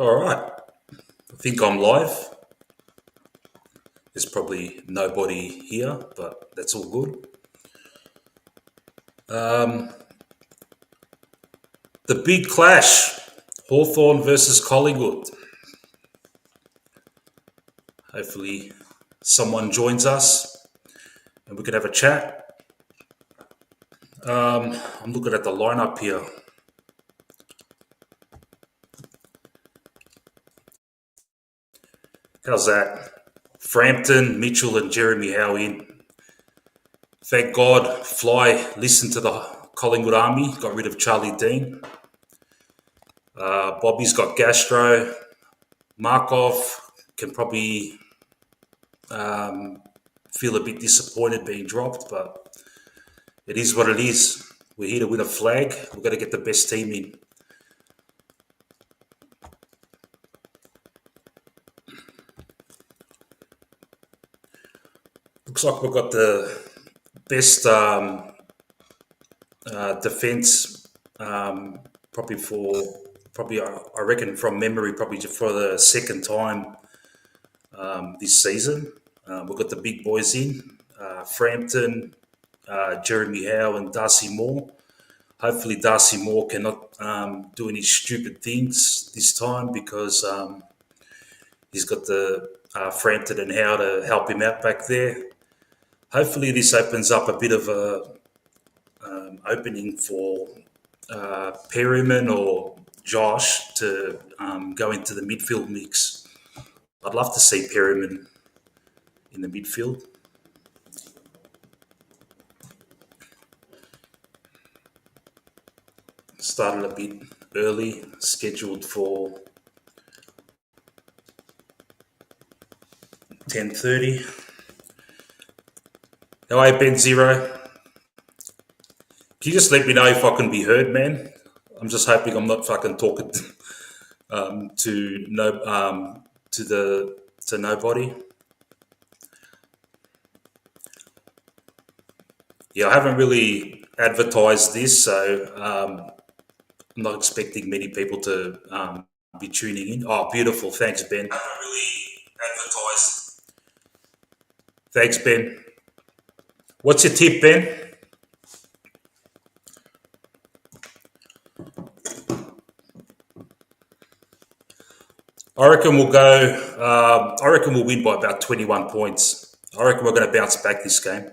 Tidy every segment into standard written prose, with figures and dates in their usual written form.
All right. I think I'm live. There's probably nobody here, but that's all good. The big clash, Hawthorn versus Collingwood. Hopefully someone joins us and we can have a chat. I'm looking at the lineup here. How's that? Frampton, Mitchell and Jeremy Howe in. Thank God Fly listened to the Collingwood Army, got rid of Charlie Dean. Bobby's got gastro. Markov can probably feel a bit disappointed being dropped, but it is what it is. We're here to win a flag. We've got to get the best team in. Looks like we've got the best defense, probably I reckon from memory, probably for the second time this season. We've got the big boys in, Frampton, Jeremy Howe and Darcy Moore. Hopefully Darcy Moore cannot do any stupid things this time because he's got the Frampton and Howe to help him out back there. Hopefully this opens up a bit of a opening for Perryman or Josh to go into the midfield mix. I'd love to see Perryman in the midfield. Started a bit early, scheduled for 10:30. How are you, Ben Zero? Can you just let me know if I can be heard, man? I'm just hoping I'm not fucking talking to nobody. Yeah, I haven't really advertised this, so I'm not expecting many people to be tuning in. Oh, beautiful. Thanks, Ben. I haven't really advertised. Thanks, Ben. What's your tip, Ben? I reckon we'll go. I reckon we'll win by about 21 points. I reckon we're going to bounce back this game.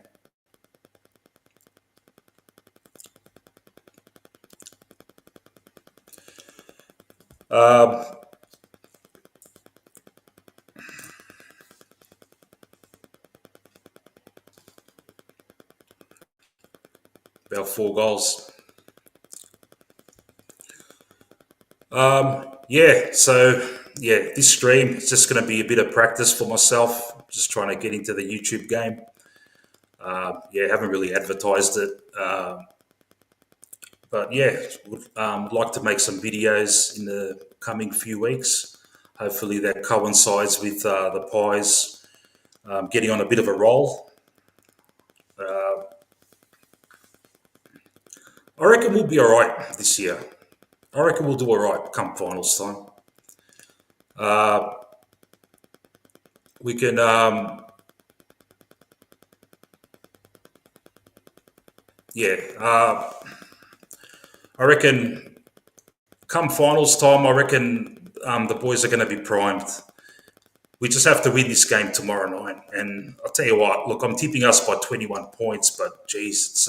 About 4 goals. This stream is just going to be a bit of practice for myself, just trying to get into the YouTube game. Haven't really advertised it. Would like to make some videos in the coming few weeks. Hopefully that coincides with the Pies getting on a bit of a roll. I reckon we'll be all right this year. I reckon we'll do all right come finals time. We can. I reckon come finals time, I reckon the boys are going to be primed. We just have to win this game tomorrow night. And I'll tell you what, look, I'm tipping us by 21 points, but geez, it's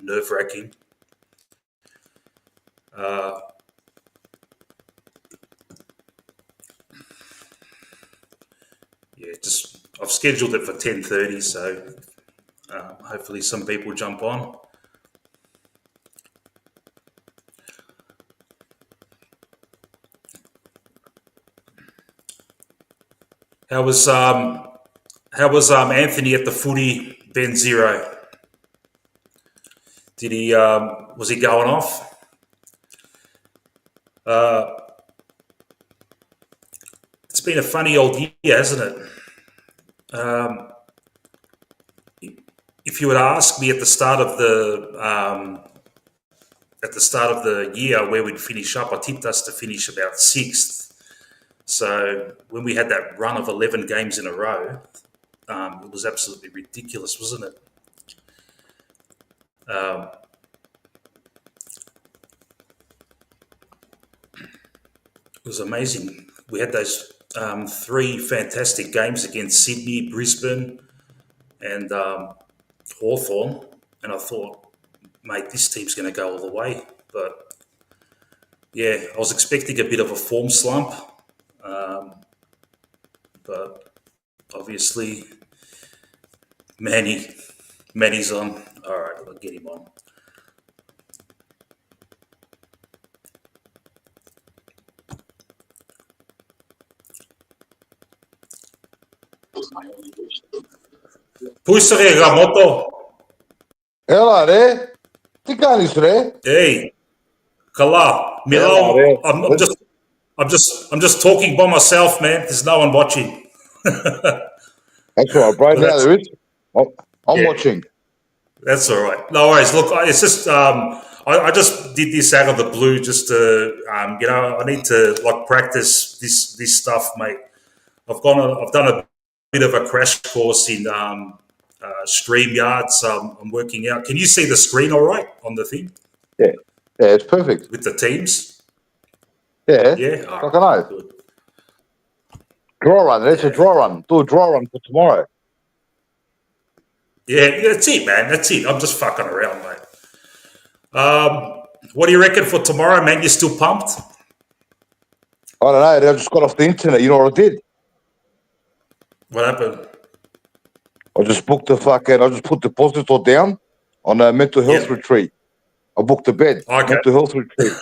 nerve-wracking. I've scheduled it for 10:30, so hopefully some people jump on. How was Anthony at the footy, Ben Zero? Did he was he going off? It's been a funny old year, hasn't it? If you would ask me at the start of the year where we'd finish up, I tipped us to finish about 6th. So when we had that run of 11 games in a row, it was absolutely ridiculous, wasn't it? It was amazing. We had those 3 fantastic games against Sydney, Brisbane, and Hawthorn, and I thought, mate, this team's going to go all the way. But yeah, I was expecting a bit of a form slump, but obviously Manny's on. All right, I'll get him on. Puistere Ramoto. Hello there. Tikani sre. Hey, Kala. Milo. I'm just talking by myself, man. There's no one watching. That's all right, bro. Now there is. I'm watching. That's all right. No worries. Look, it's just I just did this out of the blue, just to I need to practice this stuff, mate. I've done a bit of a crash course in StreamYard, so I'm working out. Can you see the screen all right on the thing? Yeah, it's perfect. With the teams? Yeah. Yeah. I don't know. Good. Draw run. That's a draw run. Do a draw run for tomorrow. Yeah, that's it, man. That's it. I'm just fucking around, mate. What do you reckon for tomorrow, man? You still pumped? I don't know. I just got off the internet. You know what I did? What happened? I just booked I just put deposit all down on a mental health retreat. I booked a bed. Okay. Mental health retreat.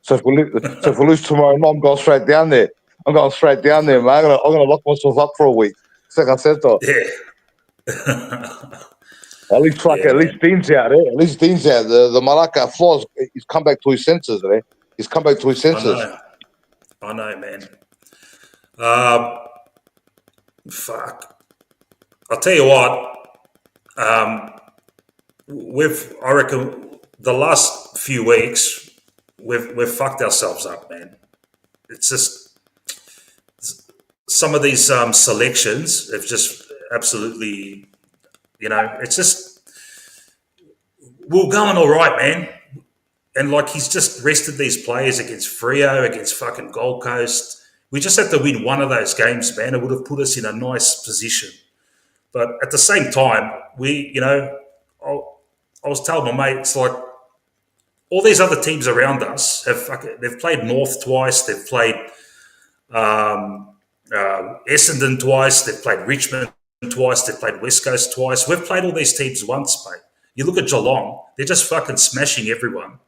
So if we lose tomorrow night, I'm going straight down there. I'm going straight down there, man. I'm gonna lock myself up for a week. Like I said, though. Yeah. At least Dean's out, eh? At least Dean's out. The Malacca Floss, he's come back to his senses, eh? He's come back to his senses. I know, man. Fuck. I'll tell you what. I reckon the last few weeks we've fucked ourselves up, man. It's just some of these selections have just absolutely. It's just we're going all right, man. And he's just rested these players against Freo, against fucking Gold Coast. We just had to win one of those games, man. It would have put us in a nice position. But at the same time, I was telling my mates, all these other teams around us they've played North twice, they've played Essendon twice, they've played Richmond twice, they've played West Coast twice. We've played all these teams once, mate. You look at Geelong, they're just fucking smashing everyone.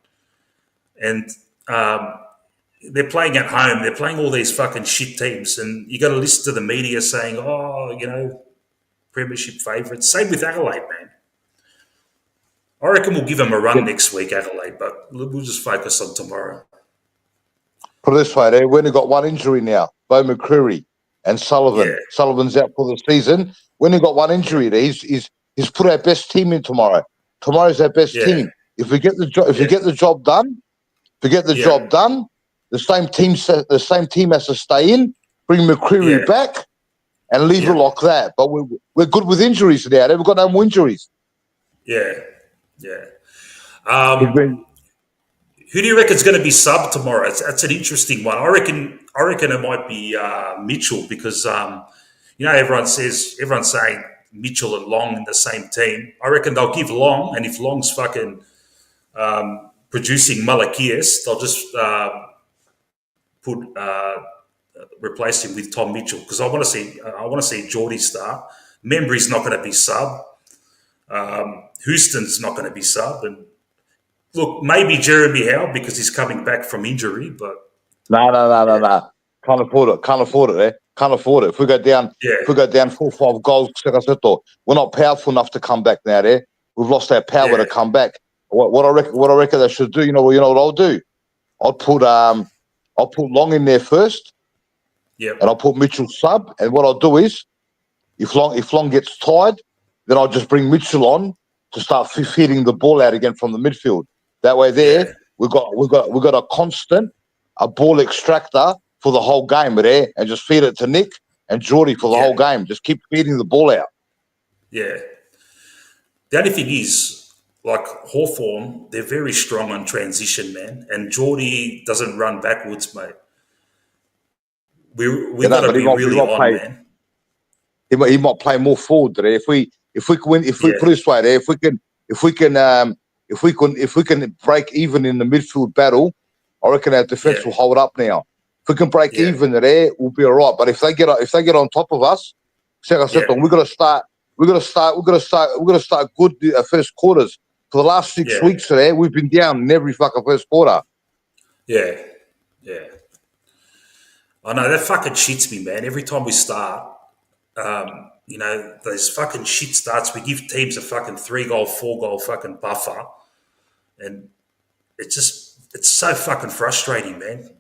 And they're playing at home. They're playing all these fucking shit teams. And you got to listen to the media saying, premiership favourites. Same with Adelaide, man. I reckon we'll give them a run next week, Adelaide, but we'll just focus on tomorrow. Put it this way, we've only got one injury now, Bo McCreary and Sullivan. Yeah. Sullivan's out for the season. We only got one injury there. He's put our best team in tomorrow. Tomorrow's our best team. If we get the job, get the job done, job done, the same team has to stay in, bring McCreary back, and leave it like that. But we're good with injuries now. We've got no more injuries. Yeah. Who do you reckon is going to be subbed tomorrow? That's an interesting one. I reckon it might be Mitchell because everyone's saying Mitchell and Long in the same team. I reckon they'll give Long, and if Long's fucking producing Malakias, they'll just replace him with Tom Mitchell because I want to see Geordie start. Membry's not going to be sub. Houston's not going to be sub, and look, maybe Jeremy Howe because he's coming back from injury, but no. Can't afford it. Can't afford it. If we go down, 4-5 goals, like I said, we're not powerful enough to come back now. We've lost our power to come back. What I reckon they should do. You know what I'll do? I'll put Long in there first. Yeah. And I'll put Mitchell sub. And what I'll do is, if Long gets tired, then I'll just bring Mitchell on to start feeding the ball out again from the midfield. That way, we've got a constant, a ball extractor for the whole game there and just feed it to Nick and Geordie for the whole game. Just keep feeding the ball out. Yeah. The only thing is, like Hawthorn, they're very strong on transition, man. And Geordie doesn't run backwards, mate. We got to be really on, man. He might play more forward there. If we put it this way there, if we can break even in the midfield battle, I reckon our defence will hold up now. If we can break even there, we'll be all right. But if they get on top of us, like I said, we're gonna start good first quarters. For the last 6 weeks there, we've been down in every fucking first quarter. Yeah. I know that fucking shits me, man. Every time we start, those fucking shit starts. We give teams a fucking 3-goal, 4-goal fucking buffer, and it's so fucking frustrating, man.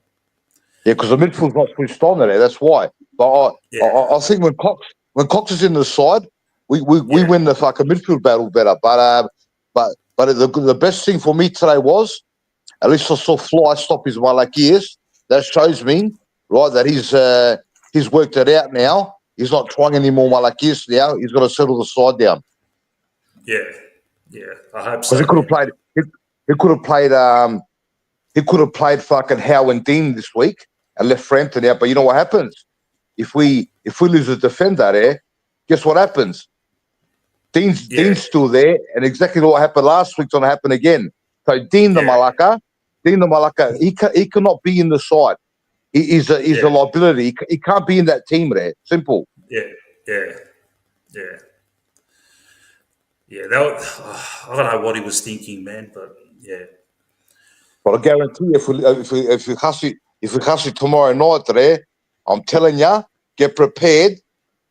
Yeah, because the midfield's not switched on there. That's why. But I think when Cox is in the side, we win the fucking midfield battle better. But the best thing for me today was at least I saw Fly stop his Malakias. That shows me right that he's worked it out now. He's not trying any more Malakias now. He's got to settle the side down. Yeah. I hope so. Because he could have played. He could have played fucking Howe and Dean this week and left Frampton out. But you know what happens? If we lose a defender there, guess what happens? Dean's still there, and exactly what happened last week's going to happen again. So Dean the Malacca, he cannot be in the side. He's a liability. He can't be in that team there. Simple. Yeah. I don't know what he was thinking, man, but yeah. But I guarantee if we huss it tomorrow night there, I'm telling you, get prepared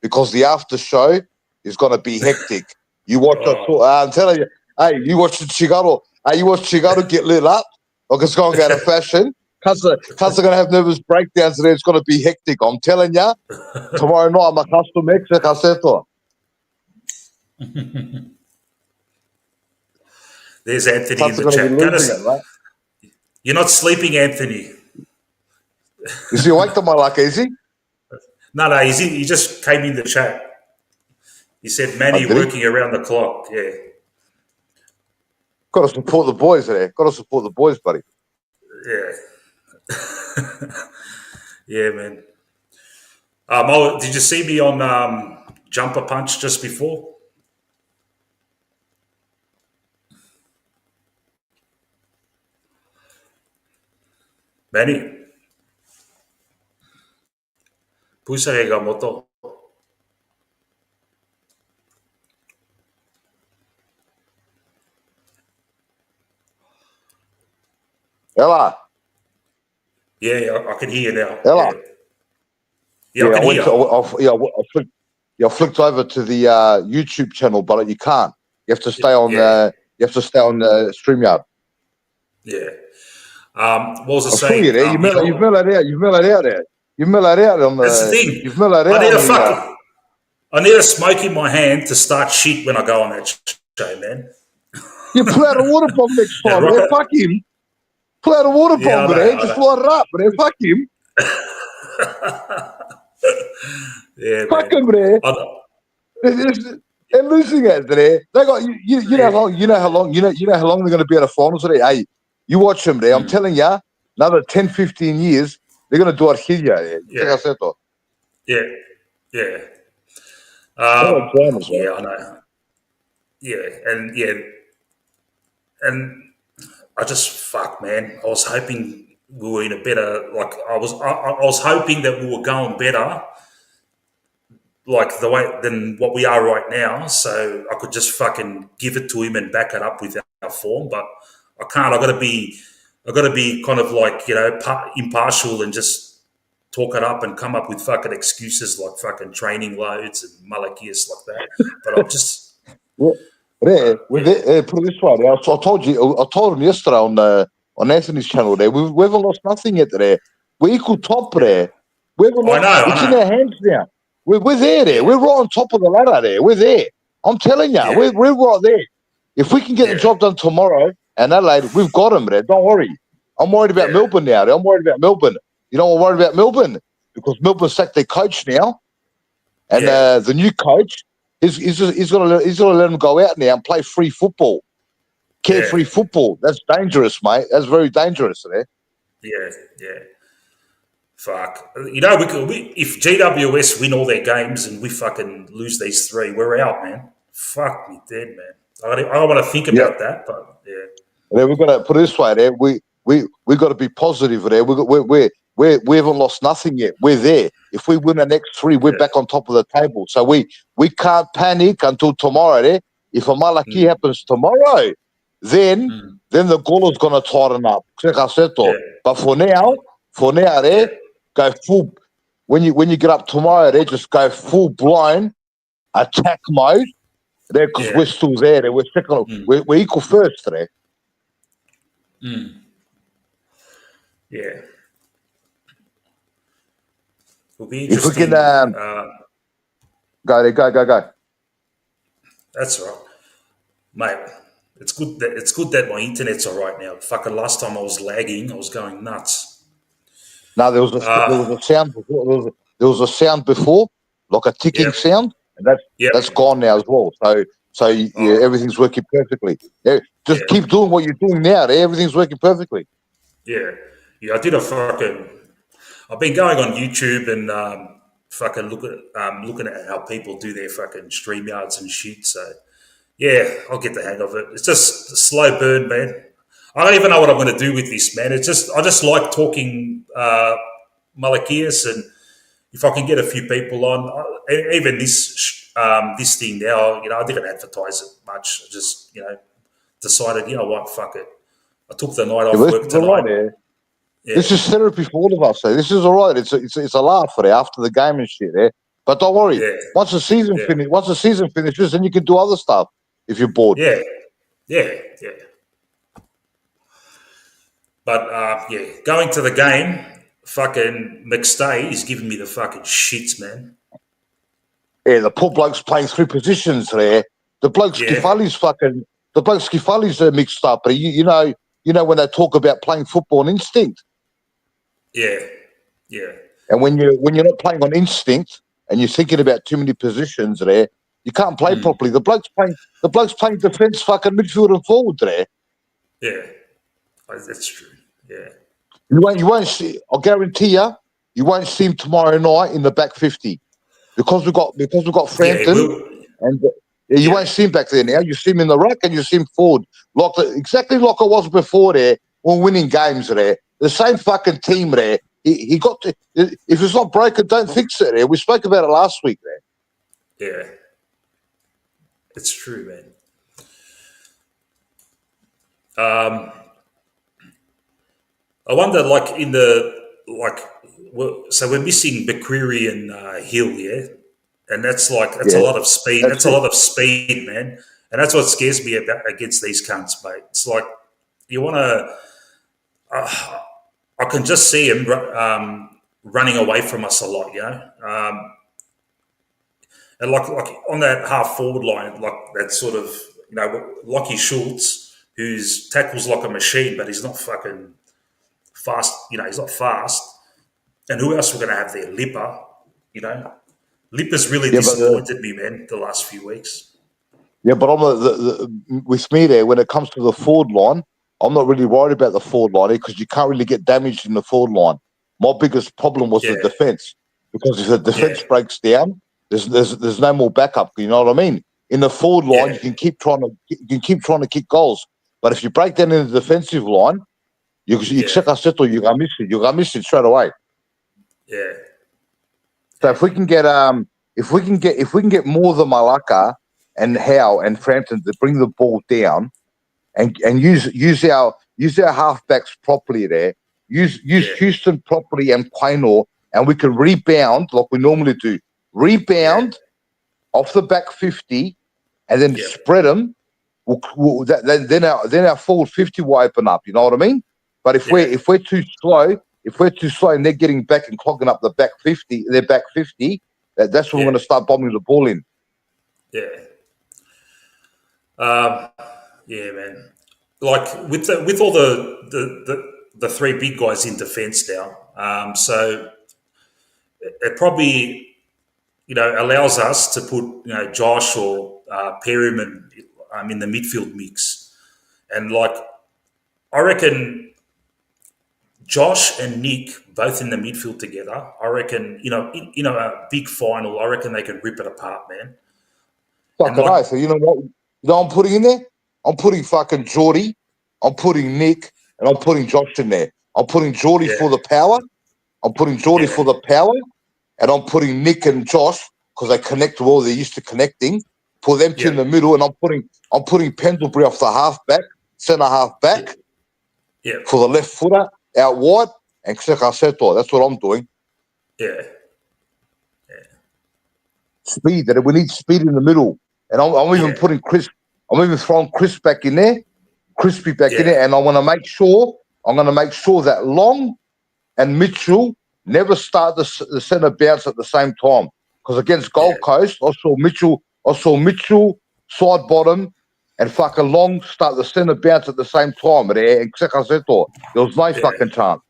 because the after show is going to be hectic. You watch I'm telling you, hey, you watch Chigaro. Hey, you watch Chigaro get lit up. Like it's going out of fashion. Cuz are going to have nervous breakdowns today. It's going to be hectic. I'm telling you, tomorrow night I'm a custom extra. There's Anthony in the chat. You're not sleeping, Anthony. Is he awake to my luck, is he? No, he just came in the chat. He said, Manny working around the clock. Yeah. Got to support the boys there. Got to support the boys, buddy. Yeah. Yeah, man. Did you see me on Jumper Punch just before? Manny? Pusa Hegamoto. Ella. Yeah, I can hear you now. Ella. Yeah, I can hear you. I flicked over to the YouTube channel, but you can't. You have to stay on. You have to stay on StreamYard. Yeah. What was I saying? You there. You've mellowed out. You've mellowed out on the. That's the thing. You've mellowed out. I need a smoke in my hand to start shit when I go on that show, man. You pull out a water bomb next time, man. Fuck him. Pull out a water bomb, man. Just light it up, man. Fuck him. Yeah, fuck him, man. They're losing it today. They got you know how long they're going to be at a finals today. Hey, you watch them there. I'm telling you, another 10, 15 years, they're going to do Argelia. Yeah. I know. Yeah, and I just man. I was hoping we were in a better. Like I was hoping that we were going better, like the way than what we are right now. So I could just fucking give it to him and back it up with our form, but I can't. I got to be kind of like impartial and just talk it up and come up with fucking excuses like fucking training loads and malakias like that. But I'm just. Put it this way. I told him yesterday on Anthony's channel there. We haven't lost nothing yet there. We're equal top there. It's in our hands now. We're there. We're right on top of the ladder there. We're there. I'm telling you, we're right there. If we can get the job done tomorrow and Adelaide, we've got them there. Don't worry. I'm worried about Melbourne now. I'm worried about Melbourne. You know, I'm worried about Melbourne because Melbourne sacked their coach now, and the new coach, he's gonna let them go out now and play free football, carefree football. That's dangerous, mate. That's very dangerous, there. Yeah. Fuck. You know, if GWS win all their games and we fucking lose these three, we're out, man. Fuck me dead, man. I don't want to think about that, but yeah. Then we've got to put it this way, there. We got to be positive there. We haven't lost nothing yet. We're there. If we win the next three, we're back on top of the table. So we can't panic until tomorrow. There. If a malaki happens tomorrow, then the goal is going to tighten up. But for now, there, go full. When you get up tomorrow, there, just go full blown attack mode. There, because we're still there. We're second. We're equal first there. Yeah. It'll be If we interesting. can go there, go. That's right, mate. It's good that my internet's all right now. Fucking last time I was lagging, I was going nuts. No, there was a sound before. There was a sound before, like a ticking sound, and that's gone now as well. So everything's working perfectly. Yeah, just keep doing what you're doing now. Everything's working perfectly. Yeah. I did I've been going on YouTube and fucking looking at how people do their fucking stream yards and shit. So yeah, I'll get the hang of it. It's just a slow burn, man. I don't even know what I'm going to do with this, man. I just like talking Malachias, and if I can get a few people on, even this thing now, I didn't advertise it much. I just decided, what, fuck it. I took the night off work tonight. Right, This is therapy for all of us. This is all right. It's a laugh for after the game and shit. But don't worry. Once the season finishes, then you can do other stuff if you're bored. Yeah. But going to the game, fucking McStay is giving me the fucking shits, man. Yeah, the poor bloke's playing three positions there. The bloke Skifali's mixed up. But you know when they talk about playing football on instinct. Yeah. And when you're not playing on instinct and you're thinking about too many positions there, you can't play properly. The bloke's playing defence, fucking midfield and forward there. Yeah, that's true. Yeah. You won't see. I'll guarantee you won't see him tomorrow night in the back 50 because we've got Frampton and you won't see him back there now. You see him in the ruck and you see him forward, exactly like it was before there when winning games there. The same fucking team there. He got to. If it's not broken, don't fix it there. We spoke about it last week there. Yeah, it's true, man. I wonder, so we're missing McCreary and Hill, and that's a lot of speed. That's a lot of speed, man, and that's what scares me against these cunts, mate. It's like you want to. I can just see him running away from us a lot, and like on that half forward line, like that sort of Lockie Schultz, who's tackles like a machine, but he's not fucking fast. He's not fast. And who else we're going to have there? Lipper. Lipper's really disappointed me, man, the last few weeks. Yeah, but with me there, when it comes to the forward line, I'm not really worried about the forward line because you can't really get damaged in the forward line. My biggest problem was the defence, because if the defence breaks down, there's no more backup. You know what I mean? In the forward line, you can keep trying to kick goals, but if you break down in the defensive line, you're gonna miss it straight away. Yeah. So if we can get more than Malacca and Howe and Frampton to bring the ball down. And use our halfbacks properly there. Use Houston properly and Quaynor, and we can rebound like we normally do. Rebound off the back 50, and then spread them. Then our forward 50 will open up. You know what I mean? But if we're too slow, and they're getting back and clogging up the back 50, that's when we're going to start bombing the ball in. Yeah. Yeah, man. Like with all the the three big guys in defence now. So it probably, allows us to put, Josh or Perryman in the midfield mix. And, I reckon Josh and Nick both in the midfield together, I reckon, in a big final, I reckon they can rip it apart, man. Fucking right. So you know what? You know what I'm putting in there? I'm putting fucking Geordie, I'm putting Nick, and I'm putting Josh in there. I'm putting Geordie for the power. I'm putting Geordie for the power, and I'm putting Nick and Josh because they connect well. They're used to connecting. Put them two in the middle, and I'm putting Pendlebury off the half back, centre half back, for the left footer out wide, and Sakka Seto. That's what I'm doing. Yeah. Speed. That we need speed in the middle, and I'm even putting Chris. I'm even throwing Chris back in there, Crispy back in there, and I'm going to make sure that Long and Mitchell never start the centre bounce at the same time. Because against Gold Coast, I saw Mitchell side bottom and fucking Long start the centre bounce at the same time. There was no fucking chance.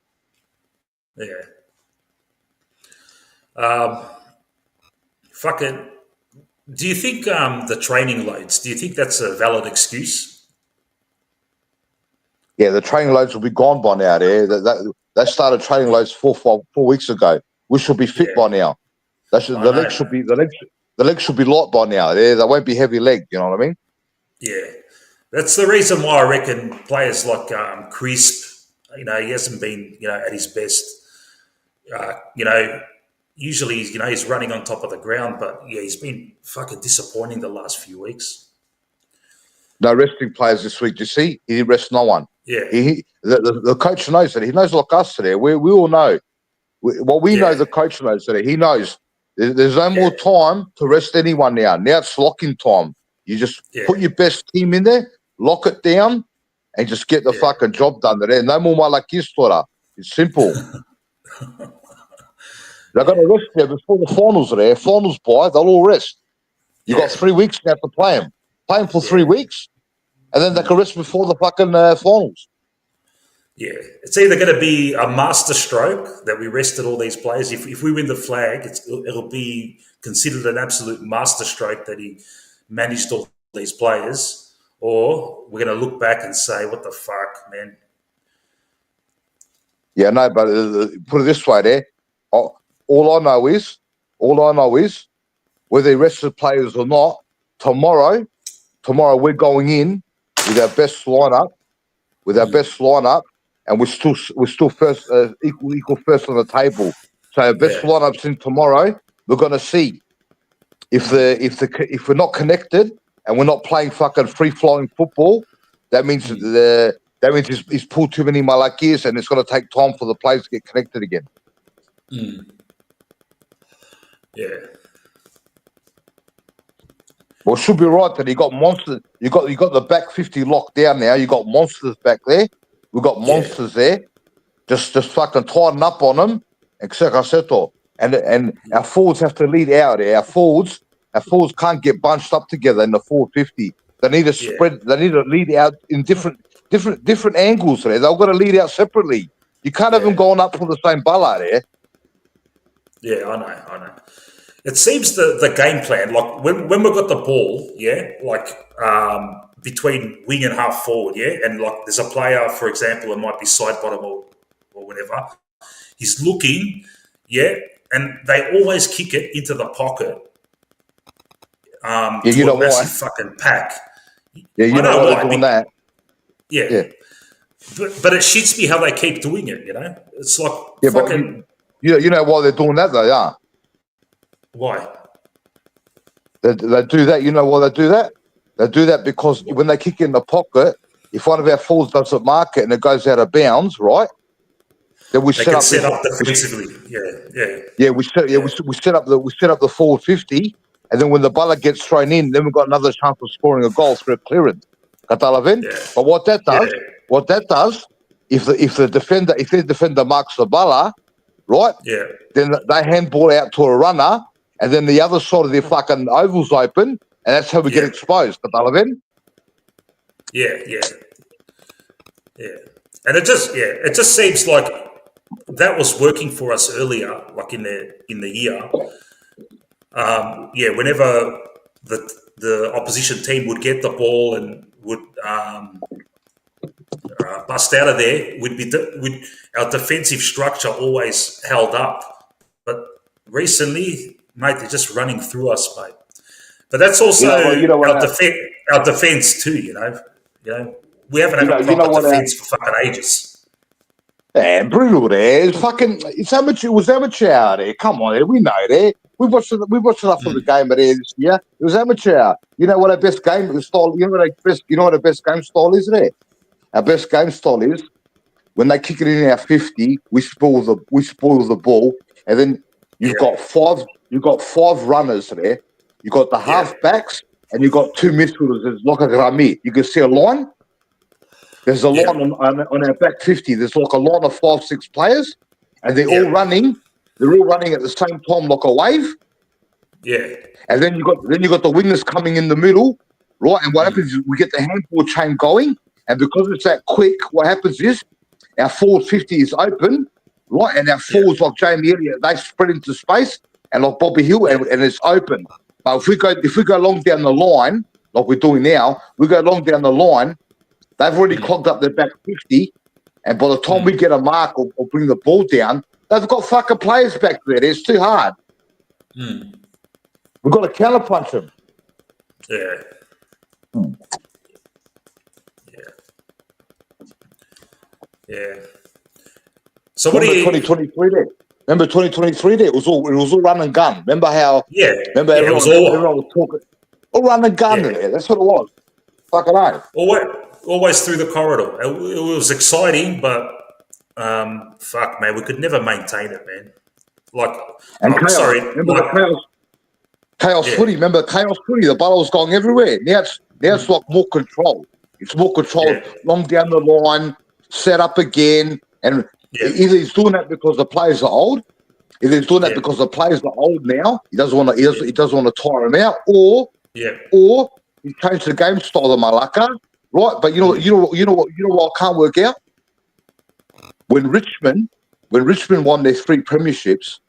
Fucking. Do you think the training loads? Do you think that's a valid excuse? Yeah, the training loads will be gone by now. They started training loads 4 weeks ago. We should be fit by now. The legs should be light by now. They won't be heavy legged. You know what I mean? Yeah, that's the reason why I reckon players like Crisp, he hasn't been at his best. Usually, he's running on top of the ground, but he's been fucking disappointing the last few weeks. No resting players this week. Do you see? He didn't rest no one. Yeah. The coach knows that. He knows like us today. We all know. We know the coach knows that. He knows. There's no more time to rest anyone now. Now it's locking time. You just put your best team in there, lock it down, and just get the fucking job done. There, no more malakis, It's simple. They've got to rest there before the finals are there. Finals they'll all rest. You've got 3 weeks now to play them. Play them for 3 weeks, and then they can rest before the fucking finals. Yeah, it's either going to be a master stroke that we rested all these players. If we win the flag, it'll be considered an absolute master stroke that he managed all these players, or we're going to look back and say, what the fuck, man? Yeah, no, but put it this way there. All I know is, whether they rested players or not, tomorrow we're going in with our best lineup, and we're still first, equal first on the table. So our best lineups in tomorrow. We're going to see if we're not connected and we're not playing fucking free flowing football. That means he's pulled too many malakis, and it's going to take time for the players to get connected again. Yeah. Well, it should be right that he got monsters. You got the back 50 locked down now. You got monsters back there. We've got monsters there. Just fucking tighten up on them and Sakka. And our forwards have to lead out. Our forwards can't get bunched up together in the 450. They need to spread. They need to lead out in different angles there. They've got to lead out separately. You can't have them going up for the same ball there. Yeah, I know. It seems the game plan, like when we got the ball, between wing and half forward, and like there's a player, for example, it might be side bottom or whatever. He's looking, and they always kick it into the pocket. You know massive why? Fucking pack. Yeah, you know why they're doing that. Yeah. But it shits me how they keep doing it. It's like fucking. But you know why they're doing that though, yeah. Why? They do that. You know why they do that? They do that because when they kick in the pocket, if one of our forwards doesn't mark it and it goes out of bounds, right? Then we set up defensively. We set up the forward 50, and then when the baller gets thrown in, then we've got another chance of scoring a goal through a clearance. But what that does, if the defender marks the baller, right? Yeah. Then they handball out to a runner, and then the other side of the fucking oval's open, and that's how we get exposed. Yeah. And it just seems like that was working for us earlier, like in the year. Whenever the opposition team would get the ball and would bust out of there, our defensive structure always held up. But recently, mate, they're just running through us, mate. But that's also our defense too. We haven't had a proper defense for fucking ages. Yeah, brutal there. It's amateur. It was amateur out there. Come on, we know that. We watched enough of the game there this year. It was amateur. You know what our best game style? You know what our best game style is there? Our best game style is when they kick it in our 50, we spoil the ball, and then you've got five runners there. You've got the halfbacks, and you've got two midfielders. There's like a Rami. You can see a line. There's a line on our back 50. There's like a line of 5-6 players, and they're all running. They're all running at the same time like a wave. Yeah. And then you got the wingers coming in the middle, right? And what happens is we get the handball chain going, and because it's that quick, what happens is our forward 50 is open, right? And our forwards like Jamie Elliott, they spread into space, and like Bobby Hill, and it's open. But if we go long down the line, like we're doing now, we go long down the line. They've already clogged up their back 50, and by the time we get a mark or bring the ball down, they've got fucking players back there. It's too hard. We've got to counterpunch them. Yeah. Yeah. So what do you? 2023 there. Remember 2023 there? It was all run and gun. Remember how? Yeah. Remember everyone was talking. All run and gun there. That's what it was. Fucking hell. Always through the corridor. It was exciting, but fuck, man, we could never maintain it, man. Chaos footy. Remember chaos footy? The ball was going everywhere. Now it's like more control. It's more controlled. Long down the line, set up again, and either he's doing that because the players are old. Either he's doing that because the players are old now. He doesn't want to tire them out, or he changed the game style of Malacca. Right, but you know what I can't work out? When Richmond won their 3 premierships,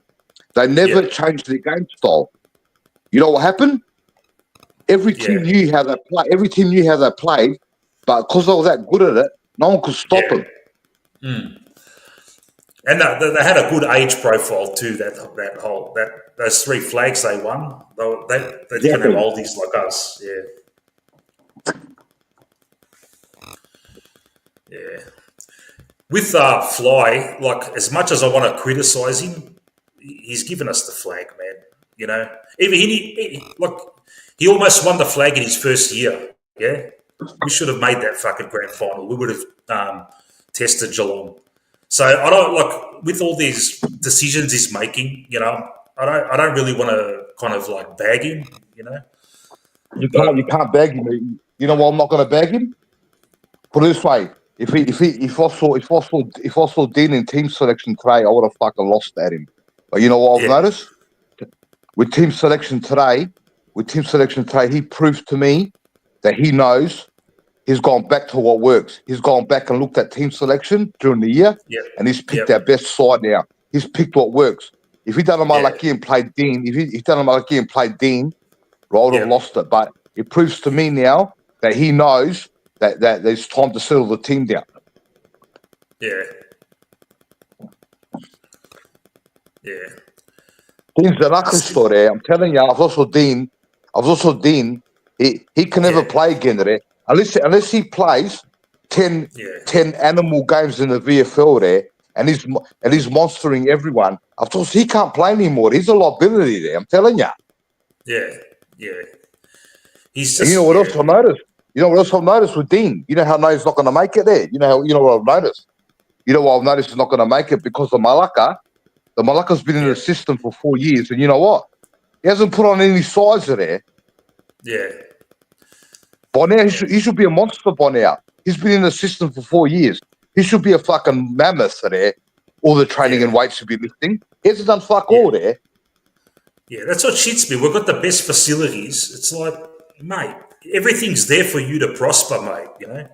they never changed their game style. You know what happened? Every team knew how they play. Every team knew how they played, but because they were that good at it, no one could stop them. And they had a good age profile too. Those 3 flags they won, they didn't have oldies like us. Yeah. With Fly, like as much as I want to criticise him, he's given us the flag, man. You know, even he almost won the flag in his first year. Yeah, we should have made that fucking grand final. We would have tested Geelong. So I don't with all these decisions he's making. You know, I don't really want to kind of like bag him. You know, you can't bag him. You know why I'm not going to bag him? Put it this way. If I saw Dean in team selection today, I would have fucking lost at him. But you know what I've noticed? With team selection today, he proved to me that he knows. He's gone back to what works. He's gone back and looked at team selection during the year, and he's picked our best side now. He's picked what works. If he done a Malaki and played Dean, I would have lost it. But it proves to me now that he knows that there's time to settle the team down. Yeah. Dean's the knuckles for there. I'm telling you, I've also Dean. He can never play again there. Unless he plays 10 animal games in the VFL there, and he's monstering everyone. Of course, he can't play anymore. He's a liability there. I'm telling you. Yeah. He's just. And you know what else I noticed? You know what else I've noticed with Dean? You know how he's not going to make it there? You know what I've noticed? You know what I've noticed he's not going to make it because of Malacca. The Malacca's been in the system for 4 years, and you know what? He hasn't put on any size there. Yeah. By now, he should be a monster by now. He's been in the system for 4 years. He should be a fucking mammoth there. All the training and weights should be lifting. He hasn't done fuck all there. Yeah, that's what shits me. We've got the best facilities. It's like, mate, everything's there for you to prosper, mate, you know?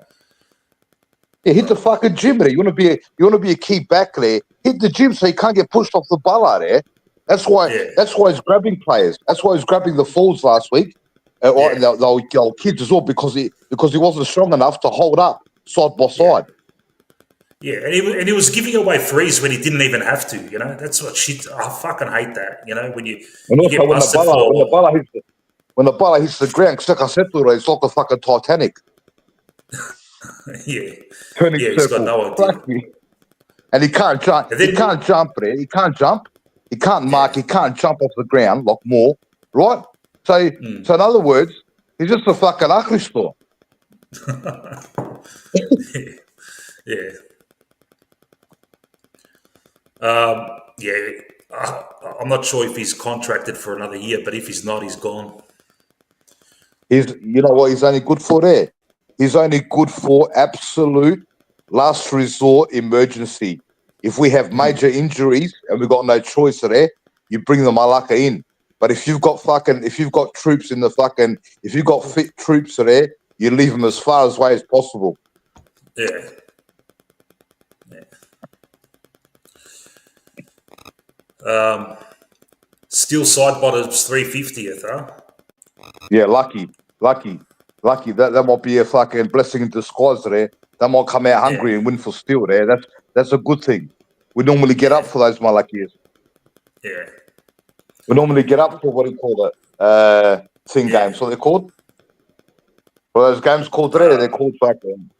Yeah, hit the fucking gym there. You want to be a key back there. Hit the gym so you can't get pushed off the ball there. That's why he's grabbing players. That's why he's grabbing the forwards last week. The kids as well because he wasn't strong enough to hold up side by side. Yeah, and he was giving away frees when he didn't even have to. You know, that's what shit. I fucking hate that. You know, when you get busted for when the ball hits the ground, it's like a fucking Titanic. Turning he's got no idea. And he can't jump. He can't jump there. He can't jump. He can't mark. He can't jump off the ground like more. Right? So in other words, he's just a fucking ugly store. Yeah. I'm not sure if he's contracted for another year, but if he's not, he's gone. You know what he's only good for there? He's only good for absolute last resort emergency. If we have major injuries and we've got no choice there, you bring the Malaka in. But if you've got troops in the fucking, if you've got fit troops there, you leave them as far away as possible. Yeah. Still side bottoms 350th, huh? Yeah, lucky. That might be a fucking blessing in disguise there. They might come out hungry and win for steel there. That's a good thing. We normally get up for those Malakias. Yeah. We normally get up for what do you call it? Games. What they're called? Well, those games called today, they're called fucking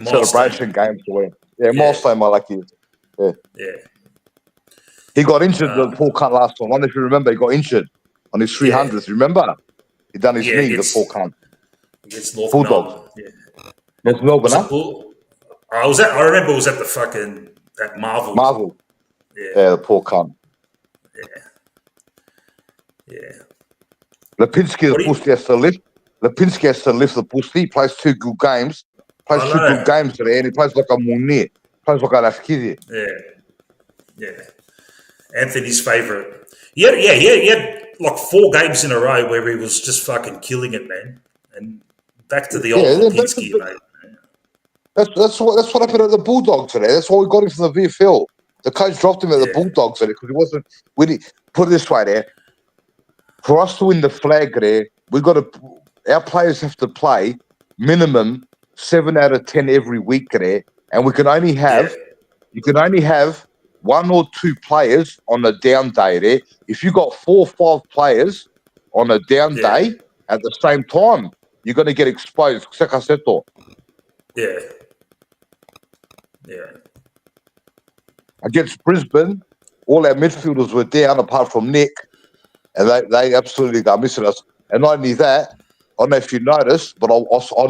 celebration games to win. Yeah, milestone Malakias. Yeah. He got injured the poor cunt last time. I wonder if you remember, he got injured on his 300s. Remember? He done his knee, the poor cunt. Against North Bulldogs. Melbourne. North Melbourne, I remember it was at the fucking at Marvel. Yeah, the poor cunt. Yeah. Lipinski has to lift. Lipinski has to lift the pussy. He plays two good games. Today, and he plays like a Munir. Plays like a Rafkidi. Yeah. Anthony's favourite. He had like 4 games in a row where he was just fucking killing it, man. And back to the old Lipinski, mate. That's what happened at the Bulldogs today. That's why we got him from the VFL. The coach dropped him at the Bulldogs today because he wasn't. Put it this way, there. For us to win the flag, there, our players have to play minimum 7 out of 10 every week, there, and we can only have. You can only have 1 or 2 players on a down day there. If you got 4 or 5 players on a down day at the same time, you're going to get exposed. Yeah. Against Brisbane, all our midfielders were down apart from Nick, and they absolutely got missing us. And not only that, I don't know if you noticed, but I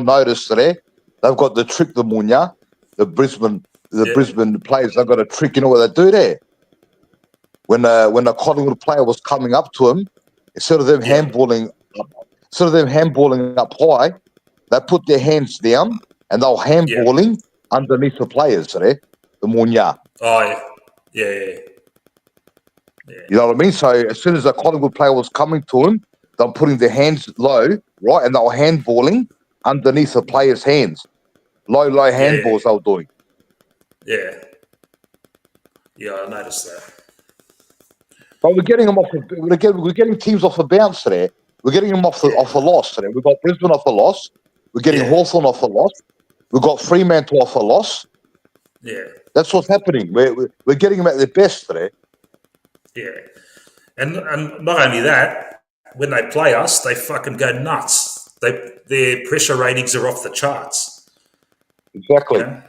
noticed today, they've got the trick, the Munya, the Brisbane players, they've got a trick. You know what they do there? When a Collingwood player was coming up to him, instead of them handballing up high, they put their hands down and they were handballing underneath the players there, the Munya. Oh, yeah. You know what I mean? So as soon as a Collingwood player was coming to him, they were putting their hands low, right, and they were handballing underneath the players' hands. Low handballs they were doing. Yeah, I noticed that. But we're getting them off. We're getting teams off a bounce today. We're getting them off a loss today. We've got Brisbane off a loss. We're getting Hawthorn off a loss. We've got Fremantle off a loss. Yeah, that's what's happening. We're getting them at their best today. Yeah, and not only that, when they play us, they fucking go nuts. Their pressure ratings are off the charts. Exactly. Yeah.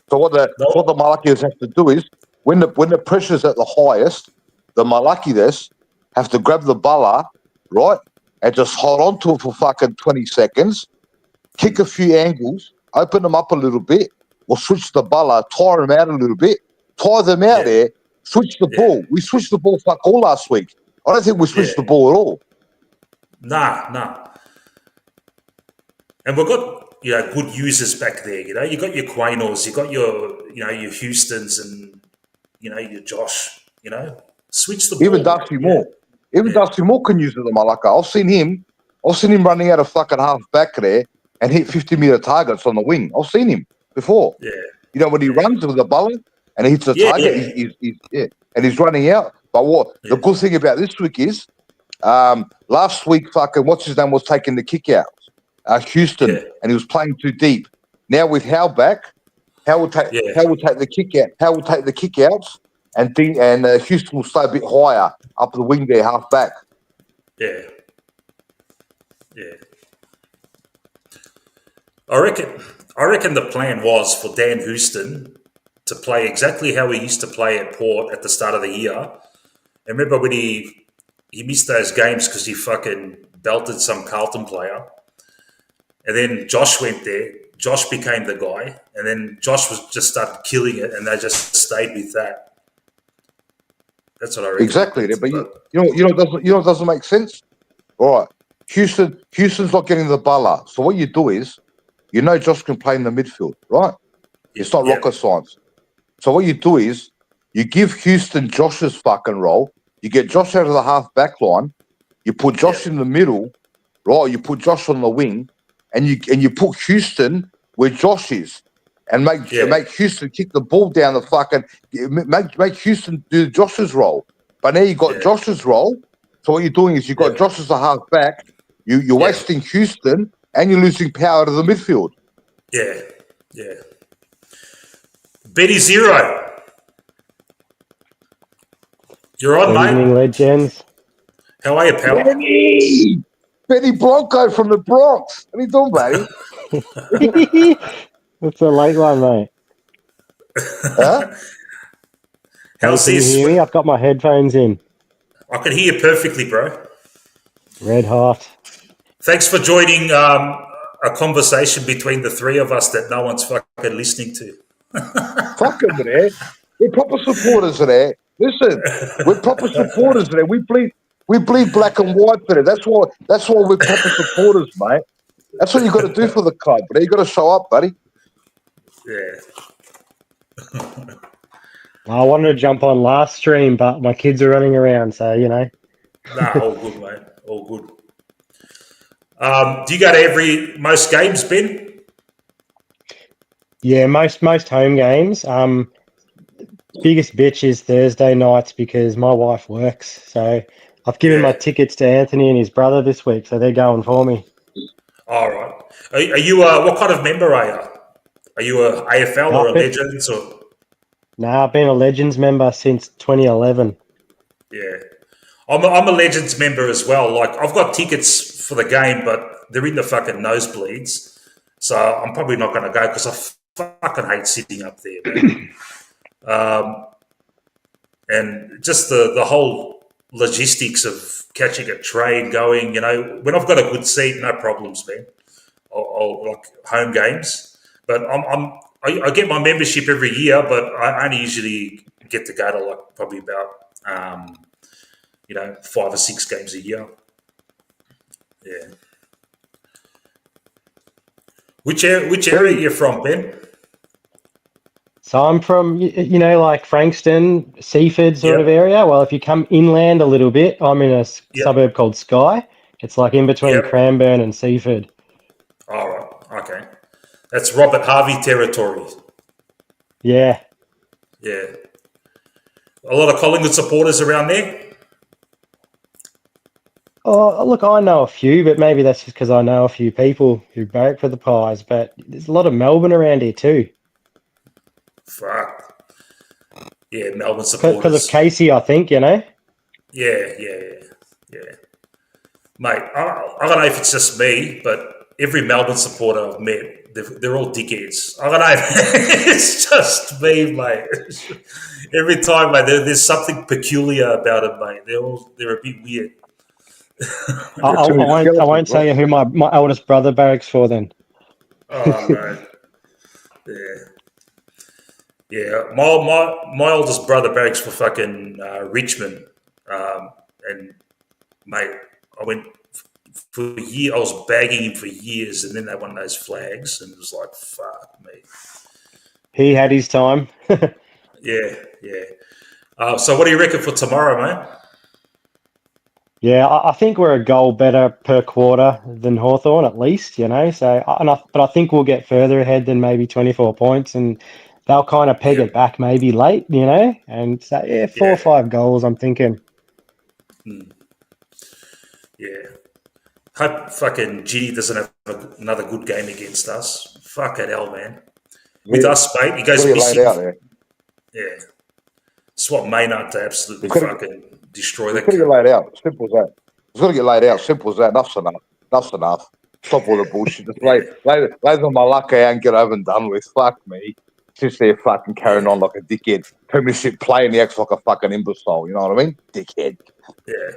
So what the Malakias have to do is when the pressure's at the highest, the Malakias have to grab the balla, right, and just hold on to it for fucking 20 seconds, kick a few angles, open them up a little bit, or switch the balla, tire them out a little bit, tire them out there, switch the ball. We switched the ball fuck all last week. I don't think we switched the ball at all. Nah. And we've got good users back there. You got your Quaynors, you got your your Houstons, and your Josh. Switch the ball. Even Dusty Moore. Dusty Moore can use it, the Malaka. I've seen him running out of fucking half back there and hit 50-meter targets on the wing. I've seen him. before. Yeah. You know, when he runs with the ball and he hits the target, and he's running out. But the good thing about this week is, last week, fucking what's his name was taking the kick out, Houston, and he was playing too deep. Now with Howe back, Howe will take the kick out. Howe will take the kick outs, and Houston will stay a bit higher up the wing there, half back. Yeah. Yeah. I reckon the plan was for Dan Houston to play exactly how he used to play at Port at the start of the year. And remember when he missed those games because he fucking belted some Carlton player. And then Josh went there. Josh became the guy. And then Josh just started killing it, and they just stayed with that. That's what I reckon. Exactly. But you know what doesn't make sense? All right. Houston's not getting the baller. So what you do is, you know Josh can play in the midfield, right? It's not rocket science. So what you do is, you give Houston Josh's fucking role. You get Josh out of the half back line. You put Josh in the middle, right? You put Josh on the wing, and you put Houston where Josh is, and make Houston kick the ball down the fucking. Make Houston do Josh's role. But now you got Josh's role. So what you're doing is you got Josh as a half back. You're wasting Houston, and you're losing power to the midfield. Yeah, yeah. Betty Zero. You're on, mate. Evening, legends. How are you, pal? Benny Bronco from the Bronx. What are you doing, buddy? That's a late one, mate. Huh? How's Can you this? hear me? I've got my headphones in. I can hear you perfectly, bro. Red hot. Thanks for joining a conversation between the three of us that no one's fucking listening to. Fucking there. We're proper supporters of that. Listen, we're proper supporters of that. We bleed black and white for it. That's why we're proper supporters, mate. That's what you got to do for the club, but you got to show up, buddy. Yeah. I wanted to jump on last stream, but my kids are running around, so you know. Nah, all good, mate. All good. Do you go to most games, Ben? Yeah, most home games. Biggest bitch is Thursday nights because my wife works. So I've given my tickets to Anthony and his brother this week, so they're going for me. All right. Are you what kind of member are you? Are you a AFL or a Legends or? Nah, I've been a Legends member since 2011. Yeah, I'm a Legends member as well. Like I've got tickets for the game, but they're in the fucking nosebleeds, so I'm probably not going to go because I fucking hate sitting up there, man. And just the whole logistics of catching a train, going, you know, when I've got a good seat, no problems, man. I'll like home games, but I get my membership every year, but I only usually get to go to like probably about 5 or 6 games a year. Yeah. Which area are you from, Ben? So I'm from, like Frankston, Seaford sort of area. Well, if you come inland a little bit, I'm in a suburb called Skye. It's like in between Cranbourne and Seaford. All right. Okay. That's Robert Harvey territory. Yeah. Yeah. A lot of Collingwood supporters around there? Oh, look, I know a few, but maybe that's just because I know a few people who barrack for the Pies. But there's a lot of Melbourne around here too. Fuck. Yeah, Melbourne supporters. Because of Casey, I think, you know? Yeah. Mate, I don't know if it's just me, but every Melbourne supporter I've met, they're all dickheads. I don't know. It's just me, mate. Every time, mate, there's something peculiar about it, mate. They're a bit weird. I won't tell you who my eldest brother barracks for then. Oh, no. Yeah, my oldest brother barracks for fucking Richmond, and mate, I went for a year. I was bagging him for years, and then they won those flags, and it was like, fuck me. He had his time. Yeah. So what do you reckon for tomorrow, mate? Yeah, I think we're a goal better per quarter than Hawthorn at least, you know. So, but I think we'll get further ahead than maybe 24 points, and they'll kind of peg Yeah, it back maybe late, you know. And so, yeah, 4 or 5 goals, I'm thinking. yeah. Hope fucking Ginny doesn't have another good game against us. Fucking hell, man. With Yeah, us, mate, he got goes to get laid missing. out there. Yeah. Swap Maynard to absolutely He's got to, fucking destroy he's that got to get cunt. laid out. Simple as that. He's got to get laid Yeah, out. Simple as that. Enough's enough. Enough's enough. Stop all the bullshit. Just yeah, lay the malaka out and get over and done with. Fuck me. Sits there fucking carrying yeah, on like a dickhead. Premiership play and he acts like a fucking imbecile. You know what I mean? Dickhead. yeah.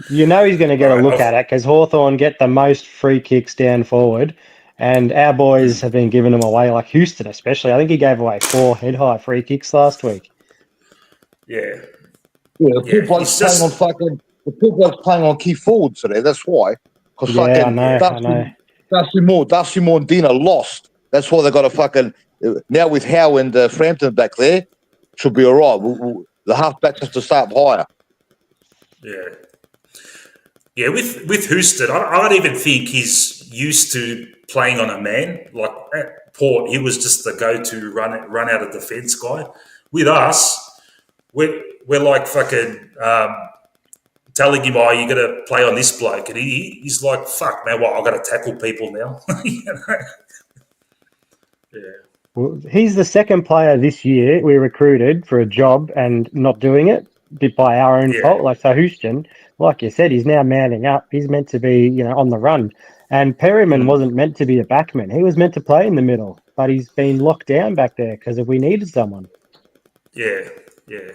You know he's going to All get a right. look at it because Hawthorn get the most free kicks down forward, and our boys have been giving them away, like Houston especially. I think he gave away 4 head-high free kicks last week. Yeah, Yeah, the poor yeah. bloke's He's playing on just, fucking. The poor bloke's playing on key forward today. That's why. Because Yeah, I fucking know, I know. Dusty Moore and Dina lost. That's why they got a fucking. Now with Howe and Frampton back there, should be all right. The halfbacks have to start higher. yeah. Yeah, with Houston, I don't even think he's used to playing on a man. Like at Port, he was just the go-to run out of defence guy. With us, we're like fucking telling him, "Oh, you got to play on this bloke," and he's like, "Fuck, man, what? I got to tackle people now." You know? Yeah, Well, he's the second player this year we recruited for a job and not doing it by our own yeah, fault. Like, so Houston, like you said, he's now manning up. He's meant to be, you know, on the run. And Perryman wasn't meant to be a backman. He was meant to play in the middle, but he's been locked down back there because we needed someone. yeah, yeah.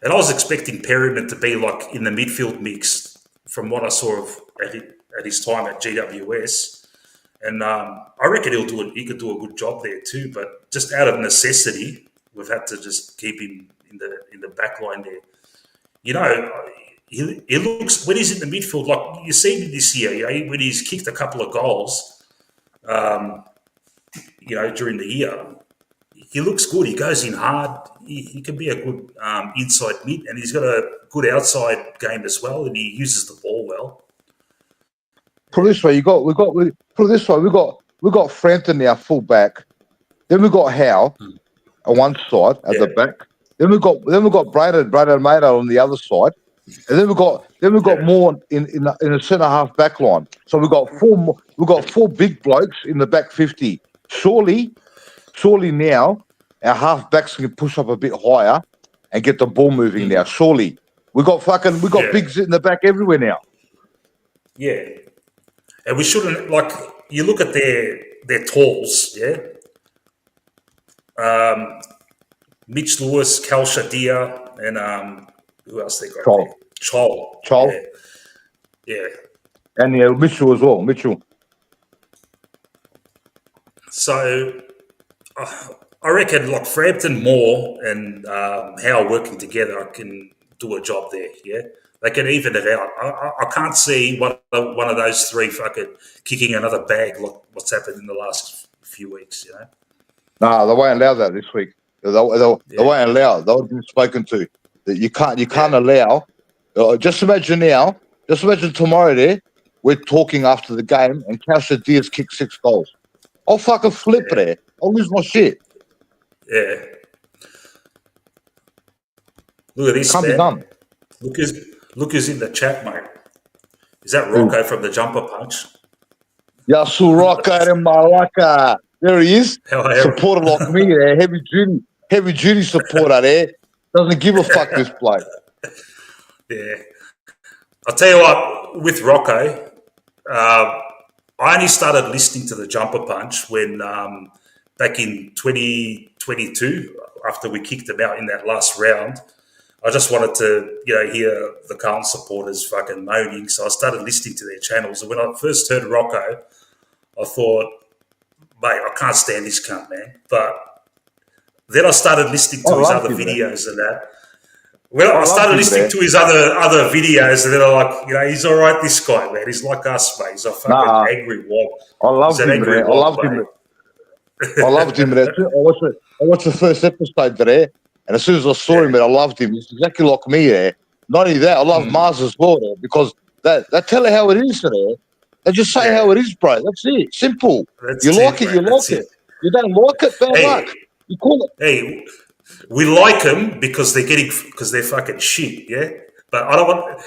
And I was expecting Perryman to be like in the midfield mix from what I saw of at his time at GWS. And I reckon he could do a good job there too. But just out of necessity, we've had to just keep him in the back line there. You know, he looks when he's in the midfield, like you see him this year. You know, when he's kicked a couple of goals, you know, during the year, he looks good. He goes in hard. He can be a good inside mid, and he's got a good outside game as well, and he uses the ball well. Put it this way, we got Frampton now full back. Then we got Howe on one side at the back. Then we got Braden Maynard on the other side, and then we got more in the centre half back line. So we got four big blokes in the back 50. Surely now our half backs can push up a bit higher and get the ball moving now. Surely we got bigs in the back everywhere now. Yeah, and we shouldn't like you look at their talls, yeah. Mitch Lewis, Cal Shadia, and who else they got? There? Chol. Yeah. And Mitchell as well. Mitchell. So I reckon like Frampton, Moore, and Howe working together can do a job there. Yeah, they can even it out. I can't see one of those three fucking kicking another bag like what's happened in the last few weeks. You know. No, they won't allow that this week. They won't allow it. They'll be spoken to. That you can't allow. Just imagine now. Just imagine tomorrow. There, we're talking after the game, and Cassia Diaz kicked 6 goals. I'll fucking flip there. I'll lose my shit. Yeah. Look at this, Can't man. be done. Look who's in the chat, mate. Is that Rocco from the Jumper Punch? Yasu Rocco de Malaka. There he is. Supporter like me there. Heavy duty supporter there. Doesn't give a fuck this bloke. Yeah. I'll tell you what, with Rocco, I only started listening to the Jumper Punch when back in 2022, after we kicked them out in that last round. I just wanted to, hear the Carlton supporters fucking moaning. So I started listening to their channels. And when I first heard Rocco, I thought, mate, I can't stand this cunt, man. But then I started listening to his other videos and that. Well, I started listening to his other videos, and then I'm like, he's all right, this guy, man. He's like us, mate. He's a fucking angry wob. I loved him, man. I loved him. I loved him, man. I watched the first episode today, and as soon as I saw him, man, I loved him. He's exactly like me there. Not only that, I love Mars as well, though, because they tell you how it is there. They just say how it is, bro. That's it. Simple. That's You like it, it, you mate. That's like it. it. You don't like it, bad luck. Hey, You call it. hey, we like them because they're fucking shit, yeah. But I don't want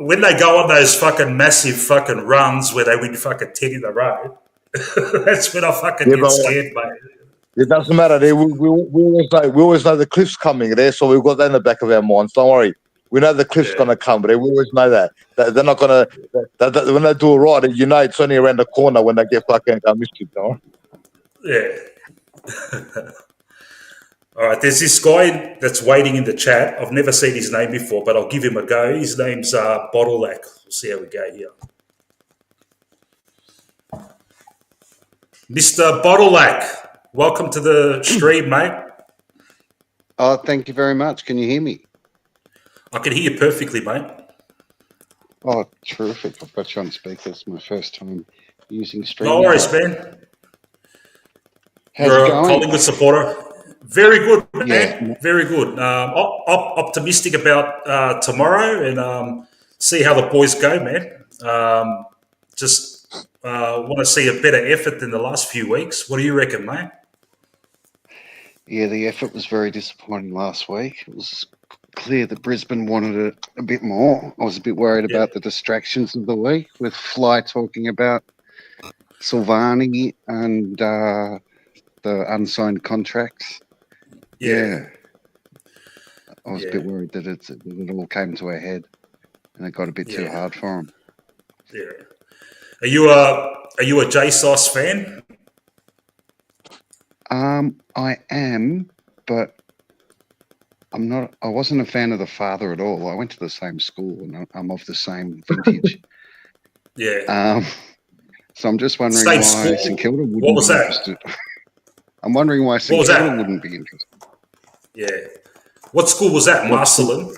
when they go on those fucking massive fucking runs where they win fucking 10 in a row. That's when I fucking Yeah, get but scared, mate. it doesn't matter. We always know the cliff's coming there, so we've got that in the back of our minds. Don't worry. We know the cliff's Yeah, going to come, but we always know that. They're not going to, when they do it right, you know it's only around the corner when they get fucking missed. yeah. All right, there's this guy that's waiting in the chat. I've never seen his name before, but I'll give him a go. His name's Bottleack. We'll see how we go here. Mr. Bottleack, welcome to the stream, mate. Oh, thank you very much. Can you hear me? I can hear you perfectly, mate. Oh, terrific. I've got you on speaker. It's my first time using stream. No worries, man. How's You're it a going? Collingwood supporter. Very good, man. Yeah. Very good. Optimistic about tomorrow and see how the boys go, man. Just want to see a better effort than the last few weeks. What do you reckon, mate? Yeah, the effort was very disappointing last week. It was clear that Brisbane wanted it a bit more. I was a bit worried about the distractions of the week with Fly talking about Silvani and the unsigned contracts. Yeah. I was a bit worried that it all came to a head and it got a bit too hard for him. Yeah. Are you a JSOS fan? I am, but I'm not. I wasn't a fan of the father at all. I went to the same school and I'm of the same vintage. So I'm just wondering why St Kilda wouldn't what was be that? interested. I'm wondering why St Kilda wouldn't be interested. Yeah. What school was that? Marcelin?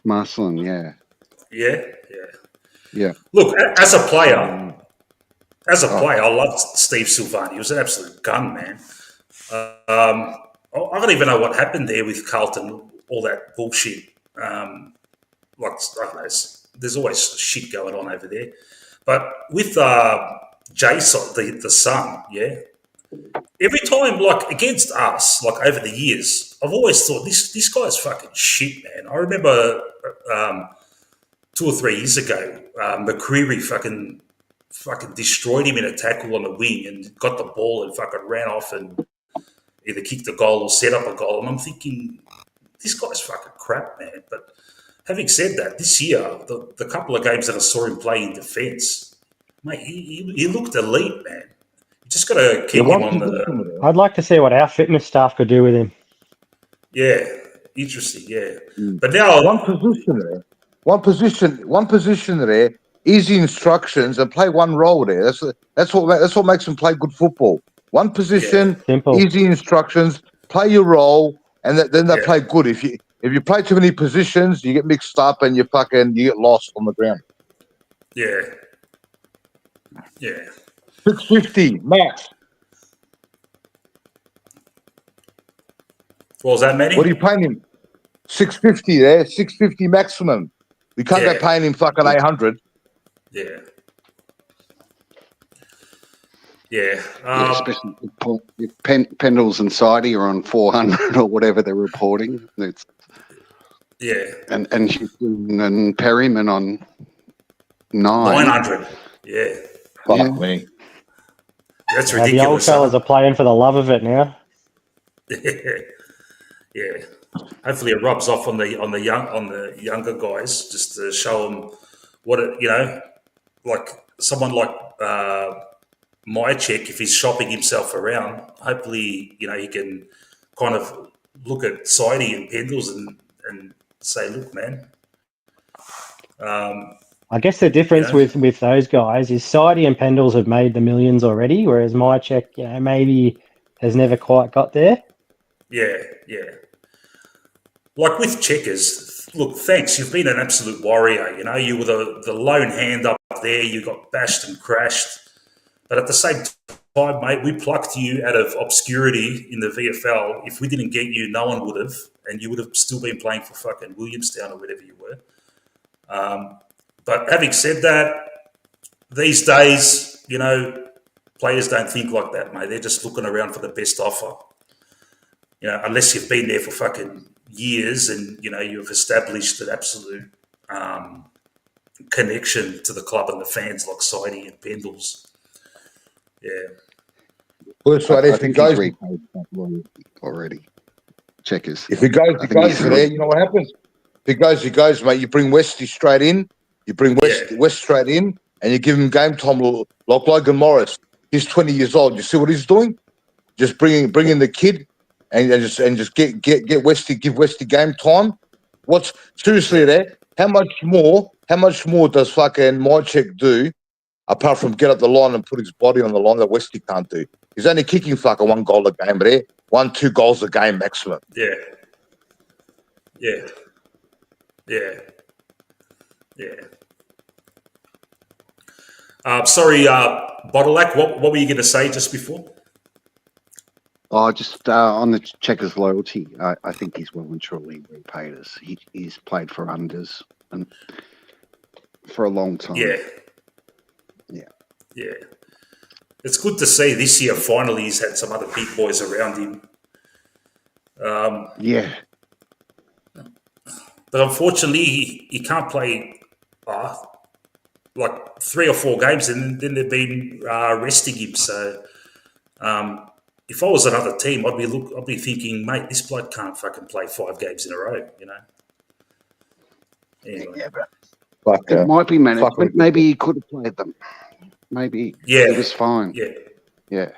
Marcelin, yeah. Yeah. Yeah. Look, as a player, I loved Steve Silvani. He was an absolute gun, man. I don't even know what happened there with Carlton, all that bullshit. I don't know, there's always shit going on over there. But with Jason, the son, every time, like against us, like over the years, I've always thought this guy's fucking shit, man. I remember 2 or 3 years ago, McCreary fucking destroyed him in a tackle on the wing and got the ball and fucking ran off and either kicked a goal or set up a goal. And I'm thinking, this guy's fucking crap, man. But having said that, this year, the couple of games that I saw him play in defence, mate, he looked elite, man. You just got to keep him on the... I'd like to see what our fitness staff could do with him. Yeah, interesting, yeah. But now... One position there, easy instructions and play one role there. That's what makes him play good football. One position, easy instructions, play your role, and then they play good. If you play too many positions, you get mixed up and you get lost on the ground. Yeah. 650 max. What was that, Manny? What are you paying him? 650 there, 650 maximum. We can't go paying him fucking 800. Yeah. Especially if Pendles and Sidey are on 400 or whatever they're reporting. And Perryman on 900. Yeah. Fuck me. That's ridiculous. The old fellas are playing for the love of it now. Yeah. Hopefully it rubs off on the younger guys, just to show them what it, like someone like Mychek, if he's shopping himself around, hopefully he can kind of look at Sidey and Pendles and say, look, man. I guess the difference with those guys is Sidey and Pendles have made the millions already, whereas Mychek, maybe has never quite got there. Yeah. Like with Checkers, look, thanks. You've been an absolute warrior. You were the lone hand up there. You got bashed and crashed. But at the same time, mate, we plucked you out of obscurity in the VFL. If we didn't get you, no one would have. and you would have still been playing for fucking Williamstown or whatever you were. But having said that, these days, you know, players don't think like that, mate. They're just looking around for the best offer. You know, unless you've been there for fucking years and, you know, you've established an absolute connection to the club and the fans like Sidey and Pendles. Yeah. Worst way, I think he's repaid that loyalty already. Checkers. If he goes there, you know what happens? If he goes, mate, you bring Westy straight in, West straight in, and you give him game time like Logan Morris. He's 20 years old. You see what he's doing? Just bring in the kid and just get Westy, give Westy game time. What's seriously there? How much more does fucking Mychek do apart from get up the line and put his body on the line that Westy can't do? He's only kicking fucking 1 goal a game there. 1-2 goals a game maximum. Yeah. Sorry, Bottleack, what were you going to say just before? Oh, just on the Checkers loyalty, I think he's well and truly repaid us. He's played for unders and for a long time. Yeah. It's good to see this year finally he's had some other big boys around him. But unfortunately, he can't play like 3 or 4 games, and then they've been resting him. So if I was another team, I'd be thinking, mate, this bloke can't fucking play 5 games in a row, you know. Anyway. Yeah, but it might be management. Maybe he could have played them. Maybe it was fine. Yeah.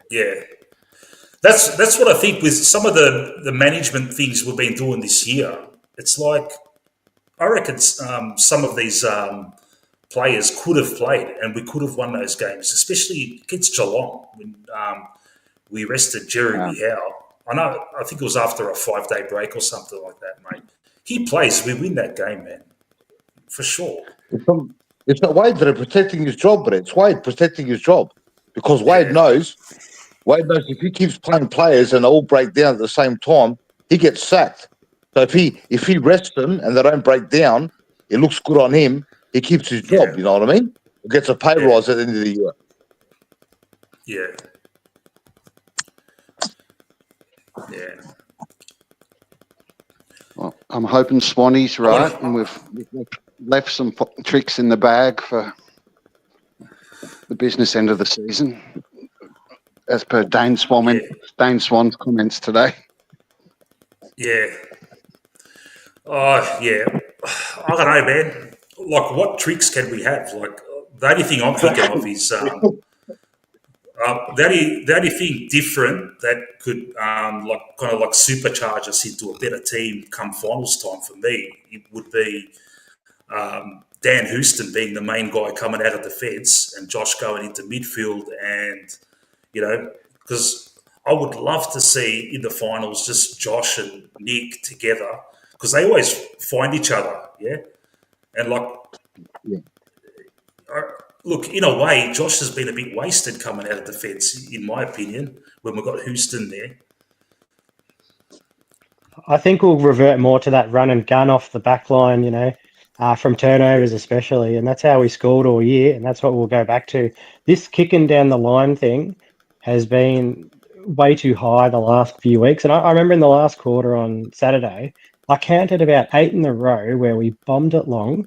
That's what I think with some of the management things we've been doing this year. It's like I reckon some of these players could have played and we could have won those games, especially against Geelong when we rested Jeremy Howe. I think it was after a 5-day break or something like that, mate. He plays, we win that game, man, for sure. It's not Wade that are protecting his job, but it's Wade protecting his job because Wade knows if he keeps playing players and they all break down at the same time, he gets sacked. So if he rests them and they don't break down, it looks good on him. He keeps his job. You know what I mean? He gets a pay rise at the end of the year. Yeah. Well, I'm hoping Swanee's right, and we've left some tricks in the bag for the business end of the season, as per Dane Swan's comments today. Yeah. Oh, yeah. I don't know, man. Like, what tricks can we have? Like, the only thing I'm thinking of is the only thing different that could kind of supercharge us into a better team come finals time for me, it would be Dan Houston being the main guy coming out of defence and Josh going into midfield, and you know, because I would love to see in the finals just Josh and Nick together because they always find each other, and look, in a way, Josh has been a bit wasted coming out of defence, in my opinion, when we've got Houston there. I think we'll revert more to that run and gun off the back line, you know, from turnovers especially, and that's how we scored all year, and that's what we'll go back to. This kicking down the line thing has been way too high the last few weeks, and I remember in the last quarter on Saturday, I counted about 8 in a row where we bombed it long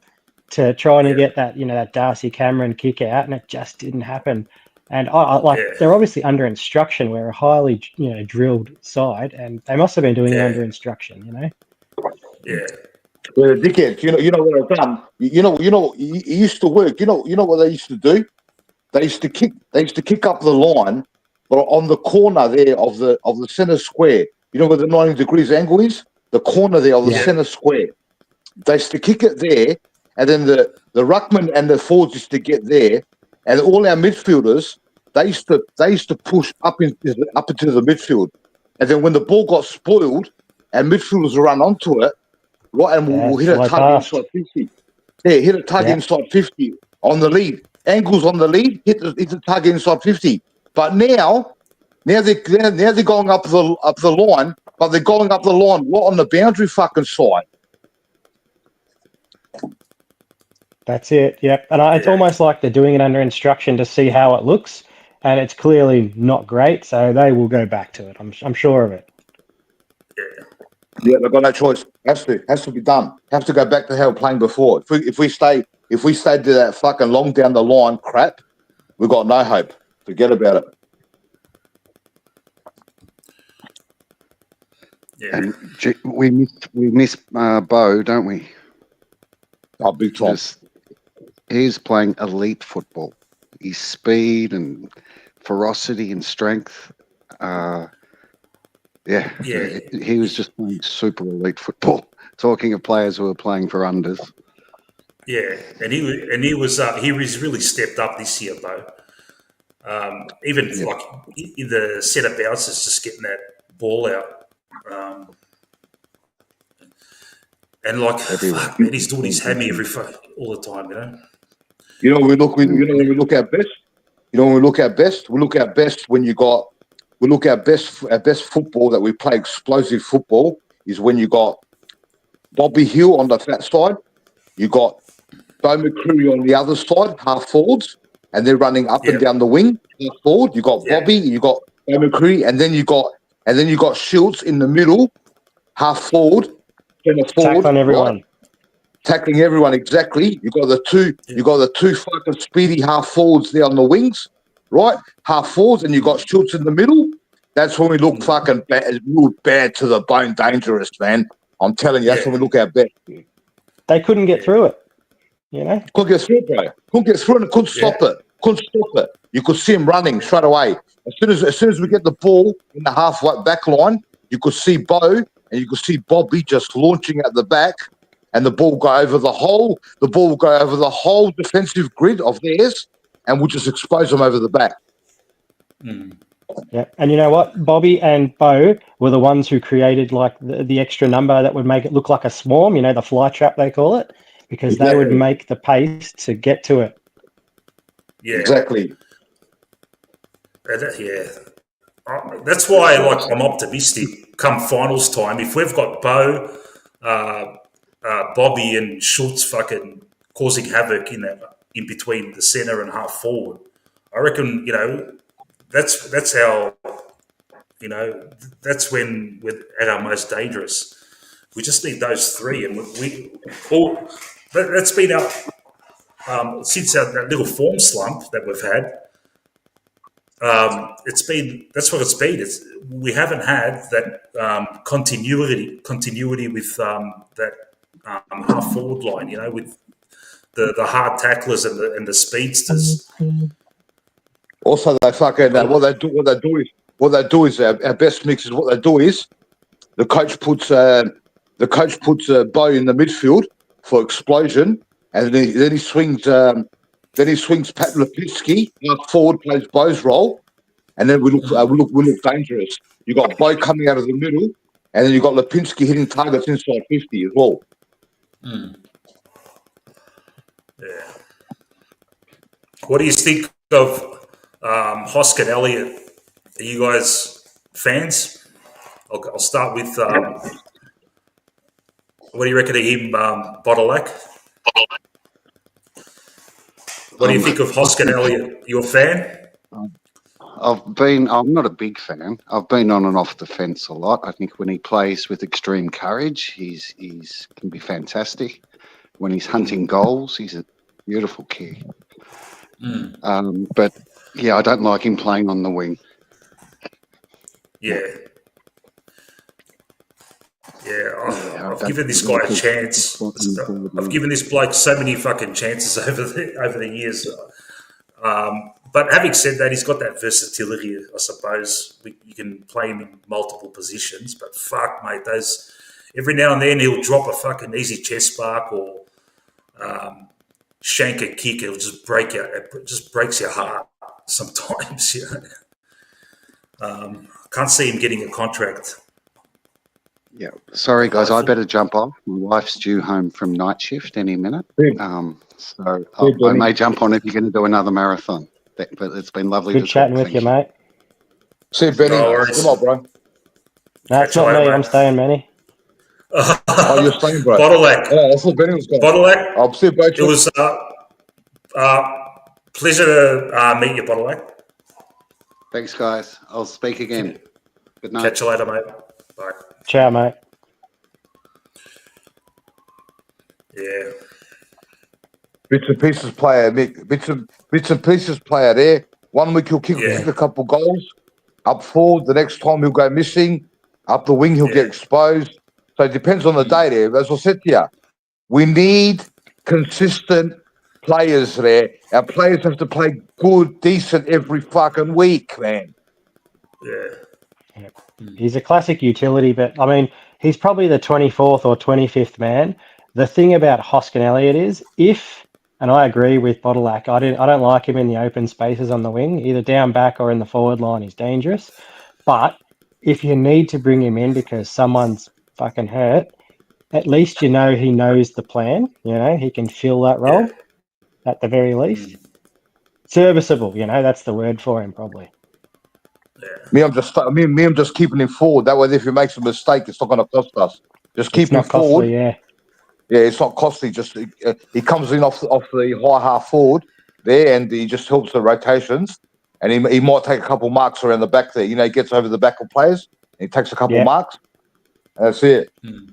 to try and get that, you know, that Darcy Cameron kick out, and it just didn't happen. And they're obviously under instruction. We're a highly, you know, drilled side, and they must have been doing it under instruction, you know. Yeah, dickheads. You know what I've done. You know, it used to work. You know what they used to do. They used to kick up the line, but on the corner there of the centre square. You know where the 90 degrees angle is. The corner there of the centre square. They used to kick it there. And then the ruckman and the forwards used to get there, and all our midfielders they used to push up into the midfield, and then when the ball got spoiled, our midfielders would run onto it, right, and we'll hit a tug inside 50. Yeah, hit a tug inside 50 on the lead. Angles on the lead, hit the tug inside 50. But now they're going up the line, but they're going up the line, not on the boundary fucking side. That's it. Yep. And it's almost like they're doing it under instruction to see how it looks, and it's clearly not great. So they will go back to it. I'm sure of it. Yeah, they've got no choice. Has to be done. Have to go back to how we're playing before. If we stay to that fucking long down the line crap, we've got no hope. Forget about it. Yeah. And we miss Bo, don't we? Oh, big time. He's playing elite football. His speed and ferocity and strength. He was just playing super elite football. Talking of players who are playing for unders. Yeah, and he was really stepped up this year, Bo. Even like in the set of bounces, just getting that ball out. And like, fuck, man, he's doing his hammy all the time, you know. You know, when we look at best. We look at best when you got. We look at our best football that we play explosive football is when you got Bobby Hill on the fat side, you got Bo McCreary on the other side, half forwards, and they're running up and down the wing, half forward. You got Bobby, you got Bo McCreary, and then you got Shields in the middle, half forward, centre forward, tackling everyone. Right? Tackling everyone exactly. You got the two fucking speedy half forwards there on the wings, right? Half forwards, and you got Shields in the middle. That's when we look fucking bad, real bad to the bone, dangerous, man. I'm telling you, that's when we look at best. They couldn't get through it, you know. Couldn't get through it, bro. Couldn't get through it and couldn't stop it. Couldn't stop it. You could see him running straight away. As soon as we get the ball in the half back line, you could see Bo and you could see Bobby just launching at the back, and the ball go over the whole. The ball will go over the whole defensive grid of theirs, and we'll just expose them over the back. Mm. Yeah, and you know what? Bobby and Bo were the ones who created like the extra number that would make it look like a swarm. You know, the fly trap they call it, because they would make the pace to get to it. Yeah, exactly. That's why, like, I'm optimistic. Come finals time, if we've got Bo, Bobby, and Schultz fucking causing havoc in between the centre and half forward, I reckon, you know, that's how, you know, that's when we're at our most dangerous. We just need those three, and that's been our since that little form slump that we've had. That's what it's been. We haven't had that continuity with that half forward line. You know, with the hard tacklers and the speedsters. Also, they fucking what they do is our best mix is what they do is the coach puts Bo in the midfield for explosion, and then he swings Pat Lipinski forward, plays Bo's role, and then we look dangerous. You got Bo coming out of the middle, and then you got Lipinski hitting targets inside 50 as well. Mm. Yeah. What do you think of Hoskin Elliott? Are you guys fans? I'll start with what do you reckon of him, Bottleack? What do you think of Hoskin Elliott? You a fan? I'm not a big fan. I've been on and off the fence a lot. I think when he plays with extreme courage, he's can be fantastic. When he's hunting goals, he's a beautiful kid. Mm. But yeah, I don't like him playing on the wing. Yeah. Yeah, I've given this guy a chance. I've given this bloke so many fucking chances over the years. But having said that, he's got that versatility, I suppose. You can play him in multiple positions, but fuck, mate, those every now and then he'll drop a fucking easy chest spark or shank a kick. It'll just break you. It just breaks your heart sometimes. You know? Can't see him getting a contract. Yeah, sorry guys, I better jump off. My wife's due home from night shift any minute. So I may jump on if you're going to do another marathon. But it's been lovely to chatting with you, mate. See you, Benny. Come on, bro. No, it's Catch you not later, me. mate. I'm staying, Manny. Oh, you're staying, bro. Bottleneck. Oh, I thought Benny was going. Bottleneck. I'll see you, bro. It was pleasure to meet you, Bottleneck. Thanks, guys. I'll speak again. Good night. Catch you later, mate. Bye. Ciao, mate. Yeah. Bits and pieces player, Mick. Bits and pieces player there. 1 week he'll kick a couple goals. Up forward, the next time he'll go missing. Up the wing, he'll get exposed. So it depends on the day there. As I said to you, we need consistent players there. Our players have to play good, decent every fucking week, man. Yeah. He's a classic utility, but I mean, he's probably the 24th or 25th man. The thing about Hoskin Elliott is, and I agree with Bottleneck, I don't like him in the open spaces on the wing, either down back or in the forward line. He's dangerous. But if you need to bring him in because someone's fucking hurt, at least you know he knows the plan. You know, he can fill that role at the very least. Serviceable, that's the word for him probably. Me, I'm just keeping him forward. That way, if he makes a mistake, it's not going to cost us. Just keep him forward. Costly, yeah. Yeah, it's not costly. Just he comes in off the high half forward there, and he just helps the rotations. And he might take a couple marks around the back there. He gets over the back of players. And he takes a couple marks. That's it. Who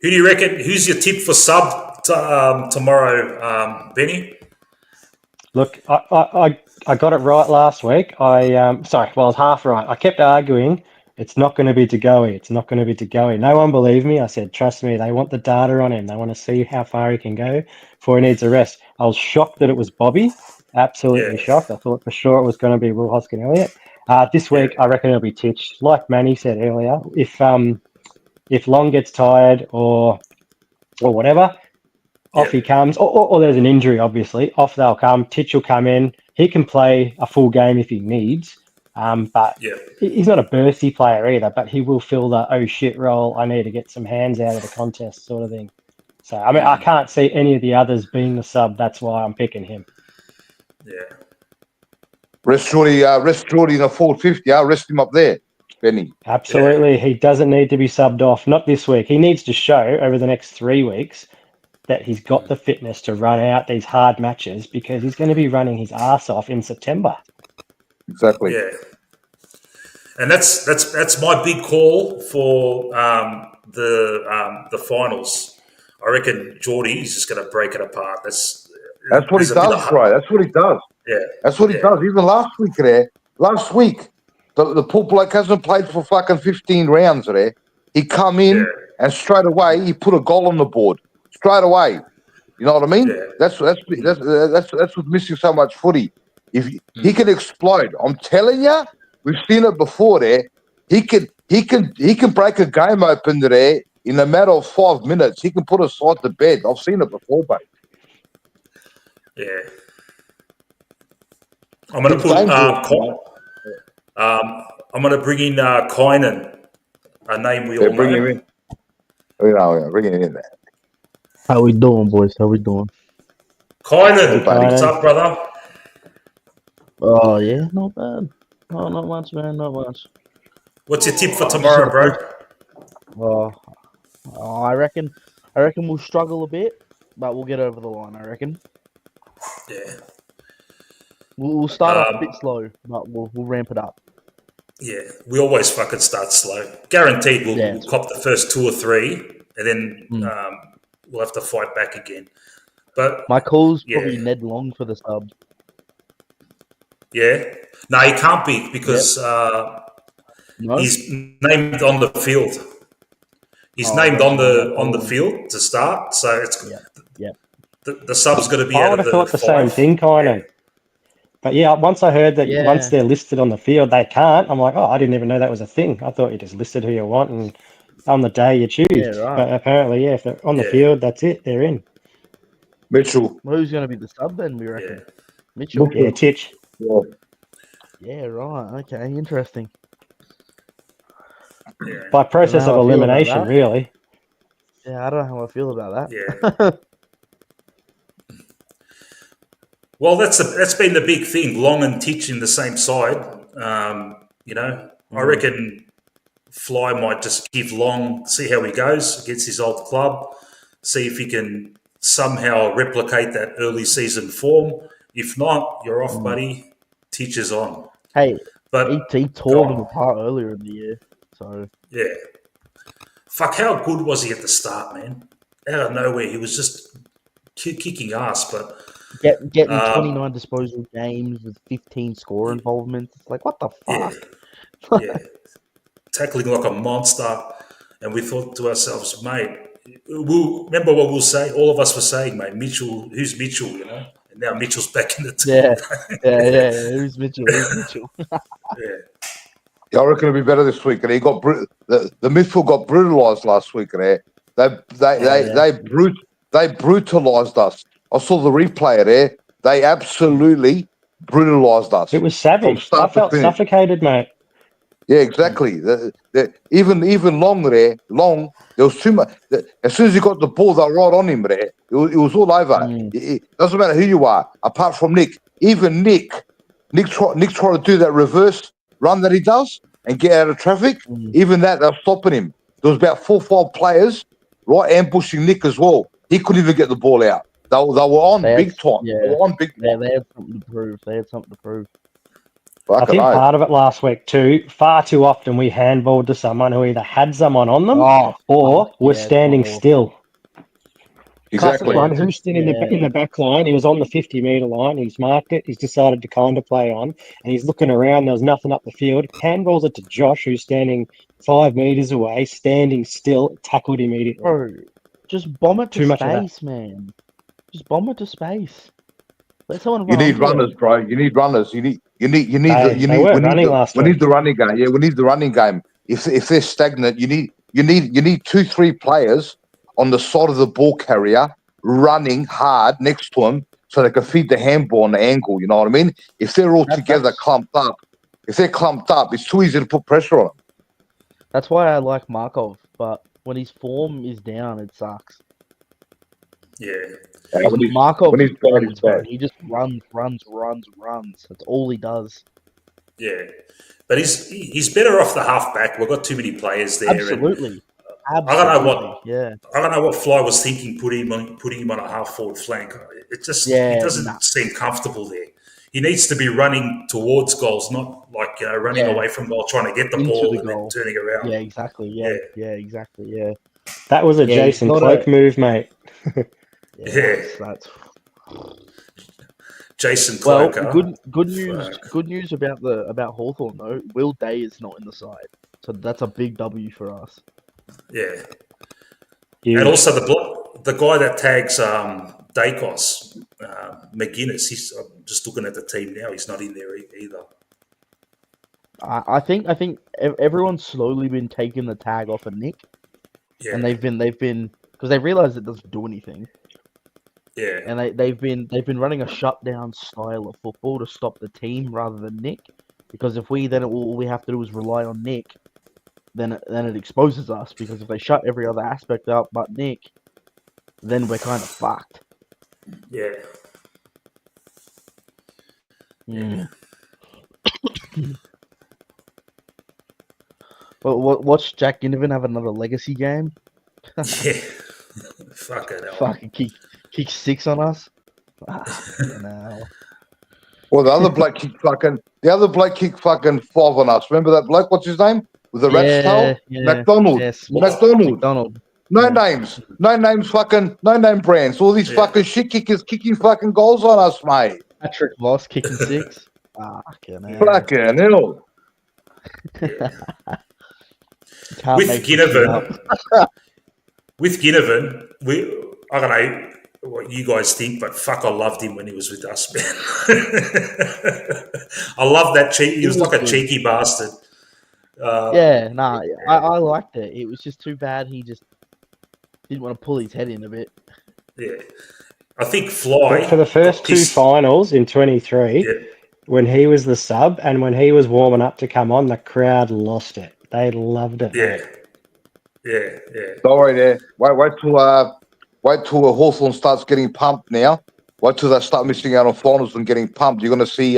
do you reckon? Who's your tip for sub tomorrow, Benny? Look, I got it right last week. I was half right. I kept arguing. It's not going to be Degoe. It's not going to be Degoe. No one believed me. I said, trust me, they want the data on him. They want to see how far he can go before he needs a rest. I was shocked that it was Bobby. Absolutely shocked. I thought for sure it was going to be Will Hoskin Elliott. This week, I reckon it'll be Titch. Like Manny said earlier, if Long gets tired or whatever, off he comes. Or there's an injury, obviously. Off they'll come. Titch will come in. He can play a full game if he needs. But he's not a bursty player either, but he will fill the oh shit role. I need to get some hands out of the contest sort of thing. So, I mean, I can't see any of the others being the sub. That's why I'm picking him. Yeah. Rest Geordie in a forward 50. Rest him up there, Benny. Absolutely. He doesn't need to be subbed off. Not this week. He needs to show over the next 3 weeks that he's got the fitness to run out these hard matches because he's going to be running his ass off in September. Exactly. Yeah. And that's my big call for the finals. I reckon Geordie is just going to break it apart. That's what he does, bro. That's what he does. Yeah. That's what he does. Even last week, the poor bloke hasn't played for fucking 15 rounds there. He come in and straight away he put a goal on the board. Straight away. You know what I mean? Yeah. That's what's missing so much footy. If he can explode, I'm telling you, we've seen it before there. He can break a game open there in a matter of 5 minutes. He can put a side to bed. I've seen it before, mate. Yeah. I'm going to put I'm going to bring in Kynan, a name we all know. Bring him in. Bring him in there. How we doing, boys? How we doing? Kynan, what's up, brother? Oh, yeah, not bad. Oh, not much, man, not much. What's your tip for tomorrow, bro? I reckon we'll struggle a bit, but we'll get over the line, I reckon. Yeah. We'll start off a bit slow, but we'll ramp it up. Yeah, we always fucking start slow. Guaranteed we'll cop the first 2 or 3, and then we'll have to fight back again. But my call's probably Ned Long for the sub. Yeah. No, he can't be because he's named on the field. He's named on the field to start, so it's the sub's got to be. I would have thought the same thing, kind of. But once I heard that once they're listed on the field, they can't. I'm like, I didn't even know that was a thing. I thought you just listed who you want, and on the day you choose. Yeah, right. But apparently, if they're on the field, that's it. They're in. Mitchell. Well, who's going to be the sub then? We reckon. Yeah. Mitchell. Yeah, Titch. Yeah, right. Okay, interesting. Yeah. By process of elimination, really. Yeah, I don't know how I feel about that. Yeah. Well, that's been the big thing. Long and Titch in the same side. I reckon Fly might just give Long, see how he goes against his old club, see if he can somehow replicate that early season form. If not, you're off, buddy. Teacher's on. Hey, But he tore them apart earlier in the year. So yeah. Fuck, how good was he at the start, man? Out of nowhere, he was just kicking ass. But getting 29 disposal games with 15 score involvements. It's like, what the fuck? Yeah. Tackling like a monster. And we thought to ourselves, mate, remember what we'll say? All of us were saying, mate, Mitchell, who's Mitchell, And now Mitchell's back in the team. Yeah. Who's Mitchell? Yeah, I reckon it'll be better this week. And he got the midfield got brutalised last week. And they brutalised us. I saw the replay there. They absolutely brutalised us. It was savage. I felt suffocated, mate. Yeah, exactly. Even Long, there was too much. As soon as he got the ball, they were right on him there. It was all over. It doesn't matter who you are, apart from Nick. Even Nick tried to do that reverse run that he does and get out of traffic. Even that, they're stopping him. There was about 4 or 5 players right ambushing Nick as well. He couldn't even get the ball out. They were on big time. Yeah. They were on big time. They had something to prove. I think part of it last week too, far too often we handballed to someone who either had someone on them or was standing still. Exactly. One who's standing in the back line, he was on the 50-metre line, he's marked it, he's decided to kind of play on, and he's looking around, there was nothing up the field, handballs it to Josh, who's standing 5 metres away, standing still, tackled immediately. Bro, just bomb it to space, man. Just bomb it to space. Let someone You need runners, bro. You need runners. We need the running game. Yeah, we need the running game. If they're stagnant, you need 2-3 players on the side of the ball carrier running hard next to them so they can feed the handball on the angle. You know what I mean? If they're all together clumped up, it's too easy to put pressure on them. That's why I like Markov, but when his form is down, it sucks. Yeah. Markov, he just runs. That's all he does. Yeah, but he's better off the halfback. We've got too many players there. Absolutely. I don't know what Fly was thinking putting him on a half forward flank. It doesn't seem comfortable there. He needs to be running towards goals, not like running away from goal, trying to get the ball and then turning around. Yeah, exactly. Yeah, exactly. Yeah. That was a Jason Cloak move, mate. That's Jason Cloak. Well, good news about Hawthorn though. Will Day is not in the side, so that's a big W for us. Yeah. And also the guy that tags Dacos, McGuinness. I'm just looking at the team now. He's not in there either. I think everyone's slowly been taking the tag off of Nick, and they've been because they realised it doesn't do anything. Yeah, and they've been running a shutdown style of football to stop the team rather than Nick. Because if all we have to do is rely on Nick, then it exposes us. Because if they shut every other aspect up but Nick, then we're kind of fucked. Yeah. Well, watch Jack Ginnivan have another legacy game. Yeah. Fucking hell. Fucking kick 6 on us. No. Well, the other bloke kicked fucking 5 on us. Remember that bloke? What's his name? With the rat's tail? McDonald. Yes. McDonald. No names. Fucking no name brands. All these fucking shit kickers kicking fucking goals on us, mate. Patrick Voss kicking 6. Fucking hell. Fucking hell. With Ginnivan, I don't know what you guys think, but fuck, I loved him when he was with us, man. I love that cheek. He was like a cheeky bastard. I liked it. It was just too bad he just didn't want to pull his head in a bit. Yeah. I think Fly... But for the first 2 finals in 23, when he was the sub and when he was warming up to come on, the crowd lost it. They loved it. Yeah. Don't worry there. Wait till Hawthorn starts getting pumped now. Wait till they start missing out on finals and getting pumped. You're going to see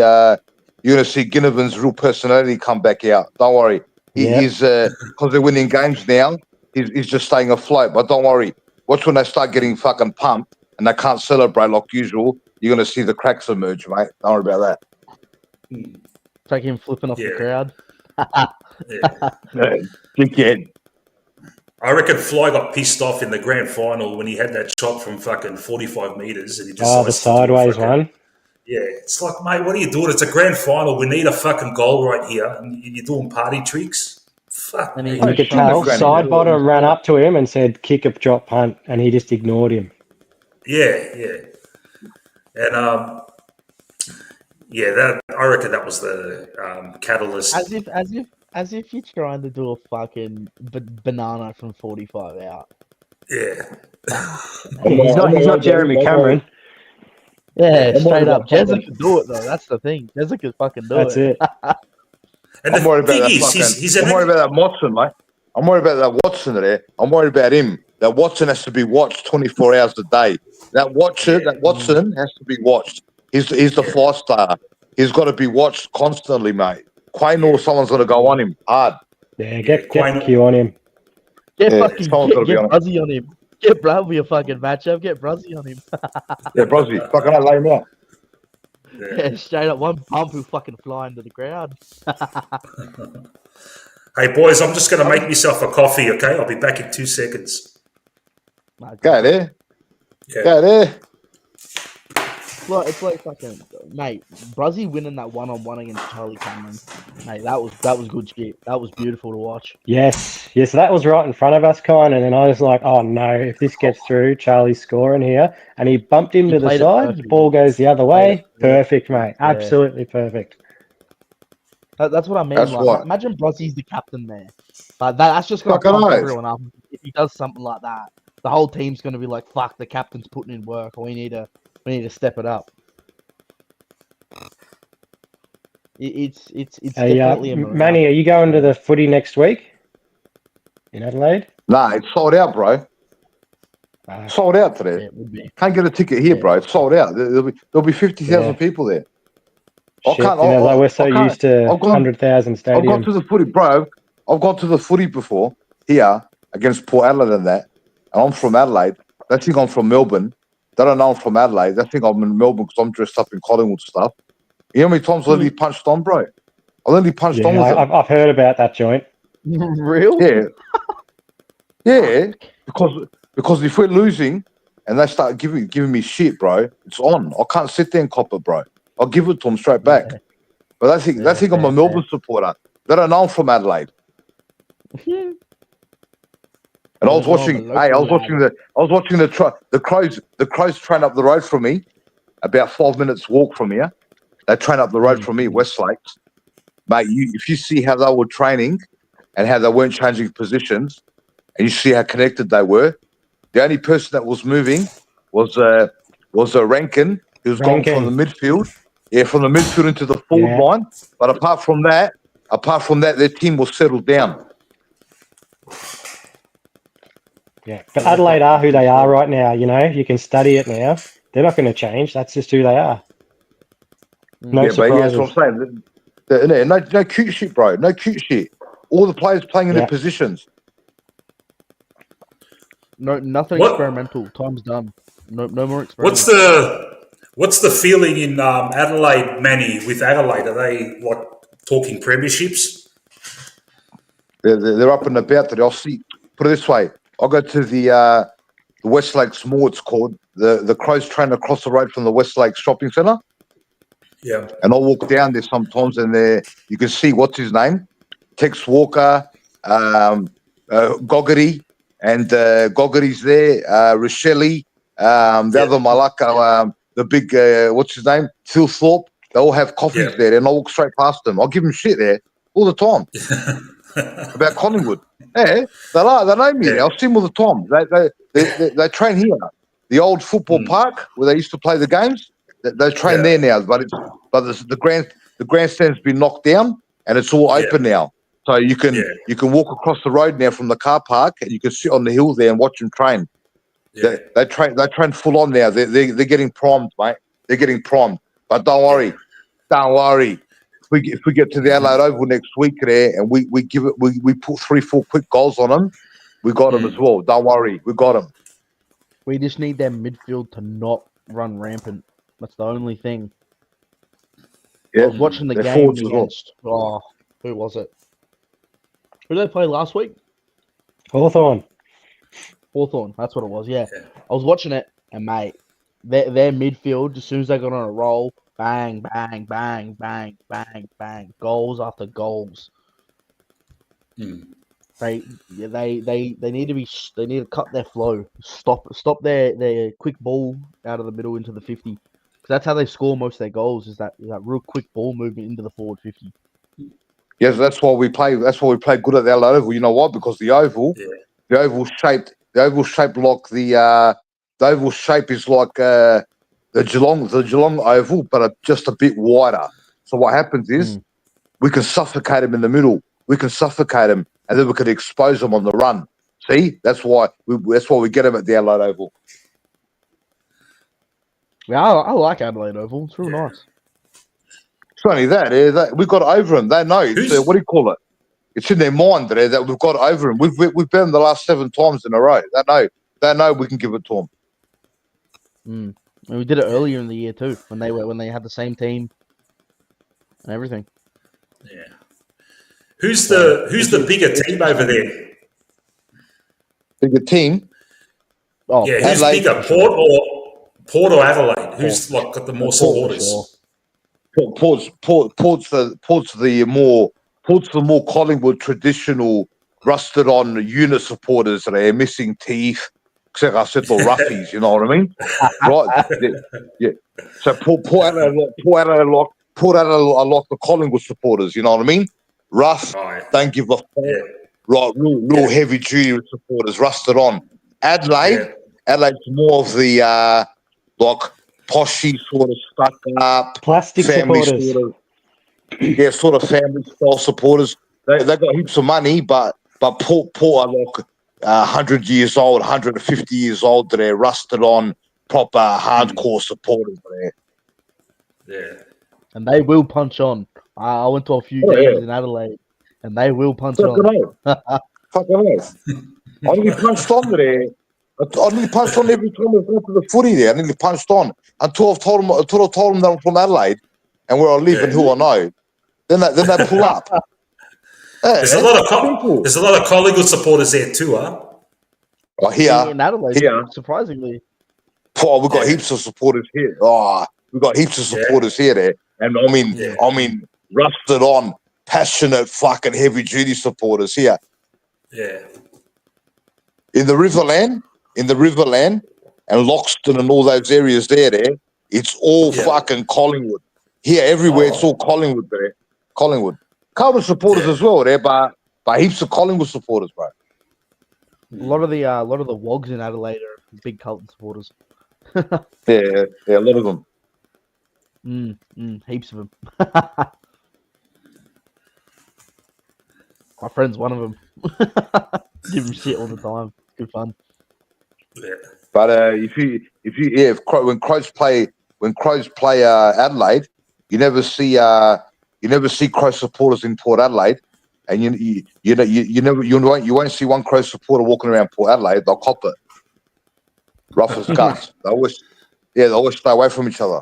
you're going to see Ginnivan's real personality come back out. Don't worry. He's because they're winning games now. He's just staying afloat. But don't worry. Watch when they start getting fucking pumped and they can't celebrate like usual. You're going to see the cracks emerge, mate. Don't worry about that. Take him flipping off the crowd. Dickhead. I reckon Fly got pissed off in the grand final when he had that shot from fucking 45 metres and he just the sideways one. Yeah, it's like, mate, what are you doing? It's a grand final. We need a fucking goal right here, and you're doing party tricks. Fuck. And you could tell side bottom ran up to him and said, "Kick a drop punt," and he just ignored him. Yeah, and that I reckon that was the catalyst. As if you're trying to do a fucking banana from 45 out. Yeah. He's not Jeremy Cameron. Yeah, straight up. Jezza can do it though. That's the thing. Jezza can fucking do That's it. And I'm worried about that. I'm worried about that Watson, mate. I'm worried about that Watson there. I'm worried about him. That Watson has to be watched 24 hours a day. That Watson has to be watched. He's the fly star. He's got to be watched constantly, mate. Quain or someone's got to go on him hard. Yeah, get Q on him. Get Bruzzy on him. Get Brad be a fucking matchup. Get Bruzzy on him. Yeah, Bruzzy. Fucking hell, lay him out. Yeah, straight up. One pump who fucking fly into the crowd. Hey, boys, I'm just going to make myself a coffee, okay? I'll be back in 2 seconds. Go there. Yeah. Go there. Well, it's like fucking, mate, Bruzzy winning that one-on-one against Charlie Cameron. Mate, that was good shit. That was beautiful to watch. Yes, that was right in front of us, Con, and then I was like, oh no, if this gets through, Charlie's scoring here. And he bumped him to the side, the ball goes the other way. Perfect, mate. Yeah. Absolutely perfect. That's what I mean. Like, imagine Bruzzy's the captain there. Like, that's just going to pump everyone up. If he does something like that, the whole team's going to be like, fuck, the captain's putting in work, or we need to step it up. It's definitely a Manny, are you going to the footy next week in Adelaide? Nah, it's sold out, bro. Sold out today. Yeah, it would be. Can't get a ticket here, bro. It's sold out. There'll be 50,000 people there. We're so used to 100,000 stadium. I've gone to the footy, bro. I've gone to the footy before here against Port Adelaide and that. And I'm from Adelaide. They think I'm from Melbourne. They don't know I'm from Adelaide. They think I'm in Melbourne because I'm dressed up in Collingwood stuff. You know how many times I literally punched on, bro? I literally punched on with them. I've heard about that joint. Real? Yeah. Yeah. Because if we're losing and they start giving me shit, bro, it's on. I can't sit there and cop it, bro. I'll give it to them straight back. Yeah. But they think I'm a Melbourne supporter. They don't know I'm from Adelaide. And I was watching the Crows train up the road from me, about 5 minutes walk from here. They train up the road from me, West Lakes. Mate, if you see how they were training and how they weren't changing positions, and you see how connected they were, the only person that was moving was Rankin, who was gone from the midfield. Yeah, from the midfield into the forward line. But apart from that, their team was settled down. Yeah, but Adelaide are who they are right now. You know, you can study it now. They're not going to change. That's just who they are. No surprises. That's what I'm saying. No cute shit, bro. No cute shit. All the players playing in their positions. No, nothing experimental. Time's done. No more experimental. What's the feeling in Adelaide, Manny? With Adelaide, are they like talking premierships? They're up and about. That I'll see. Put it this way. I'll go to the West Lakes Mall, it's called. The Crows train across the road from the West Lakes Shopping Centre. Yeah. And I'll walk down there sometimes and there you can see what's his name? Tex Walker, Gogarty, and Gogarty's there, Rochelle, the other Malacca, the big, what's his name? Phil Thorpe. They all have coffees there and I'll walk straight past them. I'll give them shit there all the time. About Collingwood. Yeah, they know me. I'll see them all the time. They train here. The old football park where they used to play the games, they train there now. But the grandstand's been knocked down and it's all open now. So you can walk across the road now from the car park and you can sit on the hill there and watch them train. Yeah. They train full on now. They're getting primed, mate. They're getting primed. But don't worry. if we get to the Adelaide Oval next week there, and we put 3-4 quick goals on them, we got them as well. Don't worry, we got them. We just need their midfield to not run rampant. That's the only thing. Yeah, I was watching the they're game forwards as well. against. Oh, who was it? Who did they play last week? Hawthorn. Hawthorn. That's what it was. Yeah, I was watching it, and mate, their midfield, as soon as they got on a roll, bang, bang, bang, bang, bang, bang, goals after goals. They need to cut their flow. Stop their quick ball out of the middle into the 50. Because that's how they score most of their goals. Is that real quick ball movement into the forward 50. Yes, that's why we play. That's why we play good at the Adelaide Oval. You know what? Because the oval shaped like the oval shape is like the Geelong Oval, but just a bit wider. So what happens is we can suffocate them in the middle. We can suffocate them, and then we can expose them on the run. See, that's why we get them at the Adelaide Oval. Yeah, I like Adelaide Oval. It's real nice. It's only that we got over them. They know. What do you call it? It's in their mind that we've got over them. We've beat them the last 7 times in a row. They know we can give it to them. And we did it earlier in the year too, when they had the same team and everything. Yeah. Who's the bigger team over there? Bigger team? Oh, yeah. Who's Adelaide, bigger, Port or Adelaide? Who's got the more supporters? Port's the more Collingwood traditional rusted on unit supporters that are missing teeth, etc. Roughies, you know what I mean? Right? Yeah. So Port Adelaide like the Collingwood supporters, you know what I mean? Rough, don't give a fuck. Yeah. Right, real heavy duty supporters, rusted on. Adelaide's more of the like poshy sort of stuck up plastic family supporters. Sort of family style supporters. They got heaps of money, but Port are like 100 years old, 150 years old. They're rusted on, proper hardcore supporters there. Yeah, and they will punch on. I went to a few games in Adelaide, and they will punch on. Fucking hell. I nearly punched on there. I nearly punched on every time I went to the footy there. I nearly punched on until I told them that I'm from Adelaide and where I live and who I know. Then they pull up. There's a lot of Collingwood supporters there too, huh? Oh, here in Adelaide, surprisingly. Oh, we've got heaps of supporters here. Oh, we've got heaps of supporters here there. And I mean, rusted on, passionate, fucking heavy duty supporters here. Yeah. In the Riverland and Loxton and all those areas there, it's all fucking Collingwood. Here, everywhere, it's all Collingwood there. Collingwood. Carlton supporters as well there, but heaps of Collingwood supporters, bro. A lot of the wogs in Adelaide are big Carlton supporters. yeah, a lot of them. Heaps of them. My friend's one of them. Give him shit all the time. Good fun. Yeah. But when Crows play Adelaide, you never see Crow supporters in Port Adelaide, and you won't see one Crow supporter walking around Port Adelaide. They'll cop it. Rough as guts. They always stay away from each other.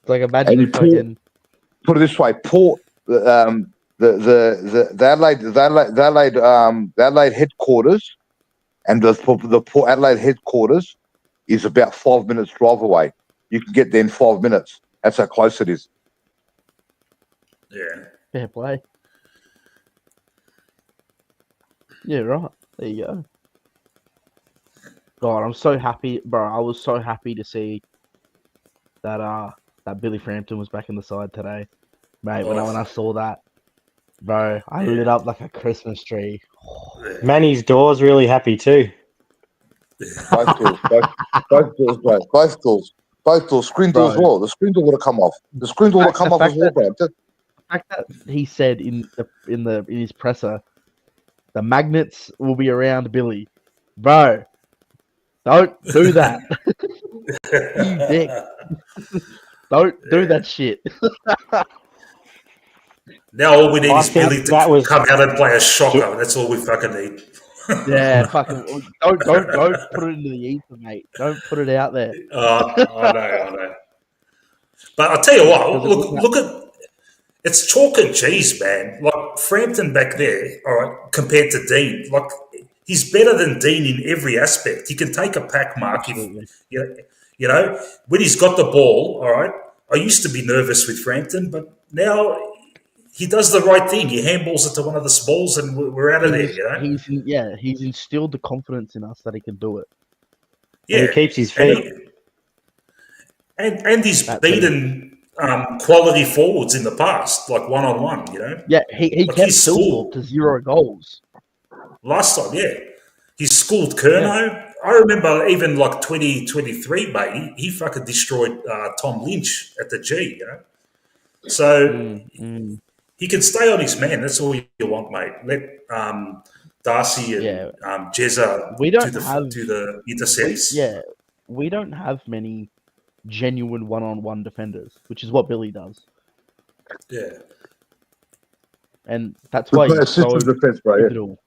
Like imagine if I can put it this way: Port, the Adelaide headquarters, and the Port Adelaide headquarters is about 5 minutes drive away. You can get there in 5 minutes. That's how close it is. Yeah. Fair play. Yeah, right. There you go. God, I'm so happy, bro. I was so happy to see that Billy Frampton was back in the side today, mate. When I saw that, bro, I lit up like a Christmas tree. Manny's door's really happy too. Both doors, screen doors as well. The screen door would have come off. The screen door would have come off as well, bro. The fact that he said in his presser, the magnets will be around Billy, bro. Don't do that. You dick. Don't do that shit. Now all we need is think Billy to that was- come out and play a shocker. That's all we fucking need. Yeah, fucking don't put it into the ether, mate. Don't put it out there. I know. But I'll tell you what, look at it's chalk and cheese, man. Like Frampton back there, all right, compared to Dean, like he's better than Dean in every aspect. He can take a pack mark if you know when he's got the ball. All right, I used to be nervous with Frampton, but now he does the right thing. He handballs it to one of the smalls, and we're out of there. You know, he's instilled the confidence in us that he can do it. Yeah, and he keeps his feet. And he's beaten quality forwards in the past, like one-on-one, you know? Yeah, he like kept Silthorpe to 0 goals. Last time, yeah. He schooled Curnow. Yeah. I remember even like 2023, mate, he fucking destroyed Tom Lynch at the G, you know? So he can stay on his man. That's all you want, mate. Let Darcy and Jezza do the intercepts. We don't have many genuine one-on-one defenders, which is what Billy does. Yeah. And that's why he's so defense, bro, pivotal.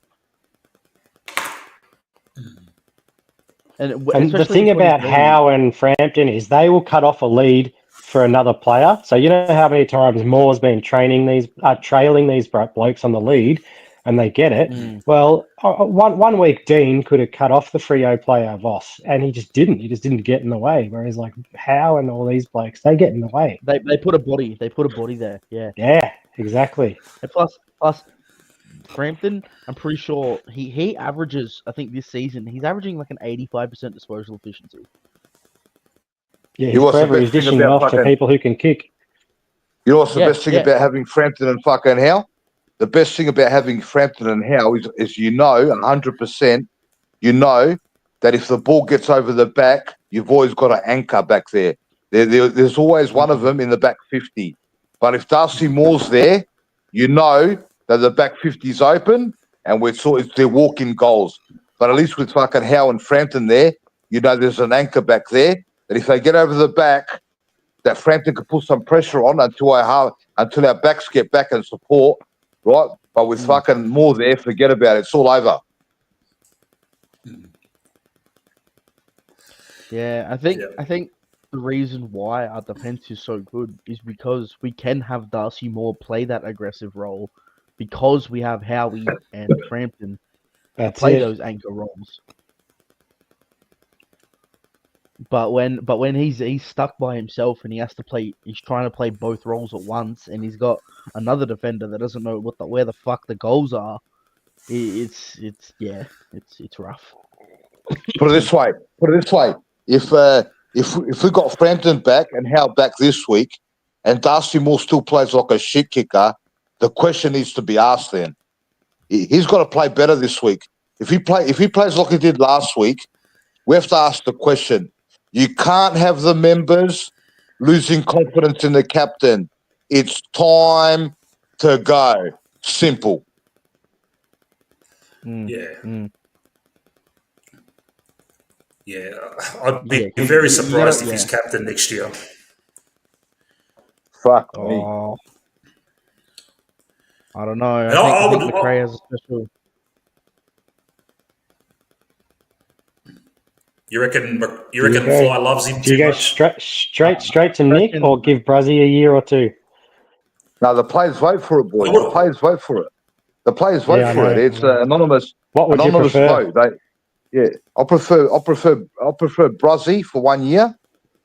And the thing about Howe and Frampton is they will cut off a lead for another player. So you know how many times Moore's been trailing these blokes on the lead, and they get it. Well, one week Dean could have cut off the Freo player Voss, and he just didn't. He just didn't get in the way. Whereas like Howe and all these blokes, they get in the way. They put a body. They put a body there. Yeah. Yeah. Exactly. And plus, Frampton, I'm pretty sure he averages. I think this season he's averaging like an 85% disposal efficiency. Yeah, he's dishing it off to people who can kick. You know what's the best thing about having Frampton and fucking Howe? The best thing about having Frampton and Howe is 100%, you know that if the ball gets over the back, you've always got an anchor back there. There's always one of them in the back 50. But if Darcy Moore's there, you know that the back 50 is open and they're walking goals. But at least with fucking Howe and Frampton there, you know there's an anchor back there that if they get over the back, that Frampton can put some pressure on until our backs get back and support. Right, but with fucking Moore there, forget about it. It's all over. Yeah, I think the reason why our defense is so good is because we can have Darcy Moore play that aggressive role because we have Howie and Frampton play those anchor roles. But when he's stuck by himself and he's trying to play both roles at once, and he's got another defender that doesn't know where the fuck the goals are. It's rough. Put it this way. If we got Frampton back and Howe back this week, and Darcy Moore still plays like a shit kicker, the question needs to be asked. Then he's got to play better this week. If he plays like he did last week, we have to ask the question. You can't have the members losing confidence in the captain. It's time to go. Simple. Yeah. Yeah. I'd be very surprised if he's captain next year. Fuck me. I don't know. I think McRae has a special... You reckon Fly loves him? Do you go straight to Nick or give Bruzzy a year or two? No, the players vote for it, boys. The players vote for it. The players vote for it. It's an anonymous. What would anonymous you prefer? vote. I prefer Bruzzy for 1 year,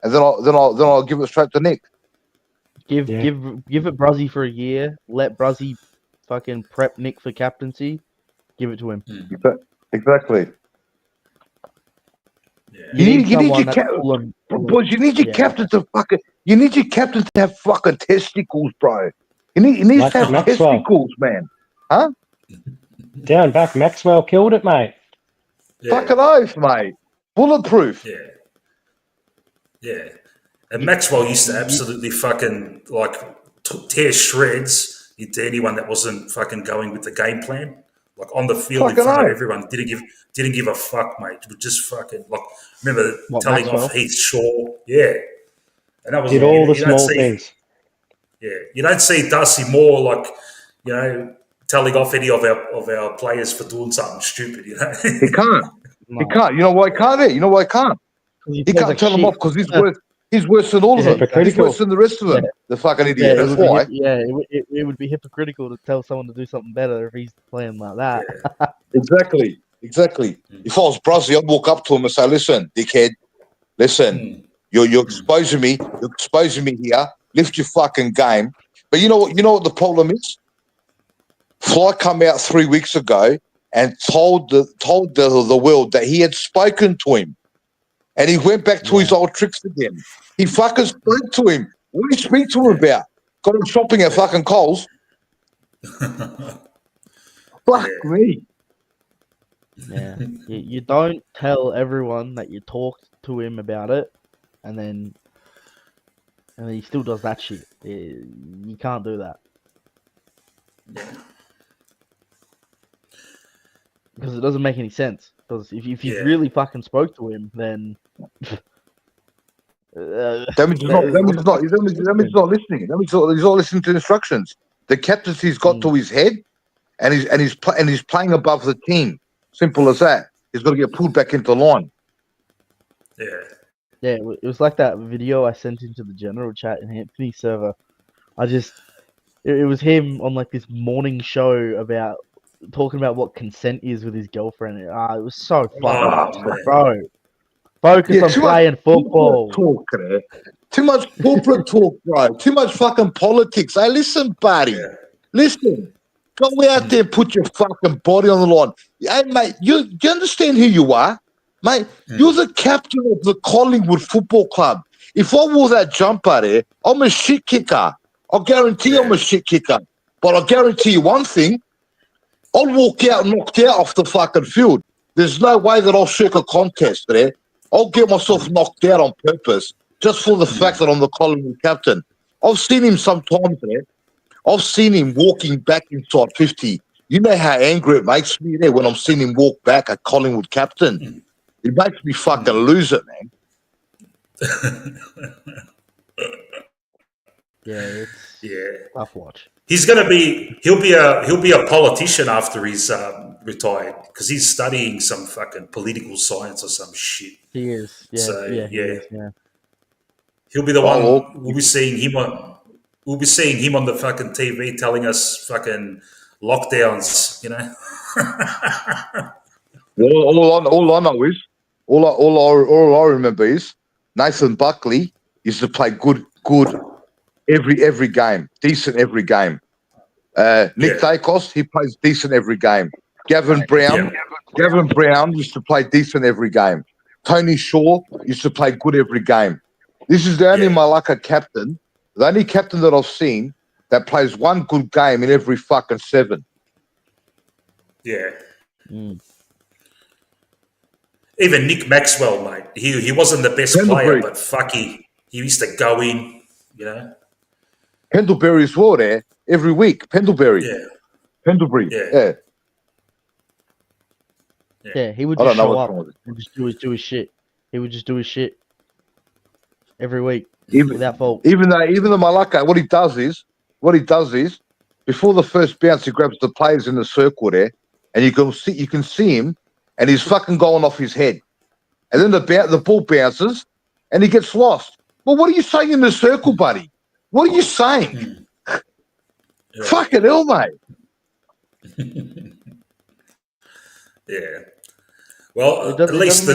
and then I'll give it straight to Nick. Give it Bruzzy for a year. Let Bruzzy fucking prep Nick for captaincy. Give it to him. Exactly. Yeah. You need your captain, boys. You need your captain to fucking. You need your captain to have fucking testicles, bro. He needs to have Maxwell. testicles, man. Huh? Down back, Maxwell killed it, mate. Yeah. Fucking oath, mate. Bulletproof. Yeah. And Maxwell used to absolutely fucking tear shreds into anyone that wasn't fucking going with the game plan. Like on the field in front of everyone, didn't give a fuck, mate. Would just fucking remember telling Maxwell? off Heath Shaw. Yeah. And that was Did all the small things. Yeah, you don't see Darcy Moore like, telling off any of our players for doing something stupid. He can't. No. He can't. You know why he can't? You know why he can't? He can't tell them off because he's worse than all of them. He's worse than the rest of them. The fucking idiot. That's why. It would be hypocritical to tell someone to do something better if he's playing like that. Exactly. If I was Brazil, I'd walk up to him and say, "Listen, dickhead, listen, you're exposing me. You're exposing me here. Lift your fucking game." But you know what? You know what the problem is? Fly come out 3 weeks ago and told the world that he had spoken to him, and he went back to his old tricks again. He fucking spoke to him. What did he speak to him about? Got him shopping at fucking Coles. Fuck me. Yeah, you don't tell everyone that you talked to him about it, and then he still does that shit. You can't do that. Because it doesn't make any sense. Because if you really fucking spoke to him, then that means he's not listening. That means he's not listening to instructions. The captaincy's got to his head, and he's playing above the team. Simple as that. He's got to get pulled back into line. Yeah. Yeah, it was like that video I sent into the general chat in Anthony's server. It was him on like this morning show talking about what consent is with his girlfriend. It was so fucking bro. Focus on playing football. Too much corporate talk, bro. Too much fucking politics. Hey, listen, buddy. Yeah. Listen. Go out there and put your fucking body on the line. Hey, mate, do you understand who you are? Mate, you're the captain of the Collingwood Football Club. If I wore that jumper there, I'm a shit kicker. I'll guarantee I'm a shit kicker. But I'll guarantee you one thing. I'll walk out knocked out off the fucking field. There's no way that I'll shirk a contest there. I'll get myself knocked out on purpose just for the fact that I'm the Collingwood captain. I've seen him sometimes there. I've seen him walking back inside 50. You know how angry it makes me there when I'm seeing him walk back at Collingwood captain. It makes me fucking lose it, man. It's tough watch. He'll be a politician after he's retired because he's studying some fucking political science or some shit. He is. Yeah. So, he is, yeah. He'll be the one. We'll be seeing him on the fucking TV telling us fucking lockdowns. All I know is all I remember is Nathan Buckley used to play good every game, decent every game. Nick Dacos, he plays decent every game. Gavin Brown used to play decent every game. Tony Shaw used to play good every game. This is the only Malacca captain, the only captain that I've seen that plays one good game in every fucking 7. Yeah. Even Nick Maxwell, mate. He wasn't the best player, but fuck he used to go in, Pendlebury as well there every week. Pendlebury. Yeah. Pendlebury. Yeah. Yeah, he would just show up and just do his shit. He would just do his shit every week without fault. Even the Malacca, what he does is before the first bounce, he grabs the players in the circle there, and you can see him, and he's fucking going off his head, and then the ball bounces, and he gets lost. Well, what are you saying in the circle, buddy? What are you saying? Fucking hell, mate. Yeah. Well, at least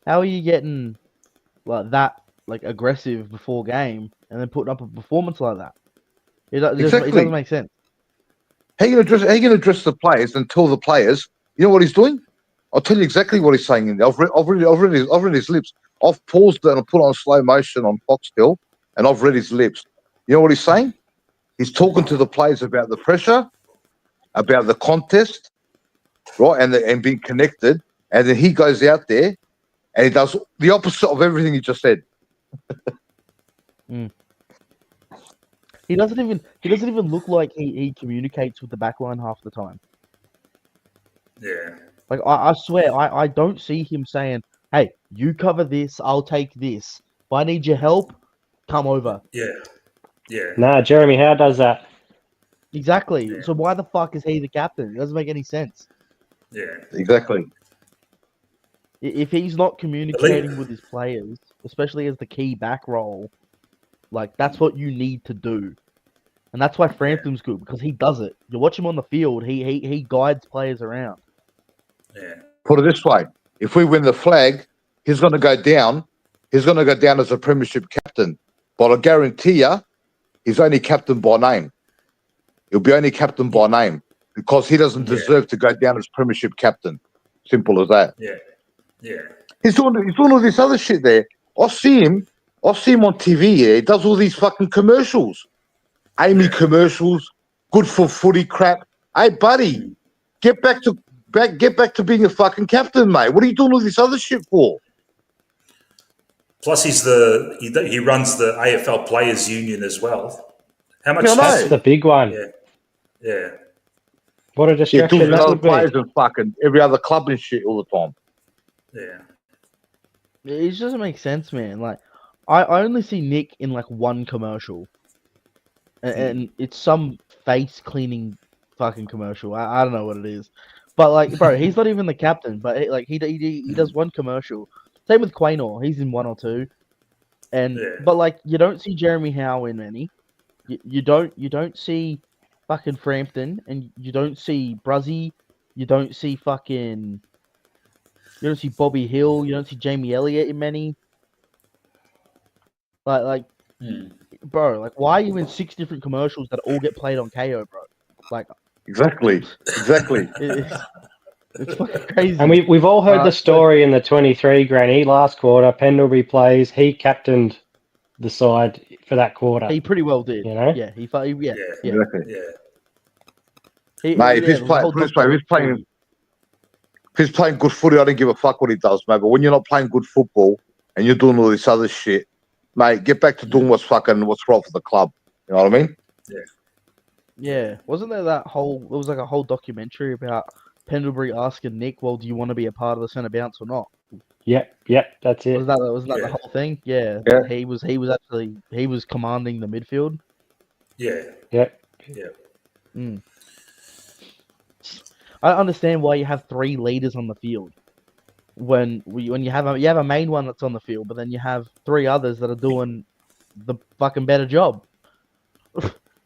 how are you getting like that, like aggressive before game, and then putting up a performance like that? It doesn't make sense. How you gonna address the players and tell the players? You know what he's doing? I'll tell you exactly what he's saying. I've read his lips. I've paused it and I put on slow motion on Foxtel, and I've read his lips. You know what he's saying? He's talking to the players about the pressure, about the contest, right, and being connected. And then he goes out there and he does the opposite of everything he just said. He doesn't even look like he communicates with the backline half the time. Yeah. Like I swear, I don't see him saying, hey, you cover this, I'll take this. If I need your help, come over. Yeah. Yeah. Nah, Jeremy Howe does that. Exactly. Yeah. So why the fuck is he the captain? It doesn't make any sense. Yeah. Exactly. If he's not At communicating least, with his players, especially as the key back role, like that's what you need to do. And that's why Frampton's good, because he does it. You watch him on the field, he guides players around. yeah. Put it this way: if we win the flag, he's going to go down. He's going to go down as a premiership captain. But I guarantee you, he's only captain by name. He'll be only captain by name because he doesn't deserve to go down as premiership captain. Simple as that. Yeah. Yeah. He's doing all this other shit there. I see him on TV. Yeah, he does all these fucking commercials, Amy commercials, good for footy crap. Hey, buddy, get back to being a fucking captain, mate. What are you doing all this other shit for? Plus, he runs the AFL Players Union as well. How much? That's the big one. Yeah. Yeah. What a distraction talking that other would be. players and fucking every other club and shit all the time. Yeah. It just doesn't make sense, man. Like, I only see Nick in like one commercial, and it's some face cleaning fucking commercial. I don't know what it is, but like, bro, he's not even the captain. But he does one commercial. Same with Quaynor. He's in one or two, but like you don't see Jeremy Howe in any. You don't see fucking Frampton, and you don't see Bruzzy. You don't see fucking. You don't see Bobby Hill. You don't see Jamie Elliott in many. Like, bro, like, why are you in 6 different commercials that all get played on KO, bro? Like, exactly. It's fucking crazy. And we've all heard the story in the 23 granny last quarter. Pendlebury plays. He captained the side for that quarter. He pretty well did. You know? Yeah, Exactly. Mate, Mate, if he's playing good footy, I don't give a fuck what he does, mate. But when you're not playing good football and you're doing all this other shit, mate, get back to doing what's right for the club. You know what I mean? Yeah. Yeah. Wasn't there there was like a whole documentary about Pendlebury asking Nick, well, do you want to be a part of the centre bounce or not? Yep, that's it. Was that the whole thing? Yeah. He was commanding the midfield. Yeah. Yep. Yeah. I don't understand why you have 3 leaders on the field when you have a main one that's on the field, but then you have 3 others that are doing the fucking better job.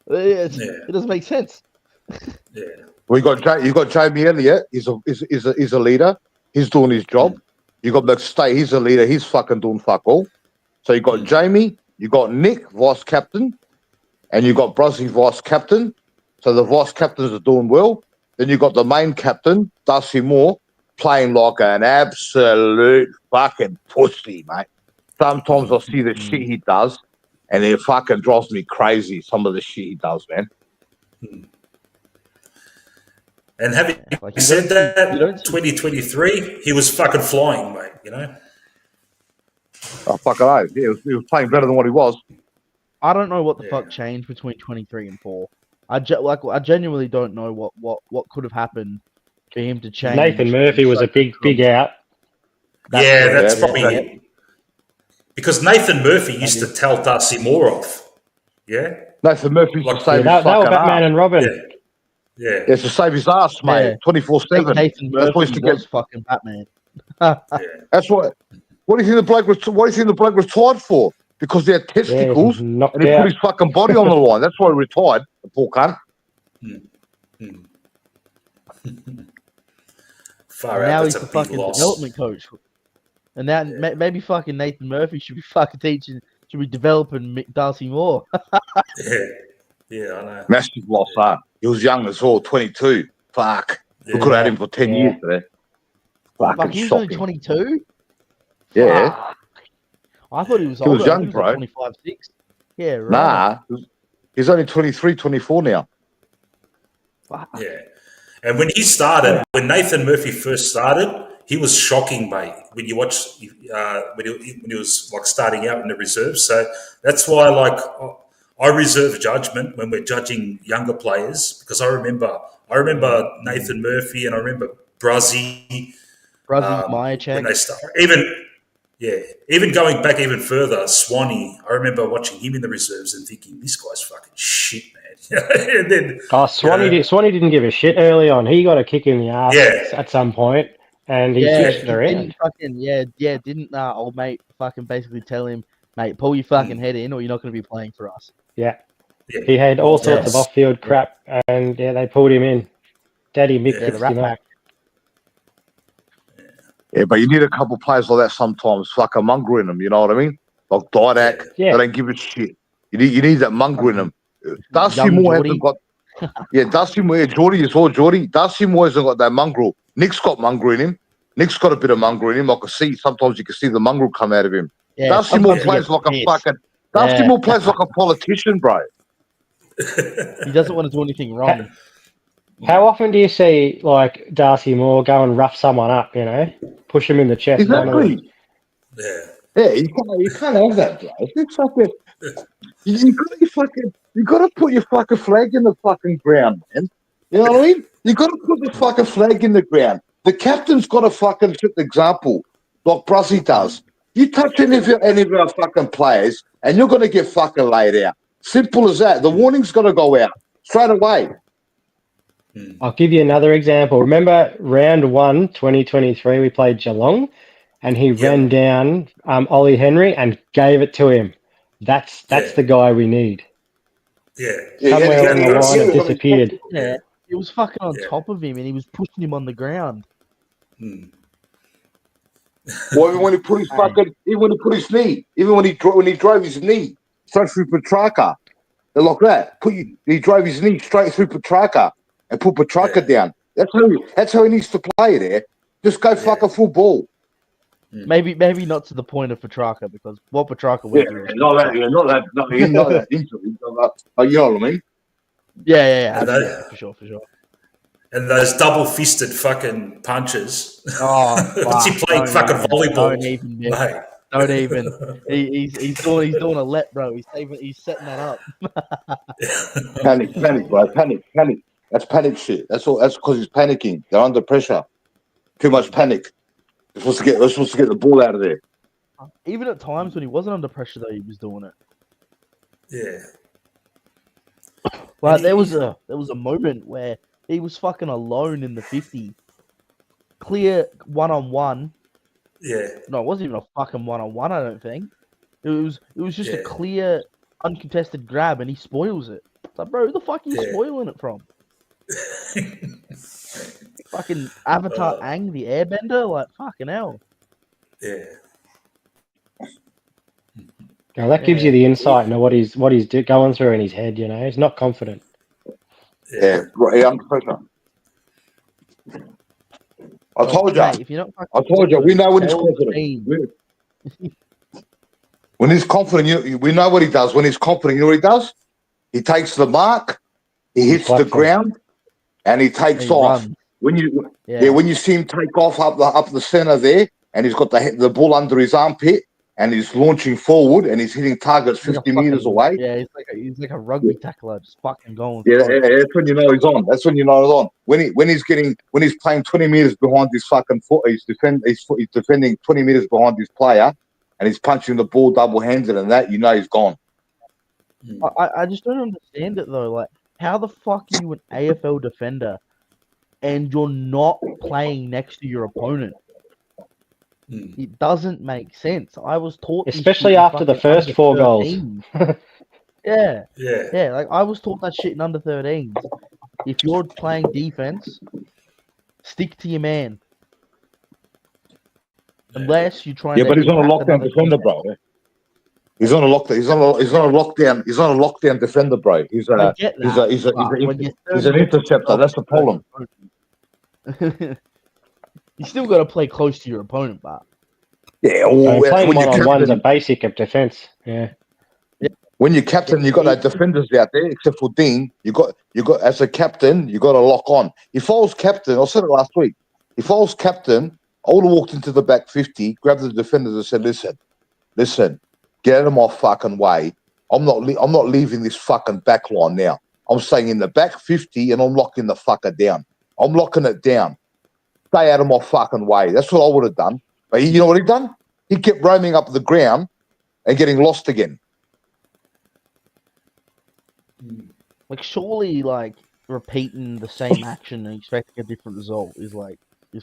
It doesn't make sense. Yeah. Well, you got Jamie Elliott. He's a leader. He's doing his job. You got McStay. He's a leader. He's fucking doing fuck all. So you got Jamie. You got Nick, vice captain, and you got Bruzzy, vice captain. So the vice captains are doing well. Then you got the main captain, Darcy Moore, playing like an absolute fucking pussy, mate. Sometimes I see the shit he does, and it fucking drives me crazy. Some of the shit he does, man. And having said that, 2023, he was fucking flying, mate. You know. Oh, fucking know. He was playing better than what he was. I don't know what the fuck changed between 23 and 4. I genuinely don't know what could have happened for him to change. Nathan Murphy was a big out. That's probably it. Because Nathan Murphy used to tell Darcy Moore off. Yeah? Nathan Murphy used to save his they were Batman and Robin. Yeah. It's to save his ass, mate. 24/7. Nathan Murphy was fucking Batman. That's what. What do you think the bloke retired for? Because he had testicles and he put his fucking body on the line. That's why he retired, the poor cunt. Far now out, he's the fucking development coach. And now maybe fucking Nathan Murphy should be developing Darcy Moore. Yeah, I know. Massive loss, huh? He was young as well, 22. Fuck. We could have had him for 10 years there. Fuck, he was only 22? Yeah. Fuck. I thought he was older. He was young, bro. 25, 6. Yeah, right. Nah. He's only 23, 24 now. Fuck. Yeah. And when Nathan Murphy first started, he was shocking, mate. When you watch, when he was like starting out in the reserves. So that's why, like, I reserve judgment when we're judging younger players because I remember Nathan Murphy and I remember Bruzzy. Brazzy, when they Myercheck. start. Even going back even further, Swanee, I remember watching him in the reserves and thinking, this guy's fucking shit, man. And then, Swanee didn't give a shit early on. He got a kick in the ass at some point, and he switched it around. Didn't old mate fucking basically tell him, mate, pull your fucking head in or you're not going to be playing for us. Yeah. He had all sorts of off-field crap, and they pulled him in. Daddy Mick fixed him up. Yeah, but you need a couple of players like that sometimes. Fucking mongrel in them, you know what I mean? Like Didak, they don't give a shit. You need that mongrel in them. Dusty Moore hasn't got. Yeah, Dusty Moore, Geordie is all Geordie. Dusty Moore hasn't got that mongrel. Nick's got mongrel in him. Nick's got a bit of mongrel in him. I can see sometimes you can see the mongrel come out of him. Yeah, Dusty Moore plays like a fucking. Dusty Moore plays like a politician, bro. He doesn't want to do anything wrong. How often do you see like Darcy Moore go and rough someone up? You know, push him in the chest. Exactly. Yeah, you can't have that, bro. It's fucking. You got to put your fucking flag in the fucking ground, man. You know what I mean? You got to put the fucking flag in the ground. The captain's got to fucking set the example, like Brushy does. You touch any of our fucking players, and you're going to get fucking laid out. Simple as that. The warning's got to go out straight away. I'll give you another example. Remember round 1, 2023, we played Geelong, and he ran down Ollie Henry and gave it to him. That's the guy we need. Somewhere along the line it disappeared. Yeah, he was fucking on top of him and he was pushing him on the ground. Well, even when he put his knee, even when he drove his knee straight through Petrarca, they're like that. He drove his knee straight through Petrarca and put Petrarca down. That's how he needs to play there. Just go fuck a full ball. Maybe not to the point of Petrarca, because what Petrarca went through. Not that injury. You know what I mean? Yeah, for sure. And those double-fisted fucking punches. Oh, what's he playing fucking volleyball? Don't even. He's doing a let, bro. He's setting that up. Panic, bro. Panic. That's panic shit. That's all. That's because he's panicking. They're under pressure. Too much panic. We're supposed to get the ball out of there. Even at times when he wasn't under pressure, though, he was doing it. Yeah. Like there was a moment where he was fucking alone in the 50, clear 1-on-1. Yeah. No, it wasn't even a fucking 1-on-1. I don't think it was just a clear, uncontested grab, and he spoils it. It's like, bro, who the fuck are you spoiling it from? Fucking Avatar Aang, the airbender? Like, fucking hell. Yeah. Now that gives you the insight into what he's going through in his head, you know. He's not confident. Yeah, under pressure. I told you, we know when he's confident. When he's confident, we know what he does. When he's confident, you know what he does? He takes the mark, he hits the ground, and he takes off. Runs. When you see him take off up the center there, and he's got the ball under his armpit, and he's launching forward, and he's hitting targets 50 meters away. Yeah, he's like a rugby tackler, just fucking going. Yeah, that's when you know he's on. That's when you know he's on. When he's playing 20 meters behind his fucking foot, he's defending 20 meters behind his player, and he's punching the ball double-handed, and that you know he's gone. I just don't understand it though. Like, how the fuck are you an AFL defender and you're not playing next to your opponent? It doesn't make sense. I was taught, especially after the first 4 goals. Yeah. Like, I was taught that shit in under 13s. If you're playing defense, stick to your man. Unless you try. Yeah, but he's on a lockdown defender, bro. He's on a lockdown. He's on a lockdown defender, bro. He's an interceptor. That's the problem. You still got to play close to your opponent, but playing one-on-one is a basic of defense. Yeah. When you're captain, you got no defenders out there except for Dean. You got as a captain, you got to lock on. If I was captain, I said it last week. If I was captain, I would have walked into the back 50, grabbed the defenders, and said, "Listen, get out of my fucking way. I'm not leaving this fucking back line now. I'm staying in the back 50, and I'm locking the fucker down. I'm locking it down." stay out of my fucking way. That's what I would have done. But you know what he done? He kept roaming up the ground and getting lost again. Like, surely, like, repeating the same action and expecting a different result is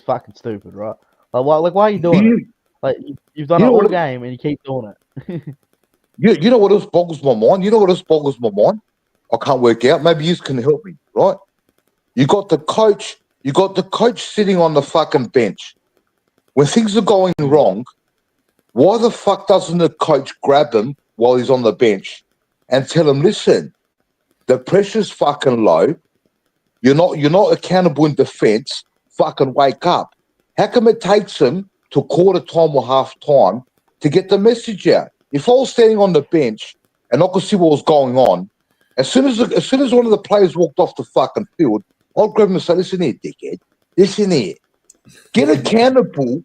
fucking stupid, right? Like, why are you doing it? Like, you've done it all game and you keep doing it. You know what else boggles my mind? You know what else boggles my mind? I can't work out. Maybe you can help me, right? You got the coach sitting on the fucking bench. When things are going wrong, why the fuck doesn't the coach grab him while he's on the bench and tell him, listen, the pressure's fucking low. You're not accountable in defence. Fucking wake up. How come it takes him to quarter time or half time to get the message out? If I was standing on the bench and I could see what was going on, as soon as one of the players walked off the fucking field, I'd grab him and say, listen here, dickhead. Listen here. Get accountable,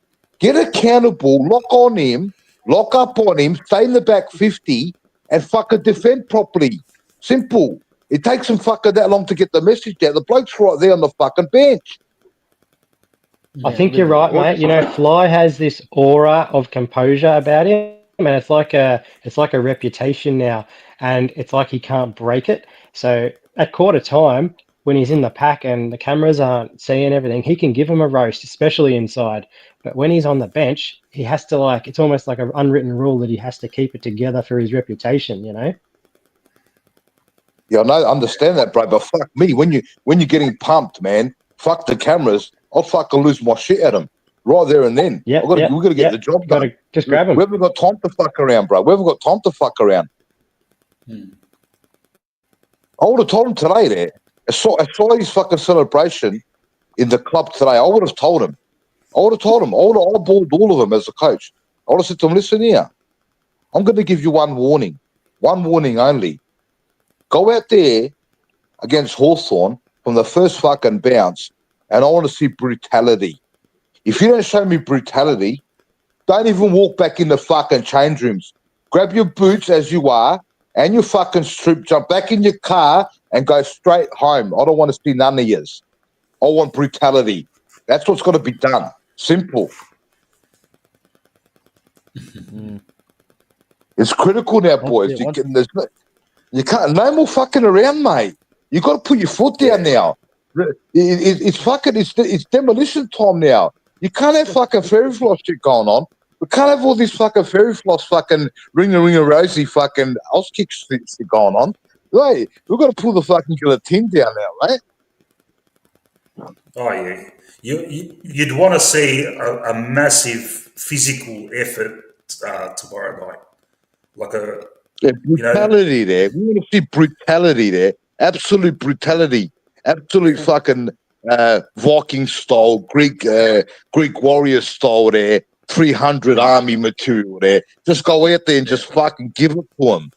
lock on him, lock up on him, stay in the back 50 and fucking defend properly. Simple. It takes him fucking that long to get the message out. The bloke's right there on the fucking bench. Yeah, I think you're right, mate. You know, Fly has this aura of composure about him, and it's like a reputation now, and it's like he can't break it. So at quarter time, when he's in the pack and the cameras aren't seeing everything, he can give him a roast, especially inside. But when he's on the bench, he has to, like, it's almost like an unwritten rule that he has to keep it together for his reputation, you know? Yeah, I understand that, bro, but fuck me. When you're getting pumped, man, fuck the cameras. I'll fucking lose my shit at him right there and then. Yeah, we got to get the job done. Just grab him. We haven't got time to fuck around, bro. We haven't got time to fuck around. I would have told him today there. I saw his fucking celebration in the club today. I would have told him. I would have eyeballed all of them as a coach. I would have said to him, listen here, I'm going to give you one warning only. Go out there against Hawthorn from the first fucking bounce, and I want to see brutality. If you don't show me brutality, don't even walk back in the fucking change rooms. Grab your boots as you are and your fucking strip, jump back in your car and go straight home. I don't want to see none of yous. I want brutality. That's what's got to be done. Simple. It's critical now, boys. You can't, no more fucking around, mate. You got to put your foot down now. It's demolition time now. You can't have fucking fairy floss shit going on. We can't have all this fucking fairy floss fucking ring-a-ring-a-rosy fucking house kick shit going on. Right, we've got to pull the fucking guillotine down now, mate. Oh yeah, you'd want to see a massive physical effort tomorrow night, like a brutality there. We want to see brutality there. Absolute brutality. Absolute fucking Viking style, Greek warrior style there. 300 army material there. Just go out there and just fucking give it to them.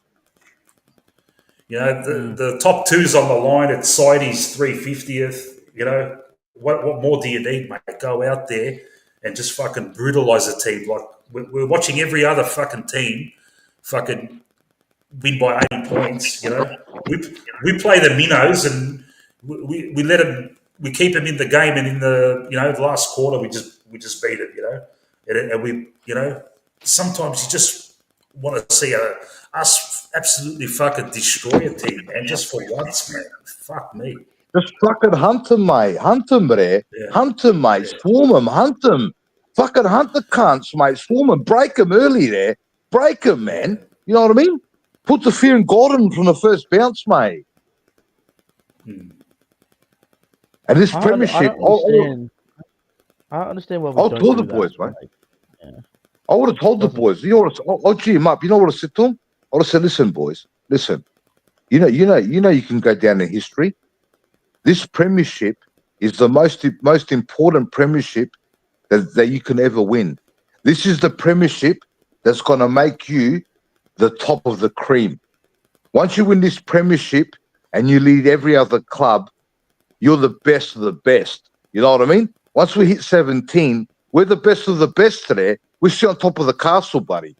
You know, the top two's on the line. It's Sidey's 350th. You know, what more do you need, mate? Go out there and just fucking brutalise the team. Like, we're watching every other fucking team fucking win by 80 points, you know. We play the minnows and we let them, we keep them in the game, and in the, you know, the last quarter we just beat it, you know. And we, you know, sometimes you just want to see us absolutely fucking destroy a team, man, just for once, man. Fuck me. Just fucking hunt them, mate. Hunt them, bro. Yeah. Hunt them, mate. Yeah. Swarm them. Hunt them. Fucking hunt the cunts, mate. Swarm them. Break them early there. Break them, man. You know what I mean? Put the fear in God in them from the first bounce, mate. And this premiership... I don't understand why we don't told the that, boys, mate. Yeah. I would have told the boys. You know what? I'll G him up. You know what I said to them? I would have said, listen, boys. Listen. You know you can go down in history. This premiership is the most important premiership that you can ever win. This is the premiership that's going to make you the top of the cream. Once you win this premiership and you lead every other club, you're the best of the best. You know what I mean? Once we hit 17, we're the best of the best today. We're still on top of the castle, buddy.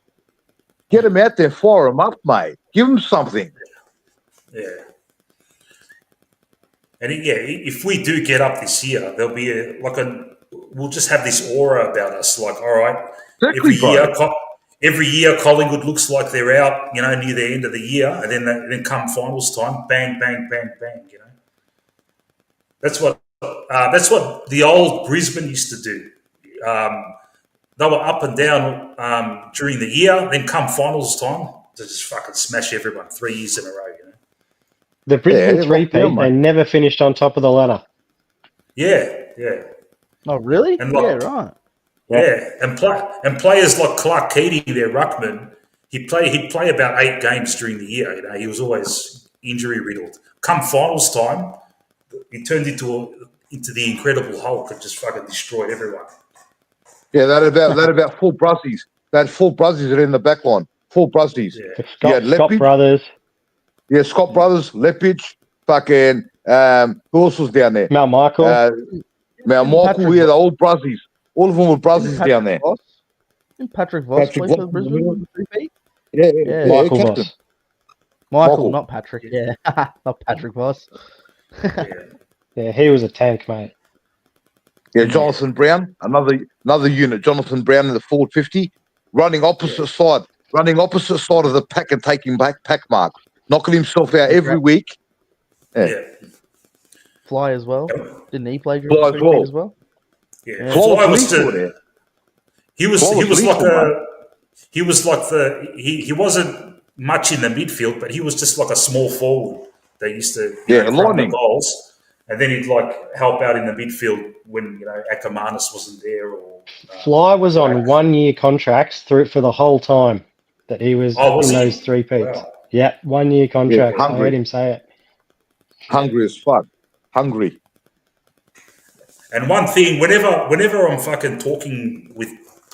Get them out there, fire them up, mate. Give them something. Yeah. And if we do get up this year, there'll be we'll just have this aura about us. Like, all right, Exactly, every year Collingwood looks like they're out, near the end of the year, and then come finals time, bang, bang, bang, bang. That's what the old Brisbane used to do. They were up and down during the year, then come finals time to just fucking smash everyone 3 years in a row. The Brisbane three-peat, they never finished on top of the ladder. Yeah. Oh, really? And Right. Yeah, and players like Clark Keating, their ruckman, he'd play about 8 games during the year. He was always injury riddled. Come finals time, he turned into the Incredible Hulk and just fucking destroyed everyone. Yeah, that about 4 Brussies. They had 4 Brussies in the back line. 4 Brussies. Yeah. Scott Brothers. Yeah, Scott Brothers, Lepage, fucking, who else was down there? Mount Michael. Mount Michael, yeah, the old Brussies. All of them were Brussies down there. Patrick Voss play for Brisbane? Yeah. Michael Captain. Voss. Michael, not Patrick. Yeah, not Patrick Voss. Yeah, he was a tank, mate. Yeah, Jonathan Brown, another unit. Jonathan Brown in the forward 50, running opposite side of the pack and taking back pack marks, knocking himself out every week. Yeah. Fly as well. Didn't he play Fly as well? Yeah. Fly was he wasn't much in the midfield, but he was just like a small forward. They used to the goals. And then he'd help out in the midfield when Akamanis wasn't there. Or Fly was on 1-year contracts for the whole time that he was those three-peats. Wow. Yeah, 1-year contracts. I heard him say it. Hungry as fuck. Hungry. And one thing, whenever I'm fucking talking with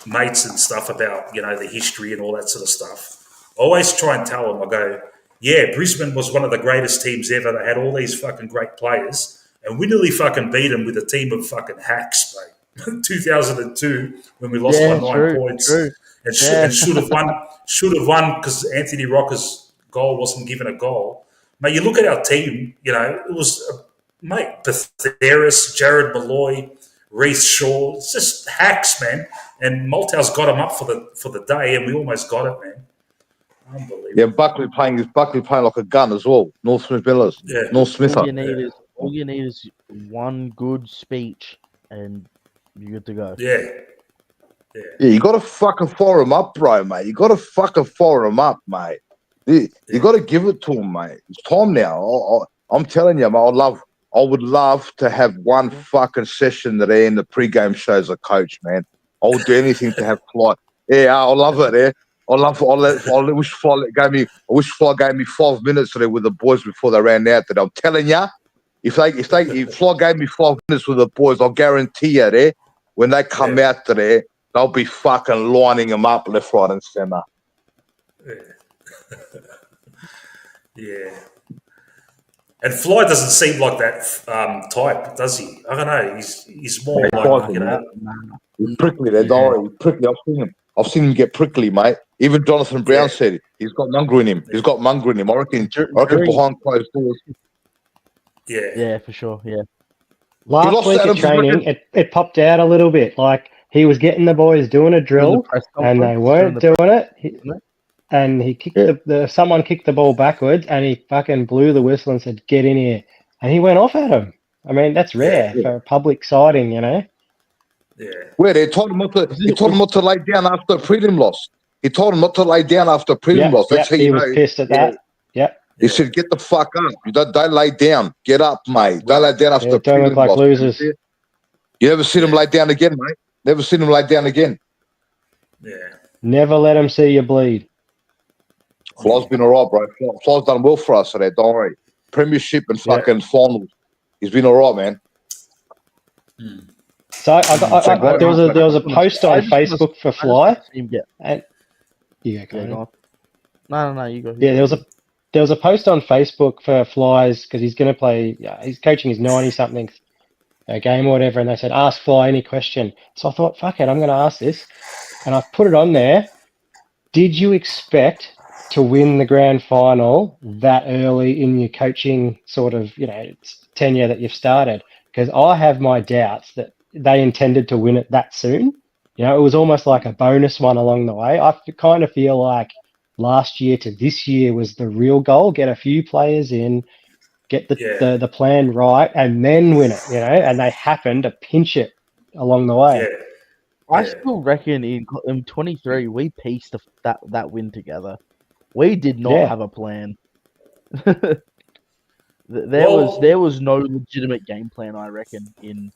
mates and stuff about the history and all that sort of stuff, I always try and tell them. I go, yeah, Brisbane was one of the greatest teams ever. They had all these fucking great players. And we nearly fucking beat them with a team of fucking hacks, mate. 2002, when we lost by 9 points. True. And should have won because Anthony Rocker's goal wasn't given a goal. Mate, you look at our team, it was, Betheris, Jared Malloy, Reece Shaw. It's just hacks, man. And Malthouse got them up for the day, and we almost got it, man. Unbelievable. Yeah, Buckley playing like a gun as well. North Smith Millers. Yeah. North Smith. All you need is one good speech, and you're good to go. Yeah. You got to fucking fire him up, bro, mate. You got to fucking fire him up, mate. You got to give it to him, mate. It's time now. I'm telling you, mate. I would love to have one fucking session today in the pre-game show as a coach, man. I would do anything to have Fly. Yeah, I love it. Yeah, I wish Fly gave me 5 minutes today with the boys before they ran out. That I'm telling you. If Fly gave me 5 minutes with the boys, I'll guarantee you there, when they come out today, they'll be fucking lining them up left, right, and centre. Yeah. And Fly doesn't seem like that type, does he? I don't know. He's more He's prickly. They're He's prickly. I've seen him get prickly, mate. Even Jonathan Brown said it. He's got mongrel in him. I reckon behind closed doors. Yeah, for sure. Yeah. Last week at training, it popped out a little bit. Like he was getting the boys doing a drill, and they weren't doing it. And he kicked someone kicked the ball backwards, and he fucking blew the whistle and said, "Get in here!" And he went off at him. I mean, that's rare for a public sighting, Yeah. Where they told him not to lay down after a prelim loss. He told him not to lay down after a prelim loss. That's how he was pissed at that. Yep. He said, "Get the fuck up! You don't lay down. Get up, mate. Don't lay down after a don't look like losers." You never seen him lay down again, mate. Never seen him lay down again. Yeah. Never let him see you bleed. Fly's been all right, bro. Fly's done well for us today. Don't worry. Premiership and fucking finals. He's been all right, man. So there was a post on Facebook for Fly. And you go. No, you go. Yeah, there was a post on Facebook for Fly's because he's going to play. He's coaching his 90-something game or whatever, and they said ask Fly any question. So I thought, fuck it, I'm going to ask this, and I put it on there. Did you expect to win the grand final that early in your coaching sort of tenure that you've started? Because I have my doubts that they intended to win it that soon. You know, it was almost like a bonus one along the way. I kind of feel like last year to this year was the real goal: get a few players in, get the plan right, and then win it. You know, and they happened to pinch it along the way. I still reckon in 23 we pieced that win together. We did not have a plan. There was no legitimate game plan, I reckon, in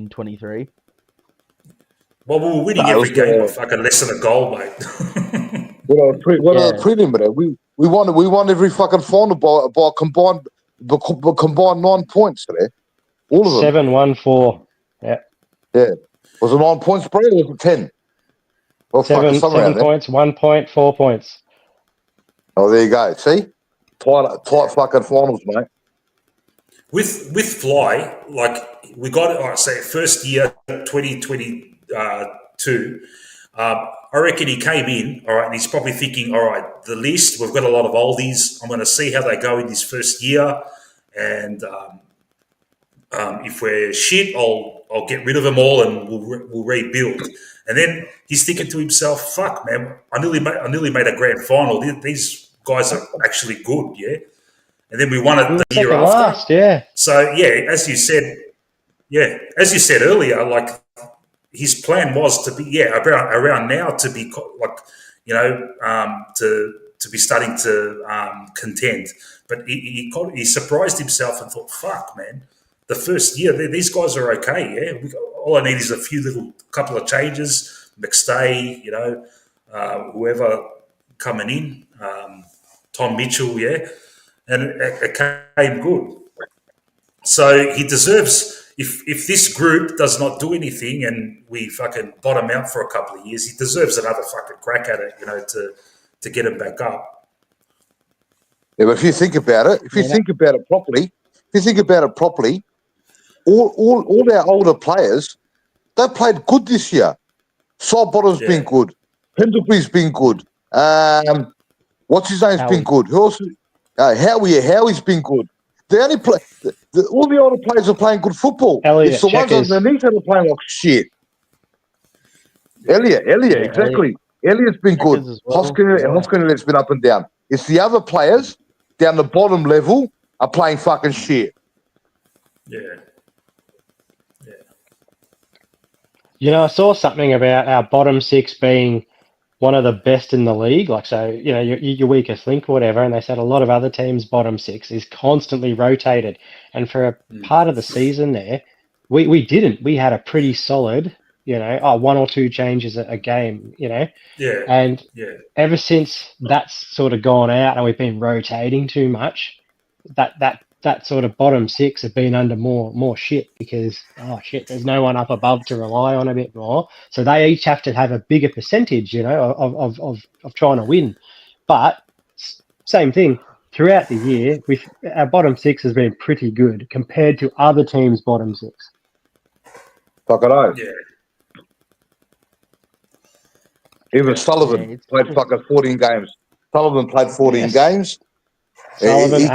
23. Well, we were winning every game by fucking less than a goal, mate. What are the prelim? We won every fucking final by combined 9 points today. All of them. 7-1-4. Yeah. Yeah. Was it 9 points, bro? Or was it 10? Well, 7 points, 1 point, 4 points. Oh, there you go. See? Tight fucking finals, mate. With Fly, like we got, I say, first year 2022. I reckon he came in, all right, and he's probably thinking, all right, the list, we've got a lot of oldies. I'm going to see how they go in this first year, and if we're shit, I'll get rid of them all and we'll rebuild. And then he's thinking to himself, "Fuck, man, I nearly made a grand final. These guys are actually good, yeah." And then we won it the year after. Last, yeah. So as you said earlier, like his plan was to be around now to be like to be starting to contend. But he surprised himself and thought, "Fuck, man." The first year, these guys are okay, yeah? All I need is a couple of changes, McStay, whoever coming in, Tom Mitchell, yeah? And it came good. So he deserves, if this group does not do anything and we fucking bottom out for a couple of years, he deserves another fucking crack at it, to get him back up. Yeah, but if you think about it, properly, all our older players, they played good this year. Sidebottom's been good. Pendlebury's been good. What's his name's been good. Who else? Howie's been good. They only play. All the older players are playing good football. It's the ones underneath that are playing like shit. Elliot, exactly. Elliott's been good. Well. Hoskinelli's been up and down. It's the other players down the bottom level are playing fucking shit. Yeah. I saw something about our bottom six being one of the best in the league. Like, so, your weakest link or whatever. And they said a lot of other teams' bottom six is constantly rotated. And for a part of the season there, we didn't. We had a pretty solid, 1 or 2 changes a game, Yeah. And ever since that's sort of gone out and we've been rotating too much, that sort of bottom six have been under more shit because there's no one up above to rely on a bit more. So they each have to have a bigger percentage, of trying to win. But same thing throughout the year, our bottom six has been pretty good compared to other teams' bottom six. Fuck it out. Yeah. Even Sullivan played fucking 14 games. Sullivan played 14 games. Sullivan,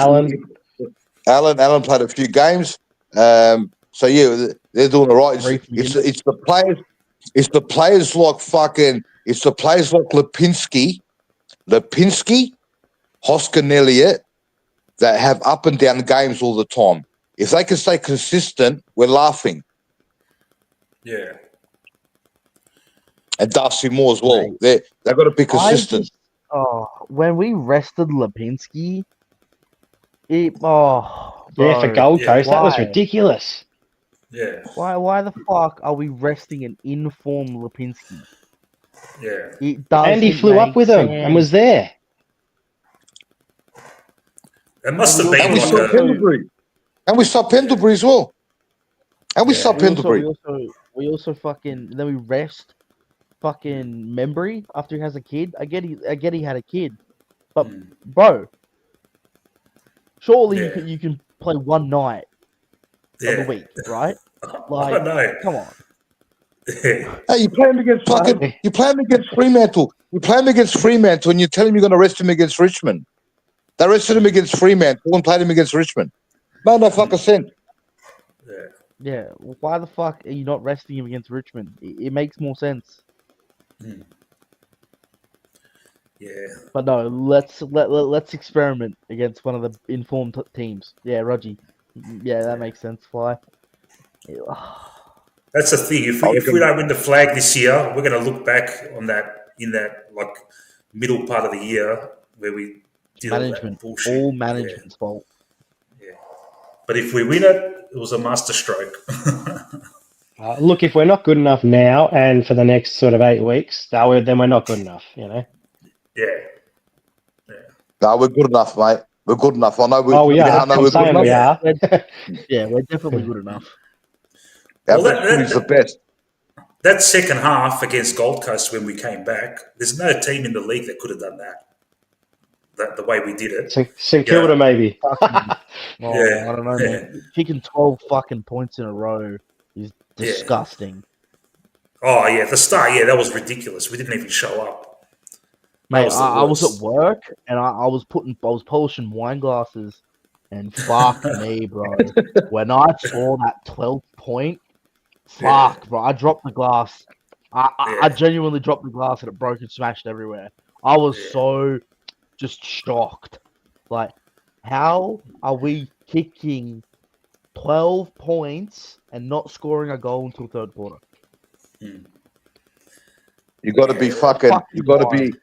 Allen played a few games. So yeah, they're doing all right. It's the players. It's the players like fucking. It's the players like Lipinski, Hoskin Elliott that have up and down games all the time. If they can stay consistent, we're laughing. Yeah. And Darcy Moore as well. They've got to be consistent. When we rested Lipinski, for Gold Coast, that was ridiculous. Yeah. Why the fuck are we resting an informed Lipinski? Yeah. And he flew up with him and was there. It must have been and we saw Pendlebury. And we saw Pendlebury as well. And we saw Pendlebury. We also fucking then we rest fucking Membry after he has a kid. I get he had a kid, but bro, surely you can play one night of the week, right? Like, I know. Come on. Hey, you play him against Fremantle. You play him against Fremantle, and you tell him you're going to rest him against Richmond. They rested him against Fremantle and played him against Richmond. Made no fucking sense. Yeah. Yeah, why the fuck are you not resting him against Richmond? It makes more sense. Yeah. But no, let's experiment against one of the informed teams. Yeah, Rogie. Yeah, that makes sense. Why? That's the thing. If I we reckon don't win the flag this year, we're going to look back on that in that like middle part of the year where we did all that Management, bullshit. all Yeah, management's fault. yeah. But if we win it, it was a masterstroke. Look, if we're not good enough now and for the next sort of 8 weeks, then we're not good enough, you know? Yeah, no, we're good enough, mate. We're good enough. I know Oh, we are. I know I'm we're good saying enough. we are. We're definitely good enough. Our Well, best footy's the best. that second half against Gold Coast when we came back, there's no team in the league that could have done that. The way we did it. St You know? Kilda, maybe. Fucking, Yeah, I don't know, yeah. man. Kicking 12 fucking points in a row is disgusting. Oh yeah, the start. Yeah, that was ridiculous. We didn't even show up. That Mate, was the I was at worst. work and I was polishing wine glasses, and fuck me, bro. When I saw that 12 point, fuck, bro, I dropped the glass. I genuinely dropped the glass and it broke and smashed everywhere. I was so just shocked. Like, how are we kicking 12 points and not scoring a goal until third quarter? You got to be fucking. You got to be.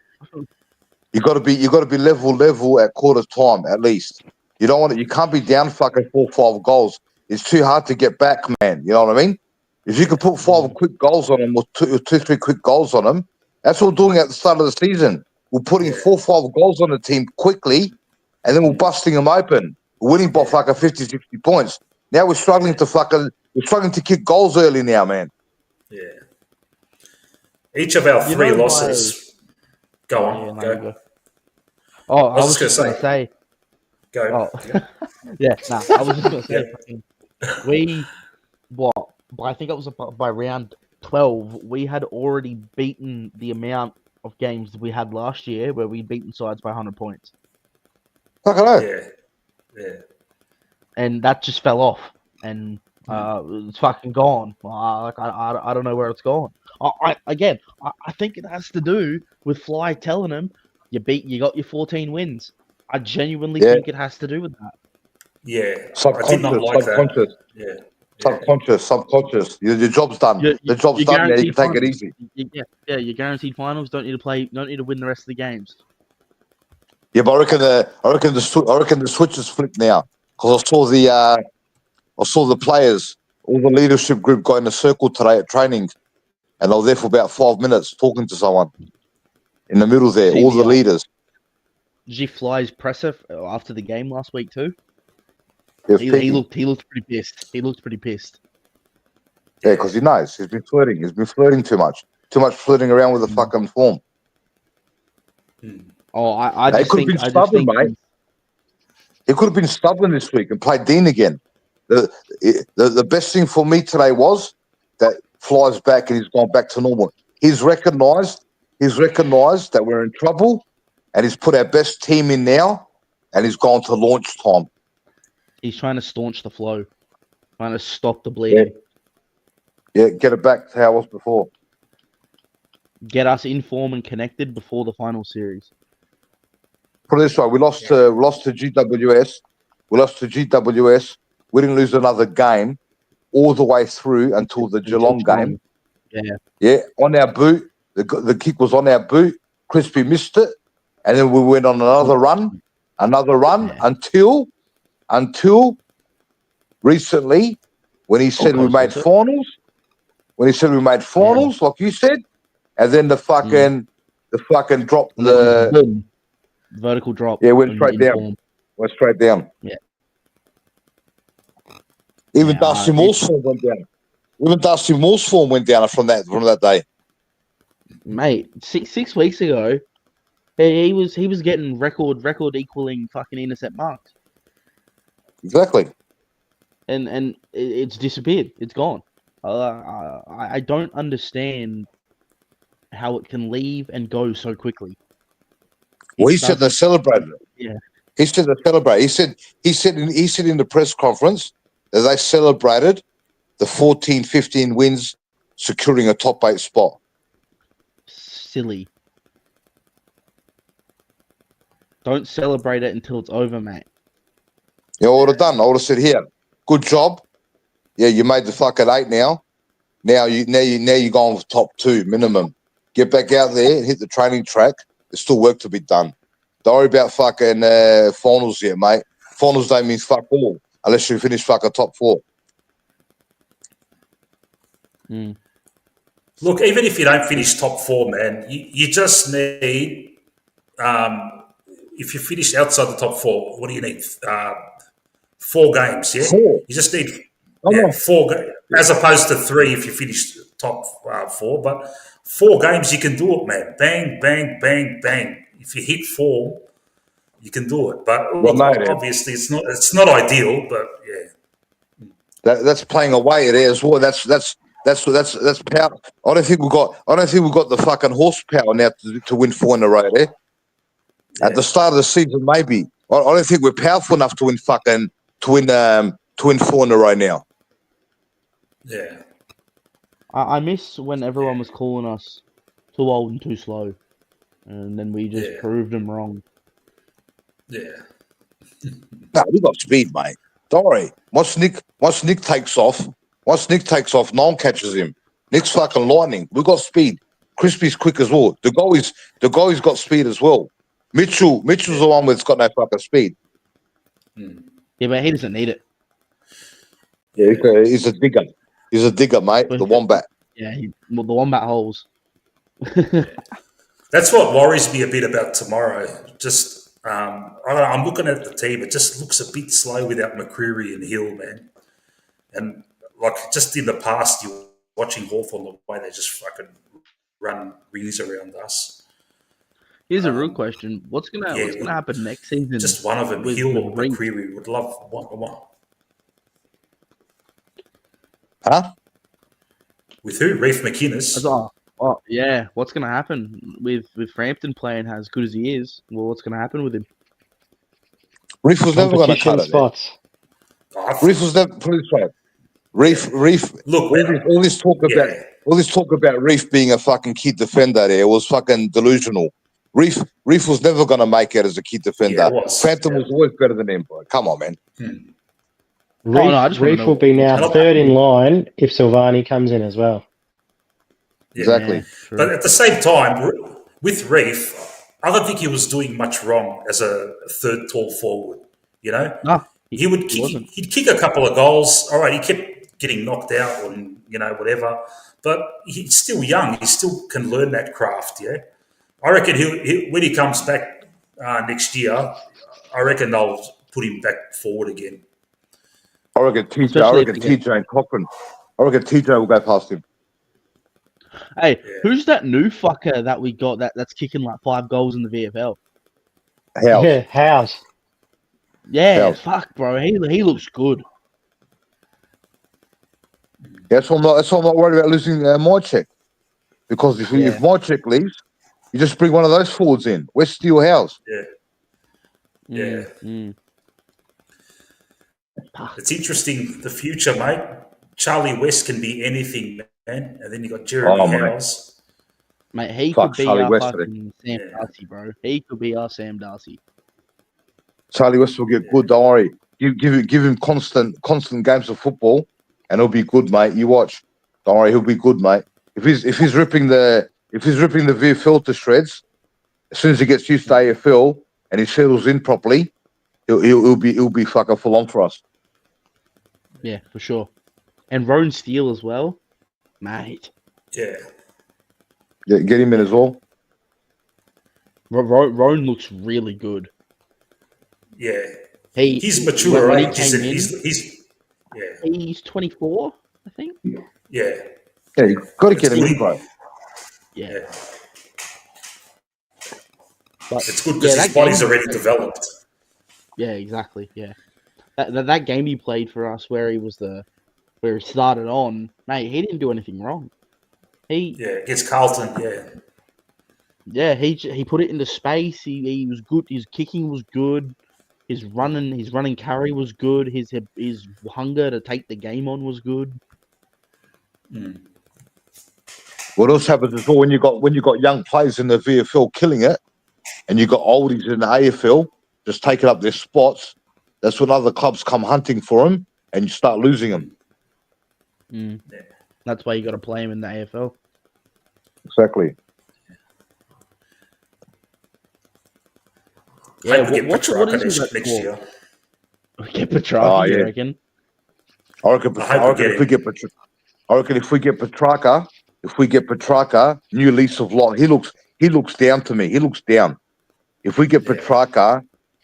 You got to be level at quarter time at least. You don't want it. You can't be down fucking 4-5 goals. It's too hard to get back, man. You know what I mean? If you could put 5 quick goals on them or 3 quick goals on them, that's what we're doing at the start of the season. We're putting 4-5 goals on the team quickly, and then we're busting them open. We're winning by fucking 50, 60 points. Now we're struggling to kick goals early now, man. Yeah. Each of our 3 losses. Go on. Yeah, no, go. you go. Oh, I was just just gonna say. Go. Oh, yeah, nah. I was just gonna say, I think it was by round 12, we had already beaten the amount of games we had last year, where we'd beaten sides by 100 points. Fucking hell. Yeah. And that just fell off, and it's fucking gone. I don't know where it's gone. I think it has to do with Fly telling him you got your 14 wins. I genuinely think it has to do with that. Yeah. I did not like that. Yeah. Subconscious. Your job's done. The job's done. Now you can take it easy. You're guaranteed finals. Don't need to win the rest of the games. Yeah, but I reckon the switch is flipped now because I saw the players, all the leadership group got in a circle today at training, and I was there for about 5 minutes talking to someone in the middle there. All the leaders. Did you Fly's presser after the game last week too? He looked pretty pissed. He looked pretty pissed. Yeah, because he knows he's been flirting. He's been flirting too much flirting around with the fucking form. Oh, I just think, been stubborn, mate. He could have been stubborn this week and played Dean again. The best thing for me today was that Fly's back and he's gone back to normal. He's recognised that we're in trouble, and he's put our best team in now, and he's gone to launch time. He's trying to staunch the flow, trying to stop the bleeding. Yeah, get it back to how it was before. Get us in form and connected before the final series. Put it this way: we lost to GWS. We didn't lose another game all the way through until the Geelong game. Yeah. On our boot, the kick was on our boot. Crispy missed it, and then we went on another run until recently, when he said we made finals. When he said we made finals, like you said, and then the fucking dropped the vertical drop. Yeah, went straight down. Went straight down. Yeah. Even Dusty Moore's form went down. Even Dusty Moore's form went down from that day. Mate, 6 weeks ago, he was getting record equaling fucking intercept marks. Exactly. And it's disappeared. It's gone. I don't understand how it can leave and go so quickly. Well, he said they celebrated it. Yeah. He said they celebrated. He said in the press conference that they celebrated the 14, 15 wins, securing a top 8 spot. Silly. Don't celebrate it until it's over, mate. You know what I would have done? I would have said, here, good job. Yeah, you made the fucking 8 now. Now you're going for top 2 minimum. Get back out there and hit the training track. There's still work to be done. Don't worry about fucking finals yet, mate. Finals don't mean fuck all unless you finish fucking top 4. Mm. Look, even if you don't finish top 4, man, you just need, if you finish outside the top 4, what do you need? 4 games, yeah? 4. You just need 4 games, as opposed to 3 if you finish top 4. But 4 games, you can do it, man. Bang, bang, bang, bang. If you hit 4, you can do it. But look, obviously, it's not ideal, but yeah. That's playing away there as well. That's power. I don't think we've got the fucking horsepower now to win 4 in a row there. Yeah. At the start of the season, maybe. I don't think we're powerful enough to win 4 in a row now. Yeah. I miss when everyone was calling us too old and too slow, and then we just proved them wrong. Yeah. No, we got speed, mate. Don't worry. Once Nick takes off, no one catches him. Nick's fucking lightning. We got speed. Crispy's quick as well. The goalie's got speed as well. Mitchell's the one that's got no fucking speed. Yeah, but he doesn't need it. Yeah, he's a digger. He's a digger, mate. The wombat. Yeah, the wombat holes. That's what worries me a bit about tomorrow. Just, I'm looking at the team. It just looks a bit slow without McCreary and Hill, man. And like just in the past, you're watching Hawthorn the way they just fucking run rings around us. Here's a real question: What's gonna happen next season? Just one of them, Hill or McCreary, would love one. Huh? With who? Reef McInnes. Oh yeah. What's gonna happen with Frampton playing as good as he is? Well, what's gonna happen with him? Reef was never going to cut spots. Reef was never put it this way. Reef. Look, all this talk about Reef being a fucking key defender there was fucking delusional. Reef was never going to make it as a key defender. Frampton was always better than him. Bro. Come on, man. Reef will be now 3rd in line if Silvani comes in as well. Yeah, exactly. But at the same time, with Reef, I don't think he was doing much wrong as a 3rd tall forward. You know, no, he'd kick a couple of goals. All right, he kept getting knocked out and whatever. But he's still young. He still can learn that craft. Yeah, I reckon when he comes back next year, I reckon they'll put him back forward again. I reckon TJ and Cochran. I reckon TJ will go past him. Hey, who's that new fucker that we got that's kicking like 5 goals in the VFL? House. Yeah, fuck, bro. He looks good. That's why I'm not worried about losing Mychek. Because if Mychek leaves, you just bring one of those forwards in. Where's Steele-House? Yeah. It's interesting, the future, mate. Charlie West can be anything, man. And then you got Jeremy Howes. Mate, he could be our fucking Sam Darcy, bro. He could be our Sam Darcy. Charlie West will get good, don't worry. Give him constant games of football and he'll be good, mate. You watch. Don't worry, he'll be good, mate. If he's ripping the VFL to shreds, as soon as he gets used to AFL and he settles in properly, he'll be fucking full on for us. Yeah, for sure. And Roan Steele as well, mate. Yeah, get him in as well. Roan looks really good. Yeah, he's mature. When he came in, he's 24, I think. Yeah, you got to get him in, bro. Yeah. But it's good because his body's already developed. Yeah, exactly. Yeah, that game he played for us, where he started on, mate, he didn't do anything wrong. Against Carlton. Yeah, he put it into space. He was good. His kicking was good. His running carry was good. His hunger to take the game on was good. What else happens is when you got young players in the VFL killing it, and you got oldies in the AFL just taking up their spots. That's when other clubs come hunting for them, and you start losing them. That's why you got to play him in the AFL. Exactly. Yeah, we get Petrarca next year. We get Petrarca, you reckon? I reckon if we get Petrarca, new lease of life. He looks down to me. He looks down. If we get Petrarca,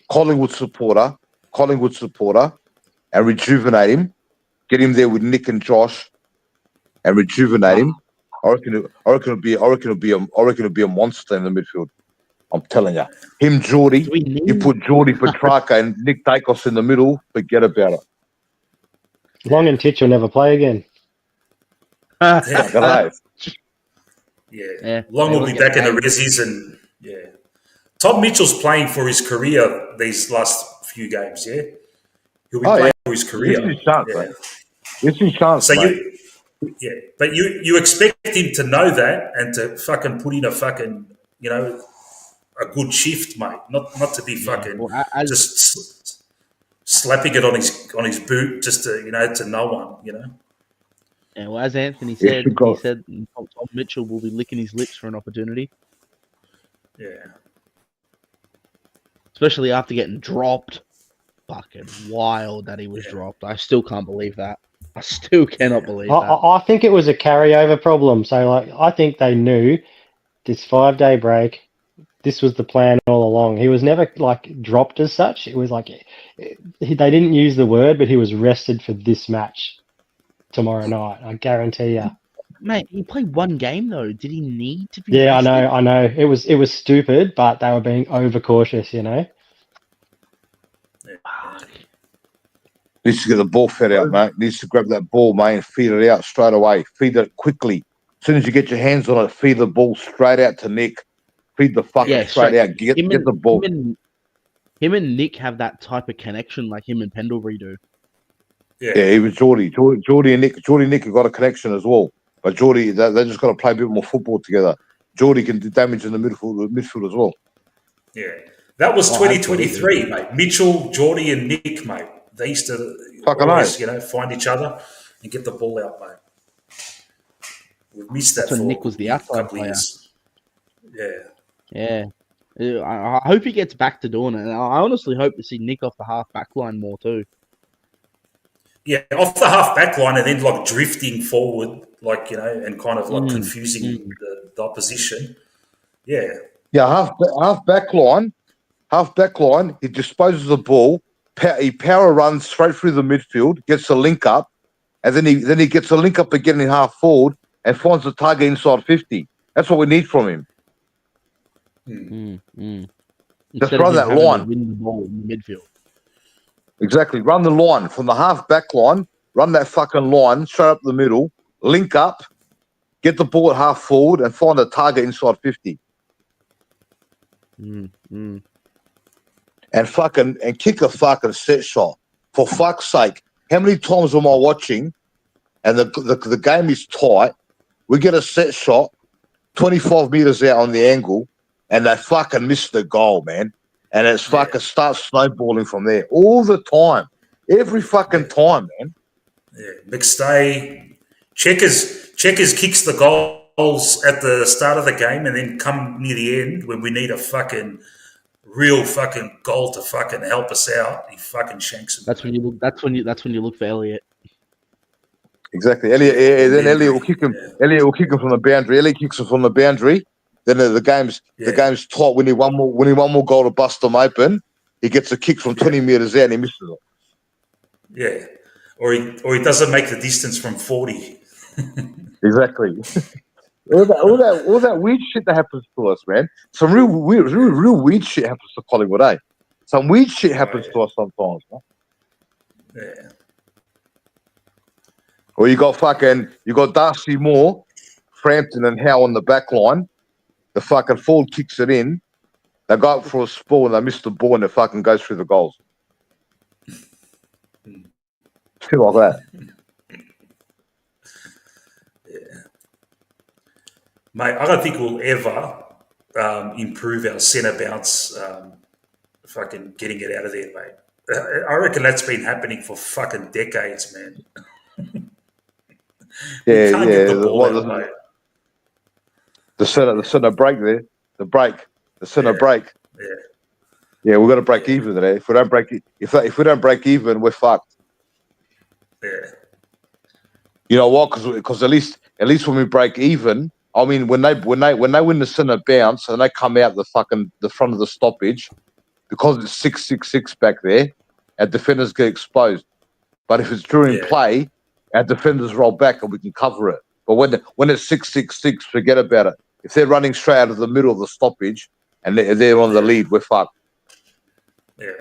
Collingwood supporter, and rejuvenate him, get him there with Nick and Josh, and rejuvenate him. I reckon it'll be a monster in the midfield. I'm telling you. Him, Geordie. You put Geordie, Petrarca, and Nick Dacos in the middle. Forget about it. Long and Titch will never play again. Yeah. Long will be back in the Rezzies, and Tom Mitchell's playing for his career these last few games. Yeah, he'll be playing for his career. It's his chance, mate. It's his chance. So but you expect him to know that and to fucking put in a fucking a good shift, mate. Not to be fucking just slapping it on his boot just to no one. Yeah, well, as Anthony said, he said Tom Mitchell will be licking his lips for an opportunity. Yeah. Especially after getting dropped. Fucking wild that he was dropped. I still can't believe that. I still cannot believe that. I think it was a carryover problem. So, I think they knew this 5-day break. This was the plan all along. He was never dropped as such. It was they didn't use the word, but he was rested for this match tomorrow night. I guarantee you. Mate, he played one game though. Did he need to be? Yeah, rested? I know. It was stupid, but they were being overcautious. Needs to get the ball fed out, mate. Needs to grab that ball, mate, and feed it out straight away. Feed it quickly. As soon as you get your hands on it, feed the ball straight out to Nick. Feed the fucking straight out. Get the ball. Him and Nick have that type of connection like him and Pendlebury do. Yeah, even Geordie and Nick have got a connection as well. But Geordie, they just got to play a bit more football together. Geordie can do damage in the midfield as well. Yeah, that was 2023, mate. Mitchell, Geordie, and Nick, mate. They used to always, find each other and get the ball out, mate. We've missed that. That's when Nick was the outside player. Yeah. I hope he gets back to doing it. And I honestly hope to see Nick off the half back line more too. Yeah, off the half back line and then drifting forward, and kind of confusing the opposition. Yeah. Yeah, half back line. He disposes the ball. He power runs straight through the midfield, gets a link up, and then he gets a link up again in half forward and finds the target inside 50. That's what we need from him. Just run that line. Win the ball in the midfield. Exactly. Run the line from the half back line. Run that fucking line straight up the middle. Link up. Get the ball at half forward and find a target inside 50. And kick a fucking set shot. For fuck's sake. How many times am I watching and the game is tight, we get a set shot 25 meters out on the angle and they fucking miss the goal, man. And it's fucking starts snowballing from there all the time. Every fucking time, man. Yeah. McStay, Checkers kicks the goals at the start of the game and then come near the end when we need a fucking real fucking goal to fucking help us out. He fucking shanks him. That's when you look for Elliot. Exactly. Elliot will kick him. Yeah. Elliot will kick him from the boundary. Elliot kicks him from the boundary. Then the game's tight. We need one more goal to bust them open. He gets a kick from 20 meters out and he misses it. Yeah. Or he doesn't make the distance from 40. Exactly. all that weird shit that happens to us, man. Some real weird shit happens to Collingwood, eh? Some weird shit happens to us sometimes, man. Yeah. Or you got Darcy Moore, Frampton and Howe on the back line. The fucking forward kicks it in. They go up for a spall and they miss the ball and it fucking goes through the goals. Shit like that. Mate, I don't think we'll ever improve our centre bounce. Fucking getting it out of there, mate. I reckon that's been happening for fucking decades, man. Yeah, Can't yeah. get the ball out, mate. The centre break there. The centre break. Yeah. Yeah, we've got to break even there. If we don't break even, we're fucked. Yeah. You know what? Because at least when we break even, I mean, when they win the centre bounce and they come out the front of the stoppage, because it's 6-6-6 back there, our defenders get exposed. But if it's during play, our defenders roll back and we can cover it. But when it's 6-6-6, forget about it. If they're running straight out of the middle of the stoppage and they're on the lead, we're fucked. Yeah.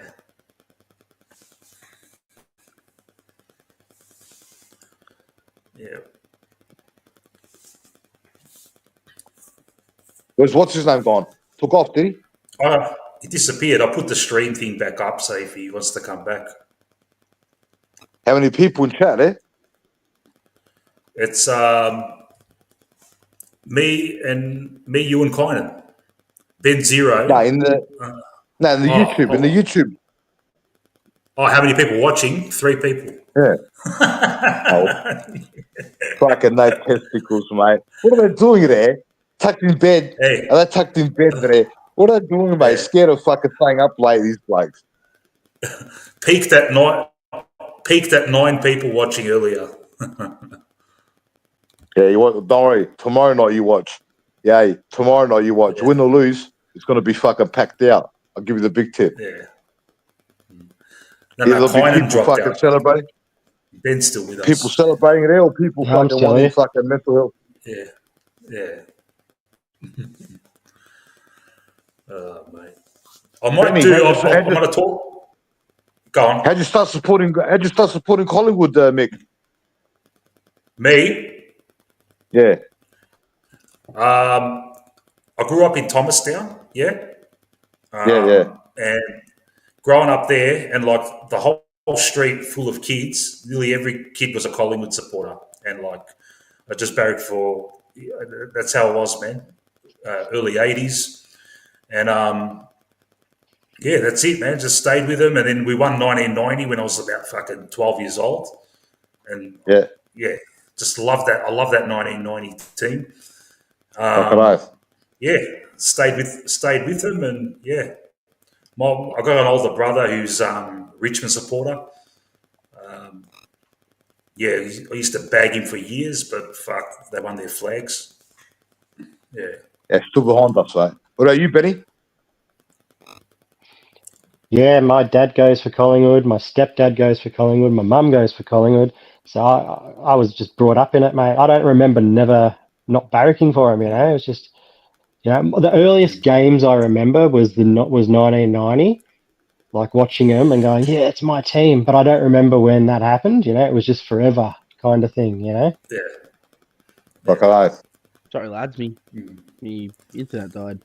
Yeah. What's his name gone? Took off, did he? He disappeared. I put the stream thing back up, so if he wants to come back. How many people in chat, eh? It's me, you, and Kynan. Ben zero. No, in the YouTube. In the YouTube. Oh, how many people watching? 3 people. Yeah. Fucking no testicles, mate. What are they doing there? Tucked in bed. Hey. Are they tucked in bed there? What are they doing, mate? Scared of fucking staying up late, these blokes. Peaked at 9 people watching earlier. Yeah, don't worry. Tomorrow night you watch. Yeah, tomorrow night you watch. Win or lose, it's going to be fucking packed out. I'll give you the big tip. Yeah. There'll be people fucking celebrating. Ben's still with us. People celebrating it, or people fucking wanting fucking mental health. Yeah. Yeah. Mate. I might I'm going to talk. Go on. How'd you start supporting Collingwood, Mick? Me? Yeah. I grew up in Thomastown, yeah? Yeah. And growing up there, and like the whole street full of kids, nearly every kid was a Collingwood supporter. And like, I just barracked for, that's how it was, man. Early 80s. And yeah, that's it, man. Just stayed with them. And then we won 1990 when I was about fucking 12 years old. And yeah, just love that. I love that 1990 team. Yeah, stayed with them, and yeah, I got an older brother who's Richmond supporter. Yeah, I used to bag him for years, but fuck, they won their flags. Yeah, still behind us, mate. What about you, Benny? Yeah, my dad goes for Collingwood. My stepdad goes for Collingwood. My mum goes for Collingwood. So I was just brought up in it, mate. I don't remember never not barracking for him. You know, it was just, you know, the earliest games I remember was 1990, like watching them and going, yeah, it's my team. But I don't remember when that happened. You know, it was just forever kind of thing. You know. Yeah. Fuck alive. Sorry, lads. Me internet died.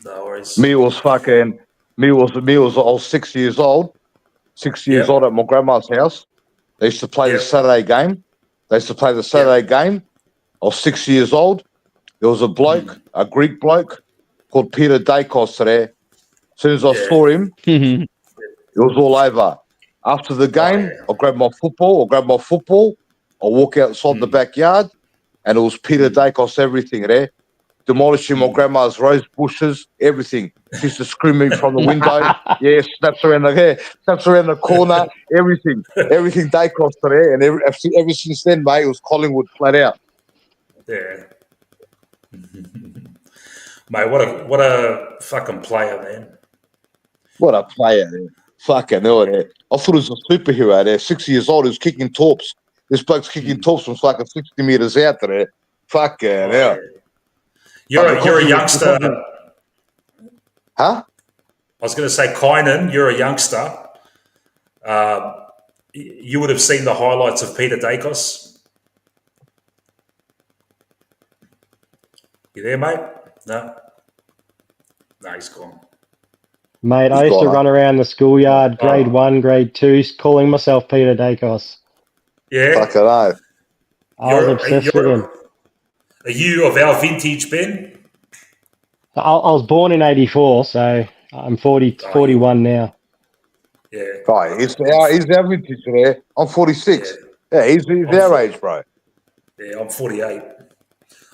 No worries. I was 6 years old. 6 years old at my grandma's house. They used to play the Saturday game. I was 6 years old. There was a bloke, a Greek bloke, called Peter Dacos there. As soon as I saw him, it was all over. After the game, I grabbed my football. I walk outside the backyard, and it was Peter Dacos, everything there. Demolishing my grandma's rose bushes, everything. She used to scream me from the window. Yeah, snaps around the corner, everything. Everything Dacos there. And ever since then, mate, it was Collingwood flat out. Yeah. Mate, what a fucking player, man. What a player, man. Fucking hell, man. I thought he was a superhero there. 6 years old, he was kicking torps. This bloke's kicking torps from fucking 60 metres out there. Fucking hell. Yeah. You're a youngster. Huh? I was going to say, Kynan, you're a youngster. You would have seen the highlights of Peter Dacos. You there, mate? No, he's gone. Mate, I used to run around the schoolyard, grade 1, grade 2, calling myself Peter Dacos. Yeah. Fucking hell. I was obsessed with him. Are you of our vintage, Ben? I was born in '84, so I'm 41 now. Yeah. Right, he's our vintage there. I'm 46. Yeah, he's our age, bro. Yeah, I'm 48.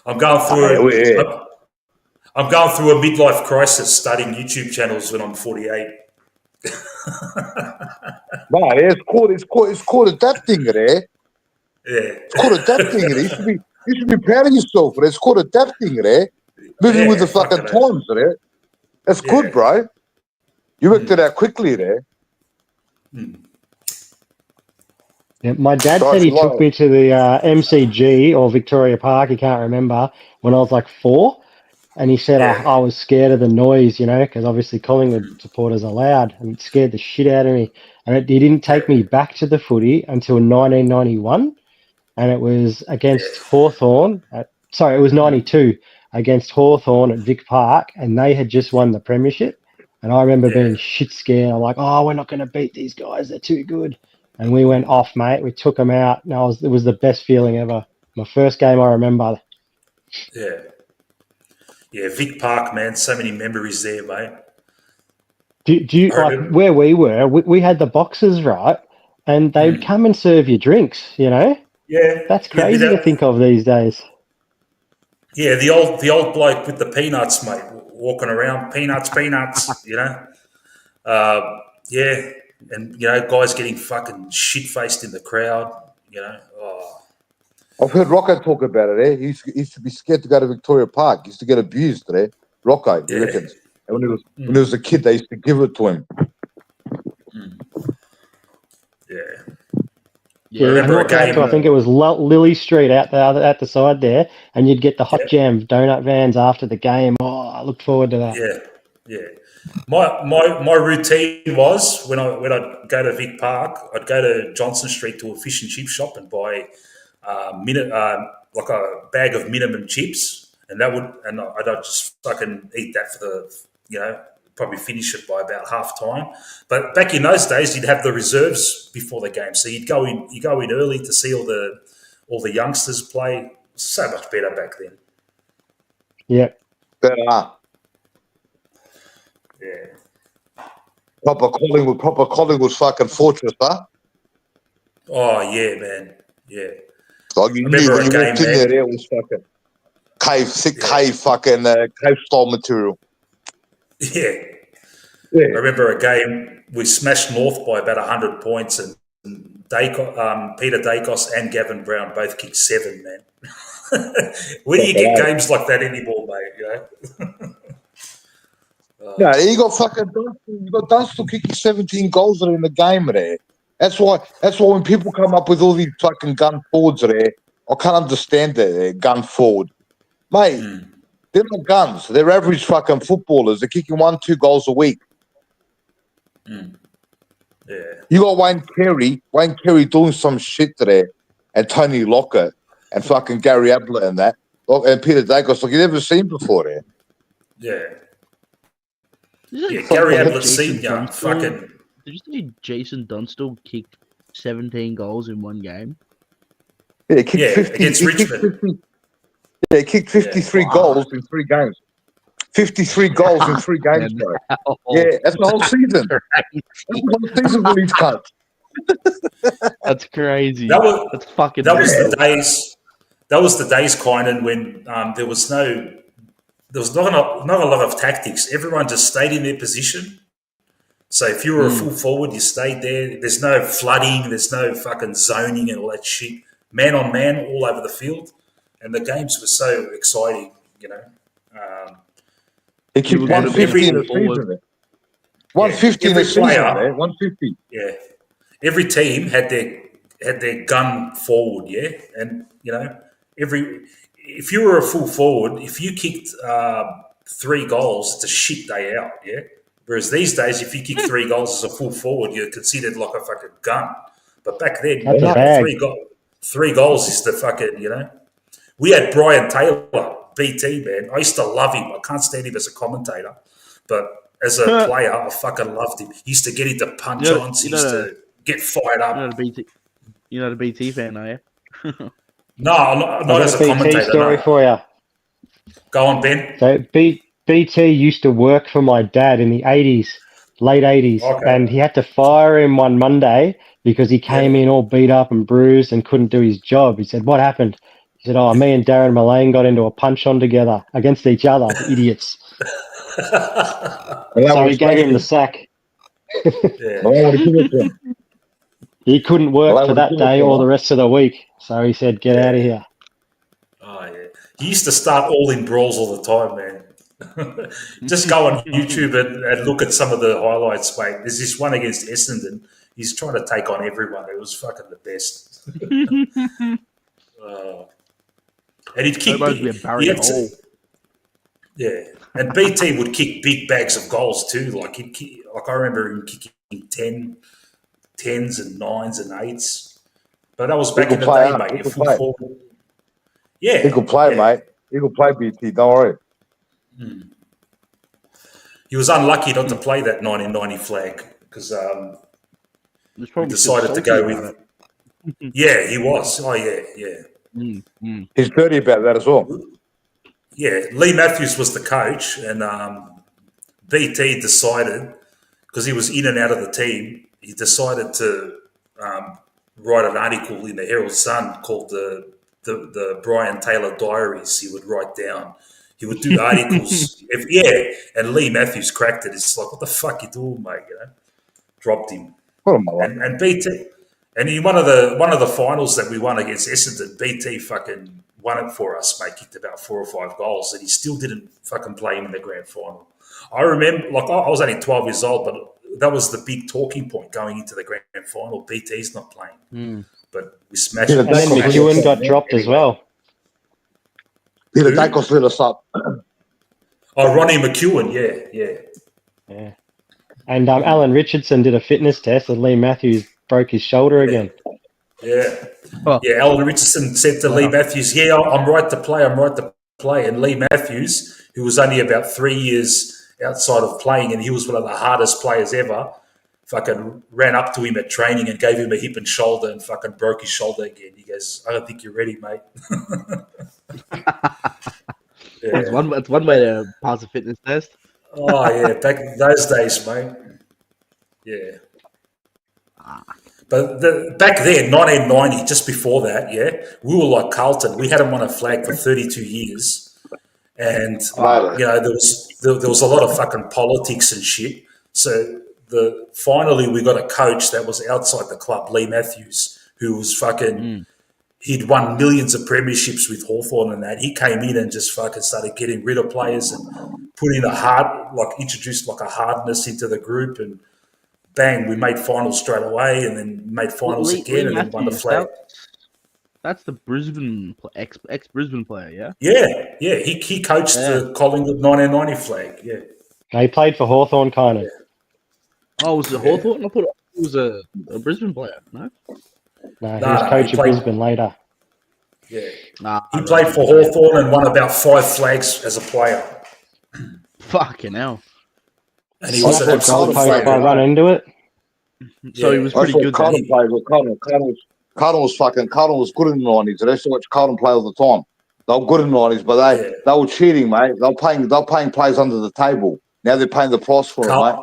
I'm going through I'm going through a midlife crisis starting YouTube channels when I'm 48. No, it's called adapting there. Yeah. It's called adapting there. You should be proud of yourself, but it's called adapting there. Moving with the fucking times there. That's good, bro. You worked it out quickly there. Yeah, my dad said he took me to the MCG or Victoria Park, he can't remember, when I was like 4. And he said I was scared of the noise, because obviously Collingwood supporters are loud, and it scared the shit out of me. And he didn't take me back to the footy until 1991, and it was against Hawthorn. It was 92 against Hawthorn at Vic Park, and they had just won the premiership. And I remember being shit scared. I'm like, we're not going to beat these guys. They're too good. And we went off, mate. We took them out. And it was the best feeling ever. My first game I remember. Yeah. Yeah, Vic Park, man. So many memories there, mate. Do you like where we were? We had the boxes, right? And they'd come and serve you drinks, Yeah. That's crazy to think of these days. Yeah, the old bloke with the peanuts, mate, walking around, peanuts, yeah, and guys getting fucking shit faced in the crowd, I've heard Rocco talk about it. He used to be scared to go to Victoria Park. He used to get abused there. Rocco, he reckons. And when he was a kid, they used to give it to him. Yeah, I remember I think it was Lily Street out the side there, and you'd get the hot jam donut vans after the game. Oh, I look forward to that. Yeah. My routine was when I'd go to Vic Park, I'd go to Johnson Street to a fish and chip shop and buy like a bag of minimum chips, and I'd just fucking eat that for the probably finish it by about half time. But back in those days, you'd have the reserves before the game, so you go in early to see all the youngsters play. So much better back then. Yeah. Better. Yeah. Proper Collingwood fucking fortress, huh? Oh yeah, man. Yeah. Like you knew when you walked in there, it was fucking cave style material. Yeah. I remember a game we smashed North by about 100 points, and Peter Dacos and Gavin Brown both kicked 7, man. Where do you get games like that anymore, mate? No, you got fucking Dunstall kicking 17 goals in the game there. That's why when people come up with all these fucking gun forwards there, I can't understand that gun forward. Mate, they're not guns. They're average fucking footballers. They're kicking 1-2 goals a week. Yeah. You got Wayne Carey doing some shit there, and Tony Lockett and fucking Gary Ablett and that, and Peter Dacos, like you never seen before there. Yeah, Gary Ablett Senior. Fucking. Did you say Jason Dunstall kicked 17 goals in one game? Yeah, he kicked 50 against Richmond. He kicked 53 goals in 3 games. 53 goals in 3 games, bro. Yeah, that's the whole season. That's the whole season for these cunts. That's crazy. That's fucking. That was the days. That was the days, Kynan, when there was not a lot of tactics. Everyone just stayed in their position. So if you were a full forward, you stayed there. There's no flooding. There's no fucking zoning and all that shit. Man on man all over the field. And the games were so exciting, They keep 150 in the season. 150 in the season, man. 150. Yeah. Every team had their gun forward, yeah? And, if you were a full forward, if you kicked 3 goals, it's a shit day out, yeah? Whereas these days, if you kick 3 goals as a full forward, you're considered like a fucking gun. But back then, 3 goals is the fucking, We had Brian Taylor, BT, man. I used to love him. I can't stand him as a commentator. But as a player, I fucking loved him. He used to get into punch-ons. He used to get fired up. You're not a BT fan, are you? No, not as a BT commentator. story No. for you. Go on, Ben. So BT used to work for my dad in the 80s, late 80s, Okay. and he had to fire him one Monday because he came in all beat up and bruised and couldn't do his job. He said, "What happened?" He said, "Oh, me and Darren Mullane got into a punch-on together against each other, the idiots." So he gave him the sack. He couldn't work for that day or the rest of the week, so he said, "Get out of here." Oh, yeah. He used to start all in brawls all the time, man. Just go on YouTube and look at some of the highlights, mate. There's this one against Essendon. He's trying to take on everyone. It was fucking the best. And he'd kick. And BT would kick big bags of goals too. Like I remember him kicking 10s and 9s and 8s. But that was back in the day, mate. He could play, mate. He could play BT. Don't worry. He was unlucky not to play that 1990 flag because he decided to go with. Yeah, he was. Oh yeah. He's dirty about that as well. Yeah, Lee Matthews was the coach, and BT decided, because he was in and out of the team, he decided to write an article in the Herald Sun called the Brian Taylor Diaries. He would write down. He would do articles. And Lee Matthews cracked it. It's like, what the fuck you doing, mate? You know, dropped him. And BT, and in one of the finals that we won against Essendon, BT fucking won it for us, mate. Kicked about 4 or 5 goals, and he still didn't fucking play him in the grand final. I remember, like, I was only 12 years old, but that was the big talking point going into the grand final. BT's not playing, but we smashed it. And then McEwen got dropped as well. Peter Dacos lit us up. Oh, Ronnie McEwen, yeah. And Alan Richardson did a fitness test, and Lee Matthews broke his shoulder again. Yeah. Alan Richardson said to Lee Matthews, I'm right to play. And Lee Matthews, who was only about 3 years outside of playing, and he was one of the hardest players ever, fucking ran up to him at training and gave him a hip and shoulder and fucking broke his shoulder again. He goes, "I don't think you're ready, mate." That's one way to pass a fitness test. Oh, yeah, back in those days, mate. Yeah. But back then, 1990, just before that, we were like Carlton. We hadn't won a flag for 32 years. And, there was a lot of fucking politics and shit. So finally we got a coach that was outside the club, Lee Matthews, who was fucking... He'd won millions of premierships with Hawthorn and that. He came in and just fucking started getting rid of players and put in introduced like a hardness into the group, and bang, we made finals straight away, and then made finals again, and then won the flag. That's the Brisbane ex-Brisbane player, yeah. Yeah, he coached the Collingwood 1990 flag. Yeah, he played for Hawthorn, kind of. Yeah. Oh, was it Hawthorn? I thought he was a Brisbane player. No, he was coach of Brisbane later. Yeah, he played for Hawthorn and won about 5 flags as a player. Fucking hell! And he was an absolute flag. I run into it. So he was pretty good. Carlton played with Carlton was good in the 90s. They used to watch Carlton play all the time. They were good in the 90s, but they were cheating, mate. They were paying players under the table. Now they're paying the price for them, mate.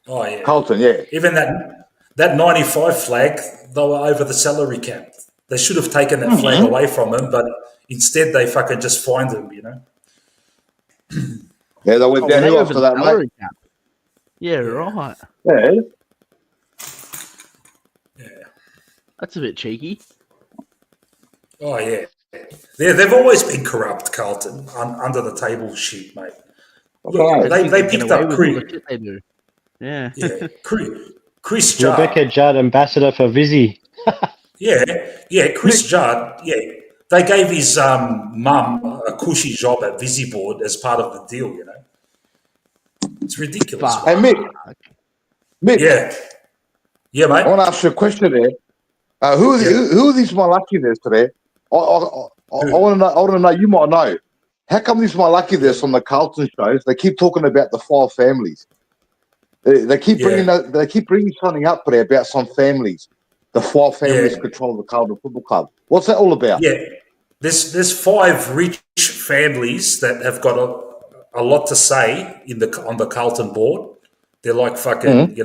Oh, yeah. Carlton, yeah. Even that 95 flag, they were over the salary cap. They should have taken that flag away from them, but instead they fucking just fined them, you know? Yeah, they went downhill after that, mate. Cap. Yeah, right. Yeah. Yeah. That's a bit cheeky. Oh, yeah. They've always been corrupt, Carlton, under the table shit, mate. Look, they picked up Chris. They do. Yeah. Chris Judd. Rebecca Judd, ambassador for Vizzy. Chris Judd. Yeah, they gave his mum a cushy job at Vizzy Board as part of the deal. You know, it's ridiculous. Hey, Mick. Yeah, mate. I want to ask you a question there. Who are these Malaki there today? I want to know. You might know. How come these Malaki there's from the Carlton shows? They keep talking about the 5 families. They keep bringing something up there about some families. the 5 families control the Carlton Football Club. What's that all about? Yeah, there's 5 rich families that have got a lot to say on the Carlton board. They're like fucking,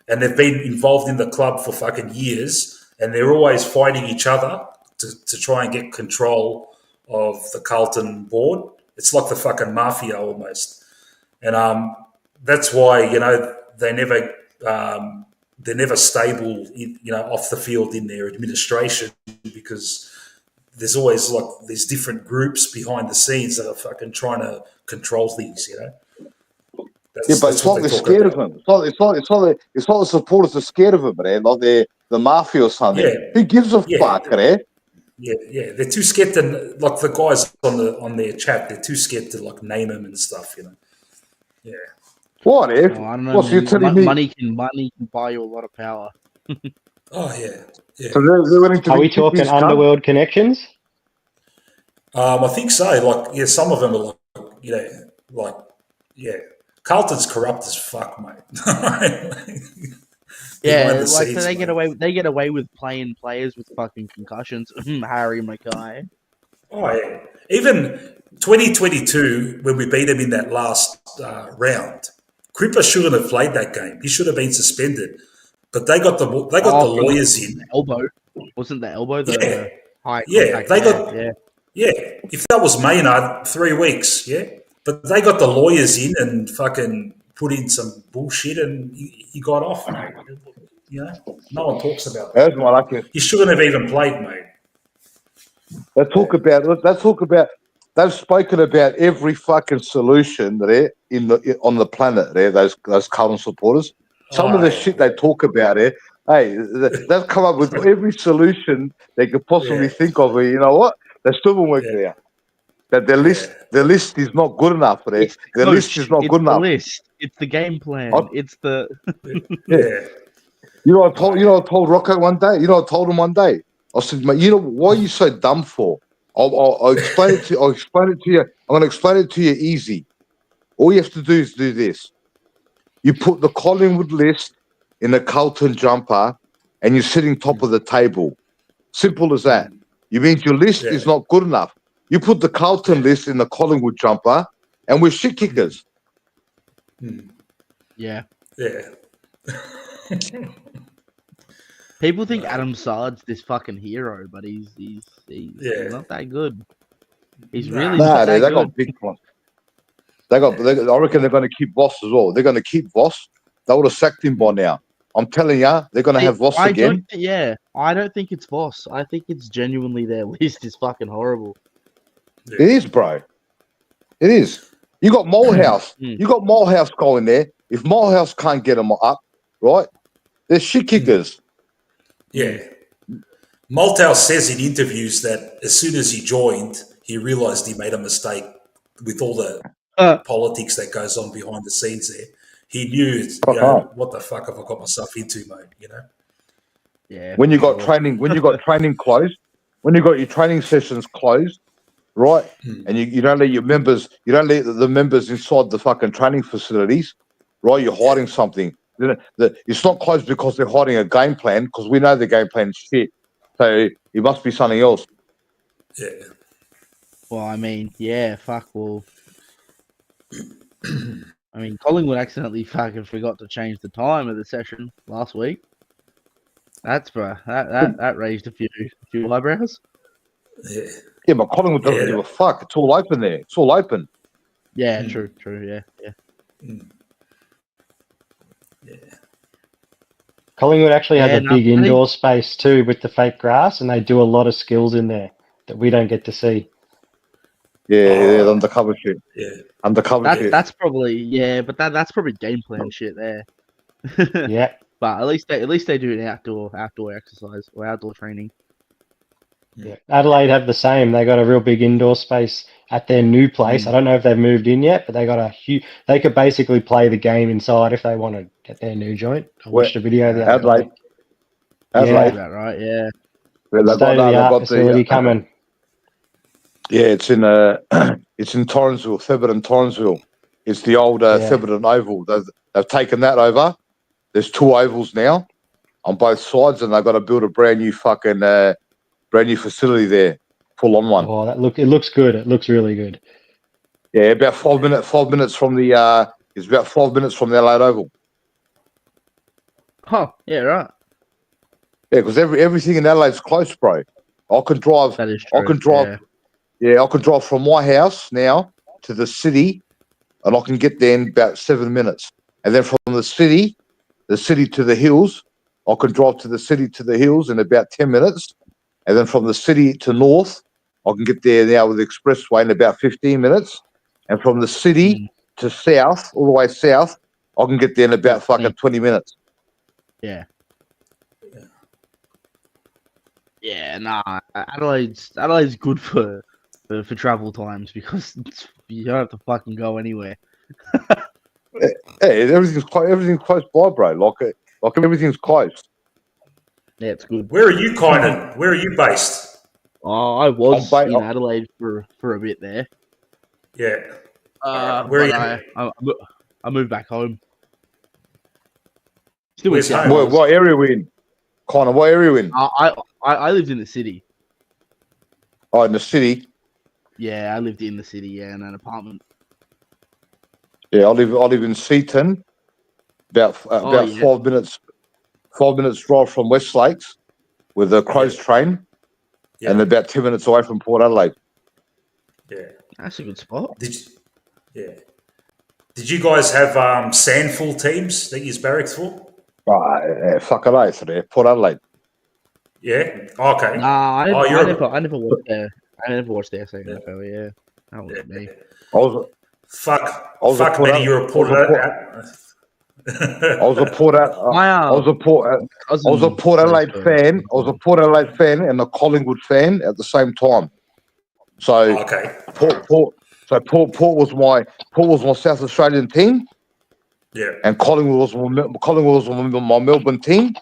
and they've been involved in the club for fucking years, and they're always fighting each other to try and get control of the Carlton board. It's like the fucking mafia almost, and that's why they're never stable, off the field in their administration, because there's always like these different groups behind the scenes that are fucking trying to control things. But it's like they're scared of him. It's like the supporters are scared of him, man. Like they're the mafia or something. Yeah. Who gives a fuck, man? Yeah. They're too scared to, like the guys on their chat. They're too scared to like name them and stuff. Yeah. What if? Oh, I don't know. What's you telling me? Money can buy you a lot of power. Oh yeah. So they're willing to. Are we talking underworld connections? I think so. Like, some of them are like, Carlton's corrupt as fuck, mate. Like they get away with playing players with fucking concussions. Harry Mackay. Oh yeah. Even 2022, when we beat them in that last round, Cripper shouldn't have played that game. He should have been suspended. But they got the lawyers in. Elbow. Wasn't the elbow the high contact? Yeah. If that was Maynard, 3 weeks, But they got the lawyers in and fucking put in some bullshit, and he got off, mate. No one talks about that. That's what I can. He shouldn't have even played, mate. Let's talk about. They've spoken about every fucking solution there on the planet. There, those Carlton supporters. Some of the shit they talk about there. Hey, they've come up with every solution they could possibly think of. You know what? They still won't work it out. That their list is not good enough for it. Their list is not good enough. It's the game plan. It's the You know what I told Rocco one day? You know what I told him one day? I said, mate, why are you so dumb for? I'll explain it to you. I'm going to explain it to you easy. All you have to do is do this. You put the Collingwood list in a Carlton jumper and you're sitting top of the table. Simple as that. You mean your list is not good enough. You put the Carlton list in the Collingwood jumper and we're shit kickers. Yeah. Yeah. People think Adam Sard's this fucking hero, but he's not that good. He's really not that good. Got big plans. I reckon they're going to keep Voss as well. They're going to keep Voss. They would have sacked him by now. I'm telling you, they're going to have Voss again. I don't think it's Voss. I think it's genuinely their list is fucking horrible. Yeah. It is, bro. It is. You got Molehouse. You got Molehouse going there. If Molehouse can't get them up, right? They're shit kickers. Yeah. Malthouse says in interviews that as soon as he joined, he realised he made a mistake with all the politics that goes on behind the scenes there. He knew, what the fuck have I got myself into, mate? Yeah. When you got training closed, when you got your training sessions closed, right? And you don't let the members inside the fucking training facilities, right? You're hiding something. It's not closed because they're hiding a game plan, because we know the game plan is shit. So it must be something else. Yeah. Well, I mean, well. I mean, Collingwood accidentally fucking forgot to change the time of the session last week. That raised a few eyebrows. Yeah. Yeah, but Collingwood doesn't give a fuck. It's all open there. It's all open. Yeah, true, yeah. Yeah. Collingwood actually has a big indoor space too with the fake grass, and they do a lot of skills in there that we don't get to see. Yeah, undercover shit. Yeah. Undercover shit. That's probably but that's probably game plan shit there. Yeah. But at least they do an outdoor exercise or outdoor training. Yeah. Adelaide have the same. They got a real big indoor space at their new place. I don't know if they've moved in yet, but they got they could basically play the game inside if they want to get their new joint. I watched a video of that. Adelaide. Yeah, that right, yeah. State-of-the-art facility coming. Yeah, it's in Torrensville, Thebarton, Torrensville. It's the old Thebarton Oval. They've taken that over. There's 2 ovals now. on both sides, and they've got to build a brand new facility there, full on one. Oh, it looks good. It looks really good. Yeah, about 5 minutes. 5 minutes from the it's about 5 minutes from the Adelaide Oval. Oh, yeah, right. Yeah, because everything in Adelaide's close, bro. I can drive. That is true. I can drive. Yeah, I can drive from my house now to the city, and I can get there in about 7 minutes. And then from the city to the hills, I can drive to the city to the hills in about 10 minutes. And then from the city to north, I can get there now with the expressway in about 15 minutes. And from the city to south, all the way south, I can get there in about fucking 20 minutes. Yeah. Yeah, nah. Adelaide's good for travel times because you don't have to fucking go anywhere. Hey, everything's close by, bro. Like everything's close. Yeah, it's good. Where are you, Kynan? Where are you based? Oh, I was in Adelaide for a bit there. Yeah. Where are you? I moved back home. Still Where's in home? What area are we in? Connor, what area are you in? I lived in the city. Oh, in the city. Yeah, I lived in the city. Yeah, in an apartment. Yeah, I live in Seaton. About 5 minutes. 5 minutes drive from West Lakes with a Crows train, and about 10 minutes away from Port Adelaide. Yeah, that's a good spot. Did you guys have sandful teams that you barracks for? Fuck Adelaide for there, Port Adelaide. Yeah. Okay. Nah, I never watched there. I never watched the SANFL. Yeah, that was me. Fuck me, you're a Port Adelaide. I was a Port Adelaide fan. I was a Port Adelaide fan and a Collingwood fan at the same time. So Port was my South Australian team. Yeah. And Collingwood was my Melbourne team.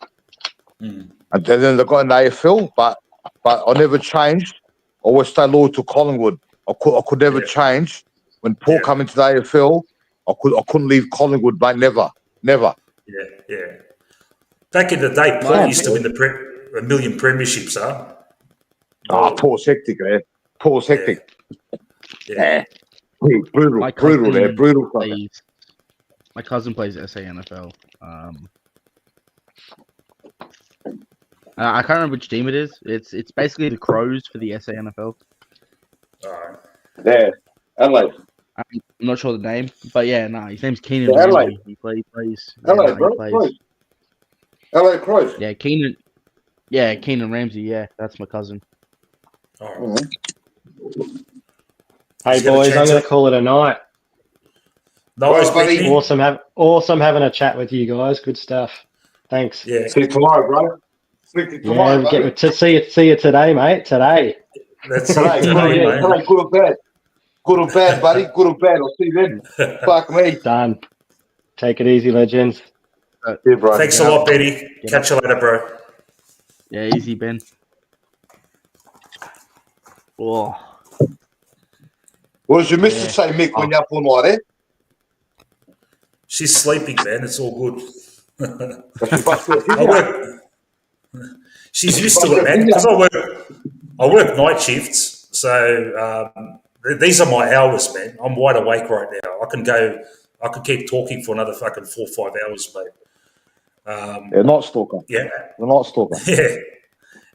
Mm. And then they got in the AFL, but I never changed. I always stayed loyal to Collingwood. I could never change. When Port come into the AFL, I couldn't leave Collingwood, mate. Never. Yeah. Back in the day, Port used to win a million premierships, huh? Port's hectic, man. Port's hectic. Yeah. Brutal there. Brutal. My cousin plays SANFL. I can't remember which team it is. It's basically the Crows for the SANFL. Yeah, Adelaide. I'm not sure the name, but his name's Keenan Adelaide. Ramsey. He plays. Adelaide, bro. Adelaide Crows. Yeah, Keenan Ramsey. Yeah, that's my cousin. Hey boys, I'm going to call it a night. No worries, buddy. Awesome having a chat with you guys. Good stuff. Thanks. Yeah. See you tomorrow, bro. Get to see you today, mate. Today. That's today, mate. Good or bad? Good or bad, buddy? Good or bad? I'll see you then. Fuck me. Done. Take it easy, legends. Yeah, bro. Thanks a lot, Betty. Catch you later, bro. Yeah, easy, Ben. Oh. What does your missus say, Mick, when you're up all night, eh? She's sleeping, man. It's all good. She's used to it, man, because I work night shifts, so these are my hours, man. I'm wide awake right now. I could keep talking for another fucking 4 or 5 hours, mate. Night stalker. Yeah. The night stalker. Yeah.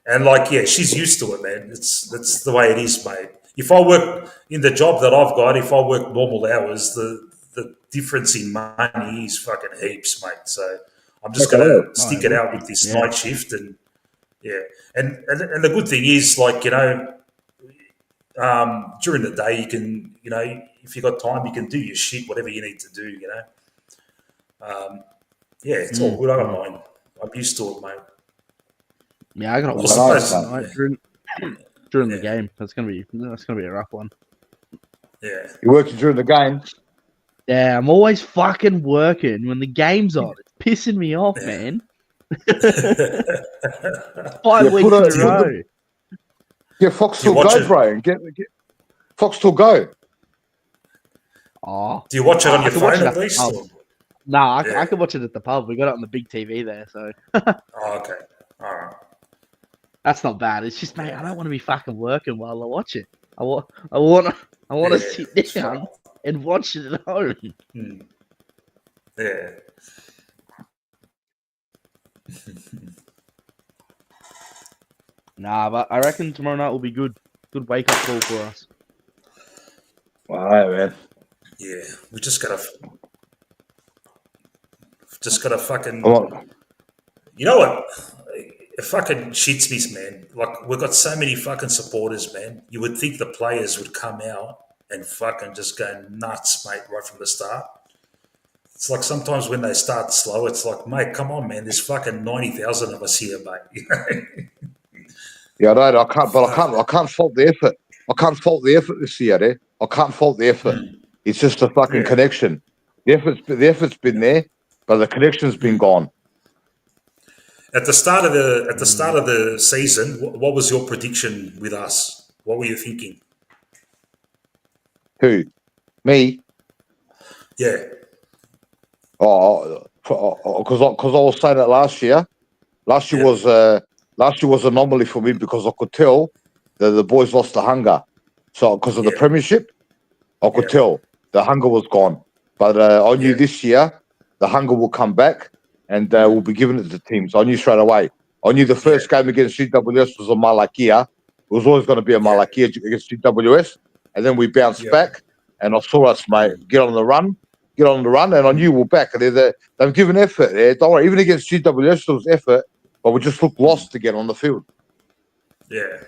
And she's used to it, man. That's the way it is, mate. If I work in the job that I've got, if I work normal hours, the difference in money is fucking heaps, mate. So I'm just going to stick it out with this night shift, and and the good thing is, during the day you can, if you got time, you can do your shit, whatever you need to do, it's all good. I don't mind. I'm used to it, mate. Yeah, I got to work during the game. That's gonna be a rough one. Yeah, you working during the game? Yeah, I'm always fucking working when the game's on. It's pissing me off, man. 5 weeks in a row. Yeah, Fox still go, bro. And get Fox still go. Oh, do you watch it on your phone at least? Nah, I Yeah. can watch it at the pub. We got it on the big TV there, so Oh, okay. All right. that's not bad. It's just, mate, I don't want to be fucking working while I watch it. I want to Yeah, sit it's down fine. and watch it at home. Hmm. Yeah. Nah, but I reckon tomorrow night will be good. Good wake up call for us. All right, man. Yeah. We just gotta fucking. Come on. You know what? It fucking shits me, man. Like, we've got so many fucking supporters, man. You would think the players would come out and fucking just go nuts, mate, right from the start. It's like sometimes when they start slow, it's like, mate, come on, man. There's fucking 90,000 of us here, mate. You know? Yeah, right. I can't fault the effort. I can't fault the effort this year, eh? I can't fault the effort. It's just the fucking connection. The effort's been there, but the connection's been gone. At the start of the season, what was your prediction with us? What were you thinking? Who? Me? Yeah. Oh, because I was saying that last year. Last year was an anomaly for me because I could tell that the boys lost the hunger. So because of the premiership, I could tell the hunger was gone. But I knew this year the hunger will come back and we'll be giving it to the teams. I knew straight away. I knew the first game against GWS was a Malakia. It was always going to be a Malakia against GWS. And then we bounced back and I saw us, mate, get on the run. And I knew we're back. And they've given effort. Don't worry, even against GWS, there was effort, but we just looked lost again on the field. Yeah.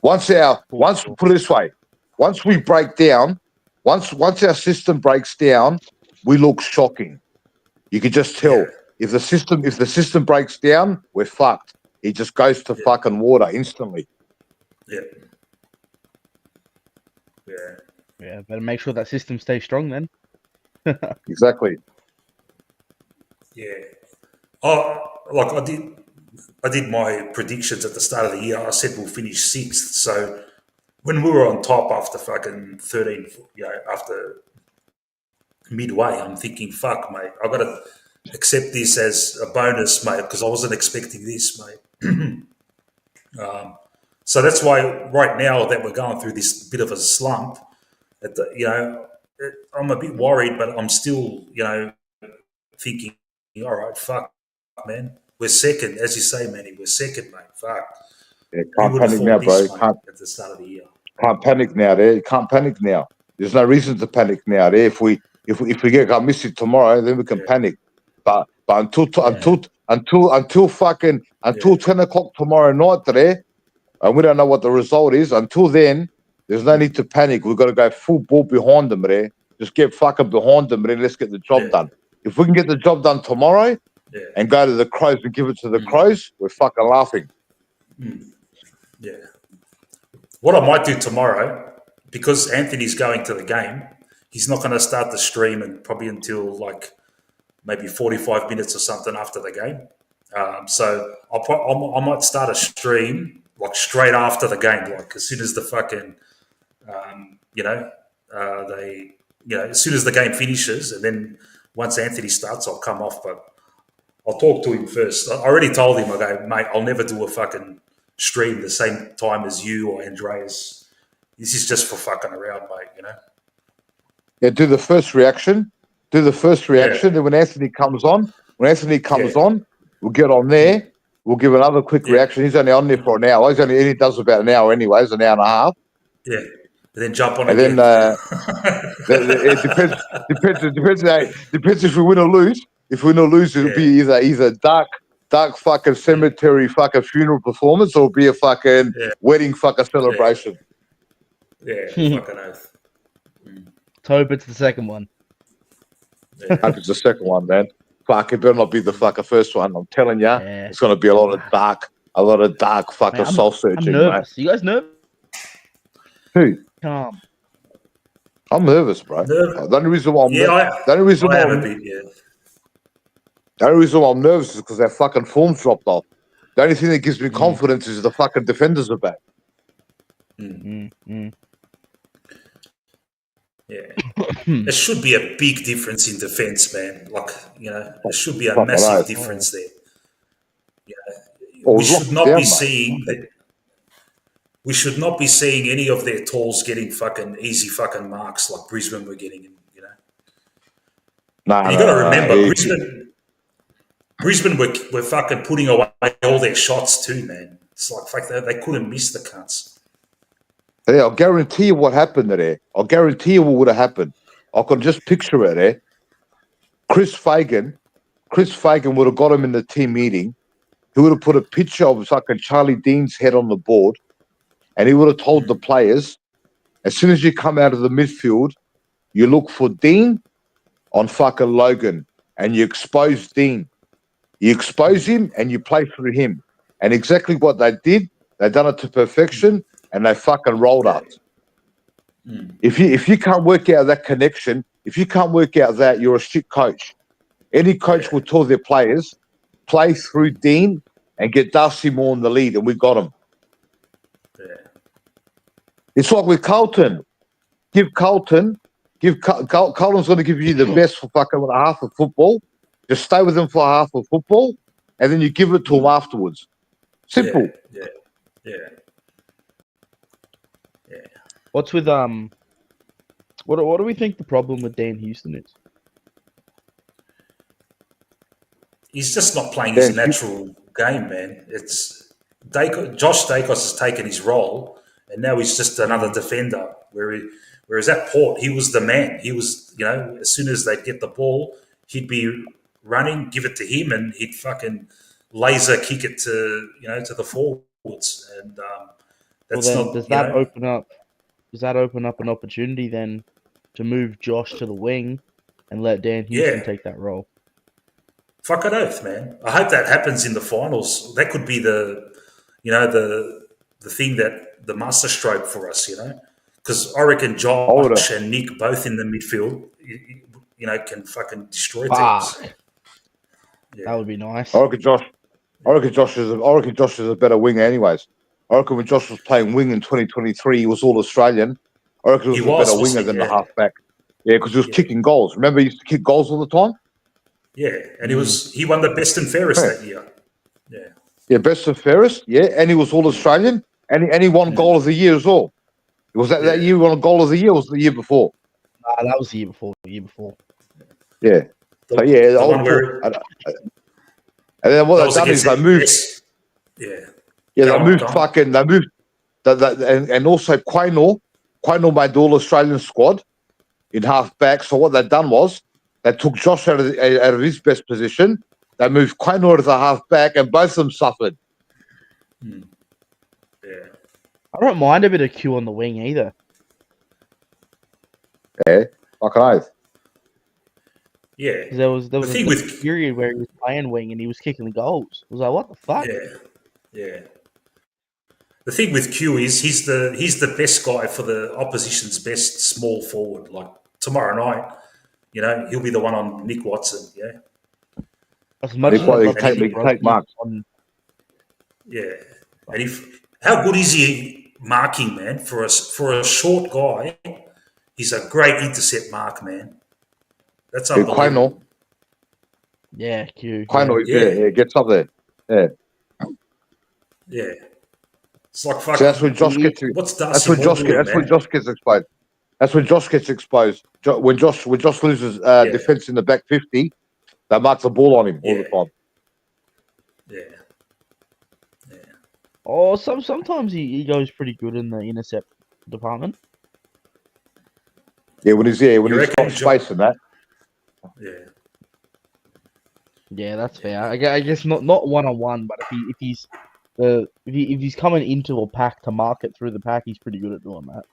Once put it this way, once we break down, once our system breaks down, we look shocking. You could just tell if the system breaks down, we're fucked. It just goes to fucking water instantly. Yeah. Yeah. Yeah, better make sure that system stays strong then. Exactly. Yeah. Oh, like I did my predictions at the start of the year. I said we'll finish sixth. So when we were on top after fucking 13, after midway, I'm thinking, fuck, mate, I've got to accept this as a bonus, mate, because I wasn't expecting this, mate. So that's why right now that we're going through this bit of a slump, I'm a bit worried, but I'm still, thinking, all right, fuck, man, we're second, as you say, Manny, we're second, mate. Fuck. Yeah, can't panic now, bro. At the start of the year. Can't panic now, there. You can't panic now. There's no reason to panic now, there. If we get missed it tomorrow, then we can panic. But until 10 o'clock tomorrow night, there, and we don't know what the result is. Until then, there's no need to panic. We've got to go full ball behind them, there. Just get fucking behind them, and let's get the job done. If we can get the job done tomorrow and go to the Crows and give it to the Crows, we're fucking laughing. Yeah. What I might do tomorrow, because Anthony's going to the game, he's not going to start the stream and probably until like maybe 45 minutes or something after the game. So I might start a stream like straight after the game, like as soon as the fucking, as soon as the game finishes, and then once Anthony starts, I'll come off. But I'll talk to him first. I already told him, I go, mate, I'll never do a fucking stream the same time as you or Andreas. This is just for fucking around, mate, Yeah, do the first reaction. Then when Anthony comes on, we'll get on there. We'll give another quick reaction. He's only on there for an hour. He does about an hour anyways, an hour and a half. Yeah. And then jump on and again. Then it depends if we win or lose. If we win or lose, it'll be either dark fucking cemetery fucking funeral performance or it'll be a fucking wedding fucking celebration. Yeah, fucking oath. Hope it's the second one. Yeah. Hope it's the second one, man. Fuck, it better not be the fucking first one. I'm telling you, it's going to be a lot of dark fucking soul searching, I'm nervous. mate. You guys nervous? Who? Calm. I'm nervous, bro. The only reason why the only reason why I'm nervous is because their fucking form's dropped off. The only thing that gives me confidence is the fucking defenders are back. There should be a big difference in defence, man. Like, there should be a Fucking massive oath. difference there. Oh, We we've locked should it not down, be mate. seeing that. We should not be seeing any of their talls getting fucking easy fucking marks like Brisbane were getting. No, And you no, got to no, remember, no. Brisbane were fucking putting away all their shots too, man. It's like fuck, they couldn't miss the cunts. Yeah, I'll guarantee you what happened there. I'll guarantee you what would have happened. I can just picture it there. Chris Fagan would have got him in the team meeting. He would have put a picture of fucking Charlie Dean's head on the board, and he would have told the players, as soon as you come out of the midfield, you look for Dean on fucking Logan, and you expose Dean. You expose him, and you play through him. And exactly what they did, they done it to perfection, and they fucking rolled us. If you can't work out that connection, if you can't work out that, you're a shit coach. Any coach will tell their players, play through Dean and get Darcy Moore in the lead, and we got him. Yeah. It's like with Carlton. Carlton's going to give you the best for fucking half of football. Just stay with him for half of football, and then you give it to him afterwards. Simple. Yeah. What's with what do we think the problem with Dan Houston is? He's just not playing his natural game, man. It's Josh Dacos has taken his role, and now he's just another defender. Whereas at Port, he was the man. He was, as soon as they'd get the ball, he'd be running, give it to him, and he'd fucking laser kick it to the forwards. And does that open up an opportunity then to move Josh to the wing and let Dan Houston take that role? Fucking oath, man. I hope that happens in the finals. That could be the thing that the masterstroke for us, because I reckon Josh and Nick both in the midfield, can fucking destroy teams. Yeah. That would be nice. I reckon Josh is a better winger, anyways. I reckon when Josh was playing wing in 2023, he was all Australian. I reckon he was a better winger than the halfback. Yeah, because he was kicking goals. Remember, he used to kick goals all the time. Yeah, and he won the best and fairest that year. Yeah, best and fairest. Yeah, and he was all Australian, and he won goal of the year as well. Was that year he won a goal of the year? Or was it the year before? That was the year before. Yeah. So and then what they've done is they moved. They moved. And also Quaynor made the all Australian squad in half back. So what they've done was they took Josh out of his best position. They moved Quaynor to the half back, and both of them suffered. Yeah. I don't mind a bit of Q on the wing either. Yeah, fucking oath. Yeah. There was a period where he was playing wing and he was kicking the goals. I was like, what the fuck? Yeah. The thing with Q is he's the best guy for the opposition's best small forward. Like tomorrow night, he'll be the one on Nick Watson. Yeah. As much as he take marks. Yeah. And how good is he marking, man? For a short guy, he's a great intercept mark, man. That's unbelievable. Yeah, Q. Quaynor, gets up there. Yeah. Yeah. It's like fucking. So that's when Josh gets. That's when Josh gets exposed. That's when Josh gets exposed. When Josh loses defense in the back 50, they mark the ball on him all the time. Yeah. Oh, sometimes he goes pretty good in the intercept department. Yeah, when he's got space and that. Yeah. Yeah, that's fair. I guess not 1-on-1, but if he's coming into a pack to mark it through the pack, he's pretty good at doing that.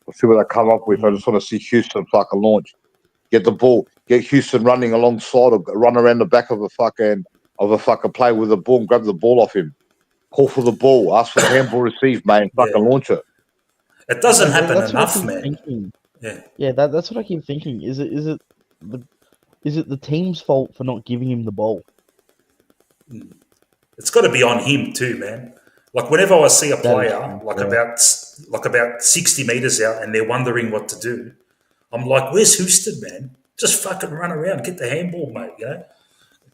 We'll see what they come up with. I just want to see Houston fucking launch, get the ball, get Houston running alongside, or run around the back of a fucking player with the ball and grab the ball off him. Call for the ball, ask for the handball received, mate, and fucking launch it. It doesn't happen enough, man. Thinking. Yeah, that's what I keep thinking. Is it the team's fault for not giving him the ball? It's got to be on him too, man. Like whenever I see a That is player true, about 60 meters out and they're wondering what to do, I'm like, "Where's Houston, man? Just fucking run around, get the handball, mate." You know,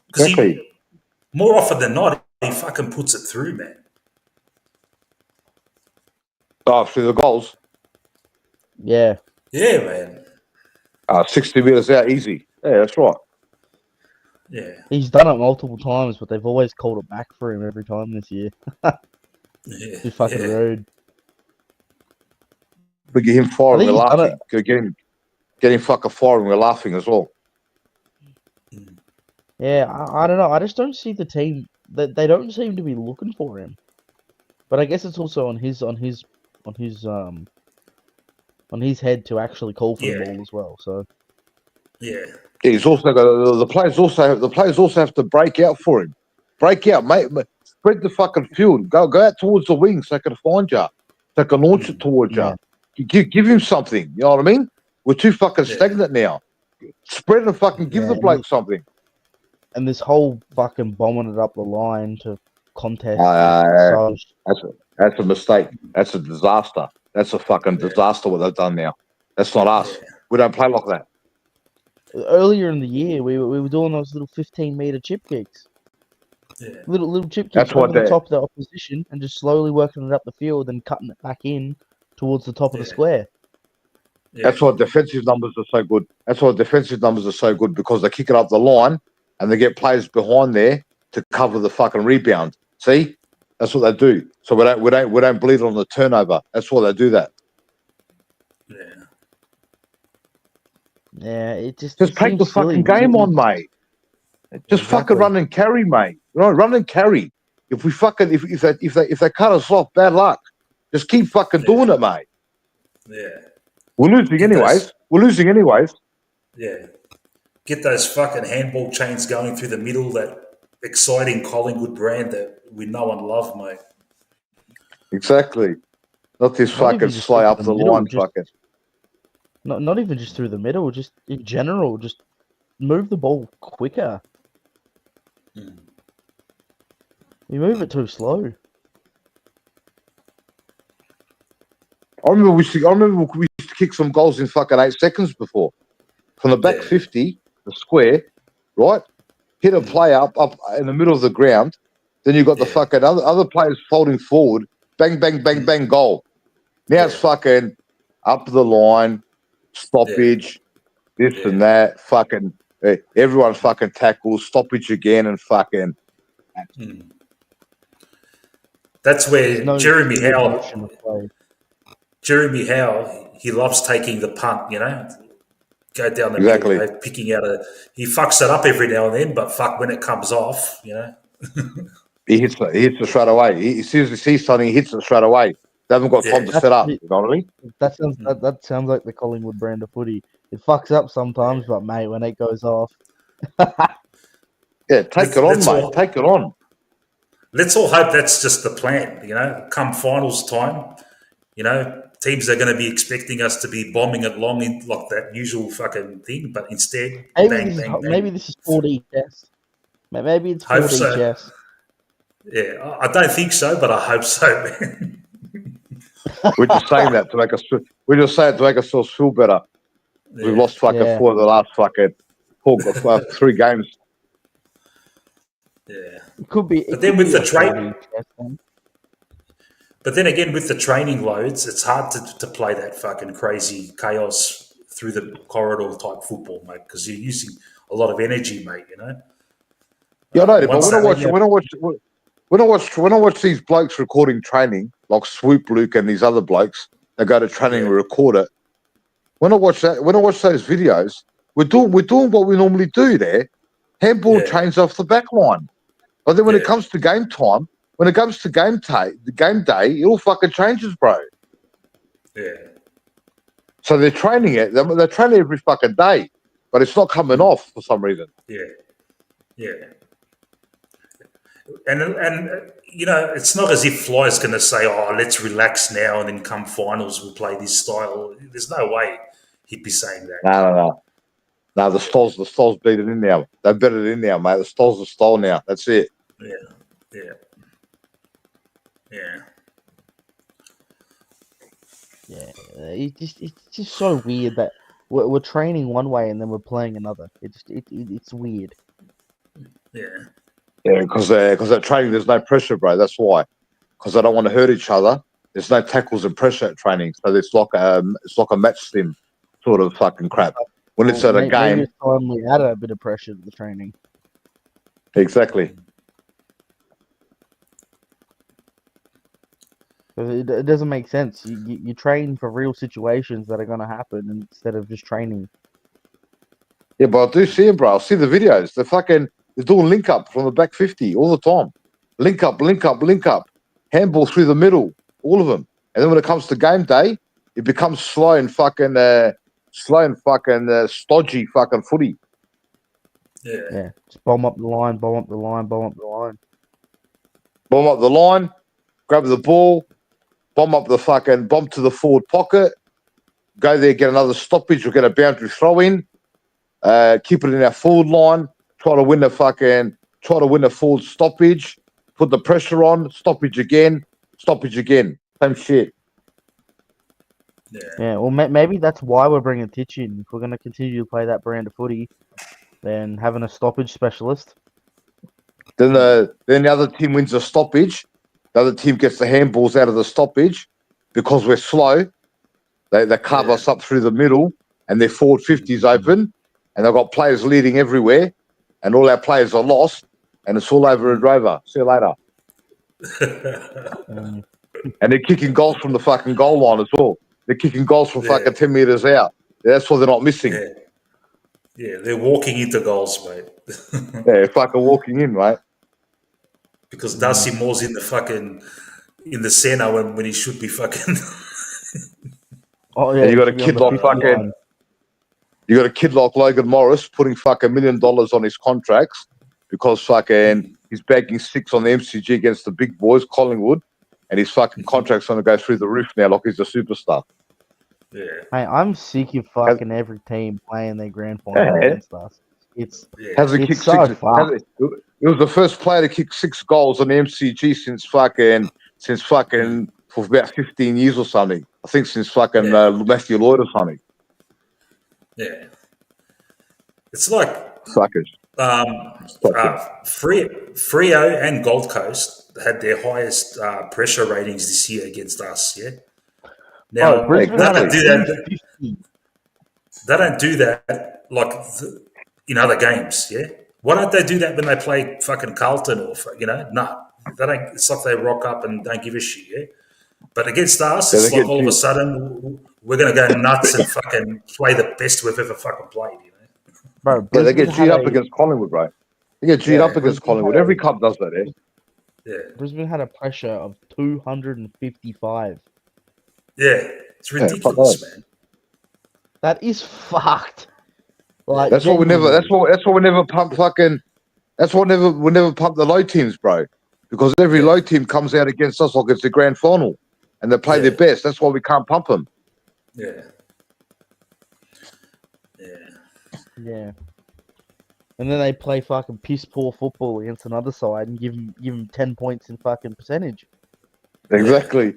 because Exactly. more often than not, he fucking puts it through, man. Oh, through the goals. yeah. Yeah, man. 60 metres out, easy. Yeah, that's right. Yeah, He's done it multiple times, but they've always called it back for him every time this year. yeah, Too fucking yeah. rude. We get him I firing, think we're he's done laughing. it. Get him fucking firing, we're laughing as well. Yeah, I don't know. I just don't see the team that they don't seem to be looking for him. But I guess it's also on his head to actually call for the Yeah, ball as well. So yeah, Yeah, he's also got the players also have to break out for him. Break out, mate. Spread the fucking field. Go out towards the wings so they can find you. They can launch it towards yeah, you. Give him something. You know what I mean? We're too fucking yeah, stagnant now. Spread and fucking give yeah, the bloke something. and this whole fucking bombing it up the line to contest Uh, is that's a mistake. That's a disaster. That's a fucking yeah, disaster what they've done now. That's not us. yeah, We don't play like that. earlier in the year we were doing those little 15-meter chip kicks. yeah, Little chip kicks That's what over the they. top of the opposition and just slowly working it up the field and cutting it back in towards the top of the yeah, square. yeah, That's why defensive numbers are so good. That's why defensive numbers are so good because they kick it up the line and they get players behind there to cover the fucking rebound. See, that's what they do. So we don't bleed on the turnover. That's why they do that. yeah. Yeah, it Just it take the seems silly. fucking game on, mate. Just fucking Exactly. run and carry, mate. Run and carry. If we fucking if they cut us off, bad luck. Just keep fucking doing it, mate. Yeah. We're losing Get anyways. those, yeah. Get those fucking handball chains going through the middle, that exciting Collingwood brand that we know and love, mate. Exactly. Not this Not fucking even just through slay up the the middle, line, just fucking. not even just through the middle, just in general, just move the ball quicker. Mm. You move it too slow. I remember we used to kick some goals in fucking 8 seconds before. From the back Yeah. 50, the square, right? Hit a player up in the middle of the ground. Then you got the Yeah. fucking other players folding forward. Bang, bang, bang, bang, goal. Now it's fucking up the line, stoppage, this Yeah. and that. Fucking everyone fucking tackles, stoppage again, and fucking. Mm. That's There's where no Jeremy fluid Howe, motion of play. he loves taking the punt, you know, go down the middle, you Exactly. know, picking out he fucks it up every now and then, but fuck, when it comes off, you know. He hits it straight away. He seriously sees something, he hits it straight away. They haven't got time to That's set up. You know what I mean? that sounds like the Collingwood brand of footy. It fucks up sometimes, but mate, when it goes off, Yeah, take it on, mate. Take it on. Let's all hope that's just the plan, you know, come finals time, you know, teams are going to be expecting us to be bombing it long in like that usual fucking thing, but instead, bang, bang, maybe bang. this is 4D chess. Maybe it's Hope 4D so. chess. Yeah, I don't think so, but I hope so, man. We're just saying that to make us. We're just saying it to make ourselves feel better. We've lost fucking Yeah. 4 of the last fucking 3 games. Yeah. It could be. But then with the trade, 4D chess then. but then again with the training loads, it's hard to play that fucking crazy chaos through the corridor type football, mate, because you're using a lot of energy, mate. You know. Yeah, I know, but Once when I watch these blokes recording training, like Swoop Luke and these other blokes, they go to training and record it. When I watch those videos, we're doing what we normally do there. Handball chains off the back line. But then when it comes to game time, when it comes to game day, it all fucking changes, bro. Yeah. So they're training it. They're training every fucking day, but it's not coming off for some reason. Yeah. Yeah. And you know, it's not as if Fly's going to say, "Oh, let's relax now, and then come finals, we'll play this style." There's no way he'd be saying that. No, the Stoles beat it in now. They bet it in now, mate. The Stoles are stole now. That's it. Yeah. Yeah. Yeah, it's just so weird that we're training one way and then we're playing another. It's weird. Yeah. Yeah, because at training there's no pressure, bro. That's why. Because they don't want to hurt each other. There's no tackles and pressure at training, so it's like a match sim sort of fucking crap. When it's Well, at a maybe game, it's time we add a bit of pressure to the training. exactly. It doesn't make sense. You train for real situations that are going to happen instead of just training. Yeah, but I do see them, bro. I see the videos. They're doing link up from the back 50 all the time. Link up, link up, link up. Handball through the middle, all of them. And then when it comes to game day, it becomes slow and stodgy fucking footy. Yeah. Just bomb up the line, bomb up the line, bomb up the line. Bomb up the line, grab the ball, bomb to the forward pocket, go there, get another stoppage, or get a boundary throw in, keep it in our forward line, try to win the forward stoppage, put the pressure on, stoppage again, same shit. Yeah, well, maybe that's why we're bringing Titch in. If we're going to continue to play that brand of footy, then having a stoppage specialist. Then the other team wins a stoppage. The other team gets the handballs out of the stoppage because we're slow. They carve us up through the middle, and their forward 50's open, and they've got players leading everywhere, and all our players are lost, and it's all over and over. See you later. And they're kicking goals from the fucking goal line as well. They're kicking goals from fucking 10 metres out. That's why they're not missing. Yeah, they're walking into goals, mate. Yeah, fucking walking in, right? Because Darcy Moore's in the centre when he should be fucking. Oh yeah, and you got a kid like Logan Morris putting fucking $1 million on his contracts because fucking he's bagging 6 on the MCG against the big boys, Collingwood, and his fucking contract's going to go through the roof now like he's a superstar. Yeah. Hey, I'm sick of fucking every team playing their grand final against us. It's so fucked. It was the first player to kick 6 goals on the MCG since fucking for about 15 years or something. I think since fucking Matthew Lloyd or something. Yeah. It's like suckers. Freo and Gold Coast had their highest pressure ratings this year against us. Yeah. Now they don't do that. They don't do that like in other games. Yeah. Why don't they do that when they play fucking Carlton or No, they don't. It's like they rock up and don't give a shit. Yeah. But against us, it's like all of a sudden we're going to go nuts and fucking play the best we've ever fucking played. Bro, they get G'd up against Collingwood, bro. They get G'd up against Collingwood. Every club does that, eh? Yeah. Brisbane had a pressure of 255. Yeah, it's ridiculous, man. That is fucked. Like that's why we never. That's why we never pump fucking. That's why we never pump the low teams, bro. Because every low team comes out against us like it's the grand final, and they play their best. That's why we can't pump them. Yeah. Yeah. And then they play fucking piss poor football against another side and give them 10 points in fucking percentage. Exactly.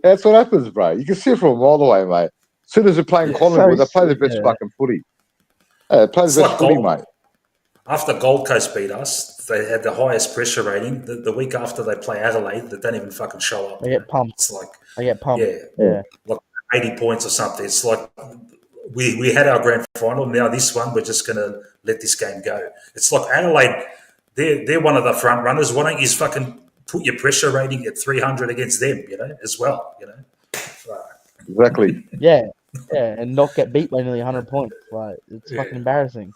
That's what happens, bro. You can see it from a mile away, mate. As soon as they're playing Collingwood, they play the best fucking footy. They play the best footy, mate. After Gold Coast beat us, they had the highest pressure rating. The week after they play Adelaide, they don't even fucking show up. They get pumped. It's like they get pumped. Yeah. Like 80 points or something. It's like we had our grand final. Now this one, we're just going to let this game go. It's like Adelaide, they're one of the front runners. Why don't you fucking put your pressure rating at 300 against them, as well, Exactly. Yeah, and not get beat by nearly 100 points. Like, it's fucking embarrassing.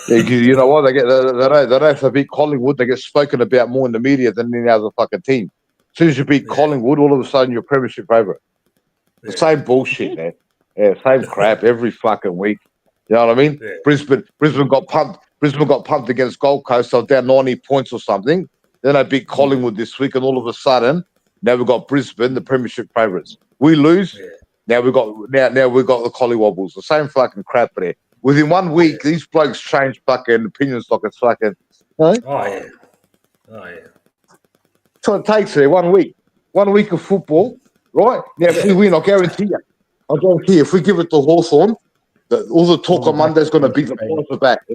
You know what? They don't have to beat Collingwood. They get spoken about more in the media than any other fucking team. As soon as you beat Collingwood, all of a sudden you're a premiership favourite. The same bullshit, man. Yeah, same crap every fucking week. You know what I mean? Yeah. Brisbane got pumped. Brisbane got pumped against Gold Coast. So down 90 points or something. Then they beat Collingwood this week, and all of a sudden, now we've got Brisbane, the premiership favourites. We lose. Yeah. Now we've got the Collywobbles. The same fucking crap there. Within 1 week, these blokes change fucking opinions like it's fucking. Oh yeah. That's what it takes there. 1 week. 1 week of football, right? Now, if we win, I guarantee you. If we give it to Hawthorn, all the talk on Monday is going to be the pies are back.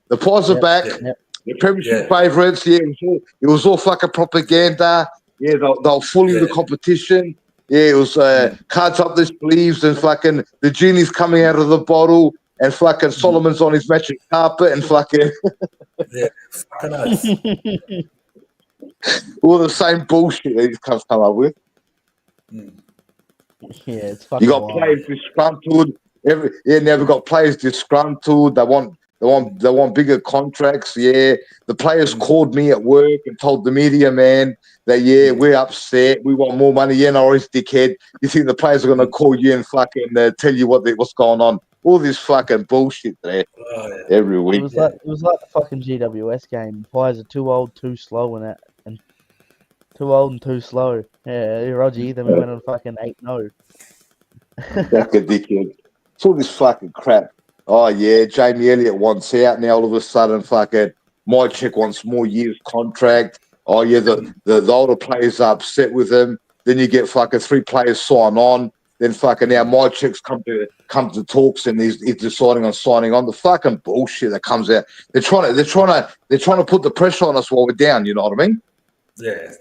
The pies are back. The premiership favourites. Yeah, it was all fucking propaganda. Yeah, they were fooling the competition. Yeah, it was cards up their sleeves and fucking the genie's coming out of the bottle and fucking Solomon's on his matching carpet and fucking fucking oath. all the same bullshit these cunts come up with. Yeah, it's fucking You got wild. players disgruntled. Now we've got players disgruntled. They want bigger contracts. Yeah, the players called me at work and told the media man that we're upset. We want more money. Yeah, no, it's dickhead. You think the players are going to call you and fucking tell you what's going on? All this fucking bullshit there every week. It was like the fucking GWS game. Players are too old, too slow, and too old and too slow. Yeah, Roger. Then we went on fucking 8-0. Like a dickhead. It's all this fucking crap. Oh, yeah, Jamie Elliott wants out now all of a sudden. Fucking Mychek wants more years contract. Oh, yeah, the older players are upset with him. Then you get fucking 3 players sign on. Then fucking now Mychek's come to talks and he's deciding on signing on. The fucking bullshit that comes out. They're trying to put the pressure on us while we're down. You know what I mean? Yeah.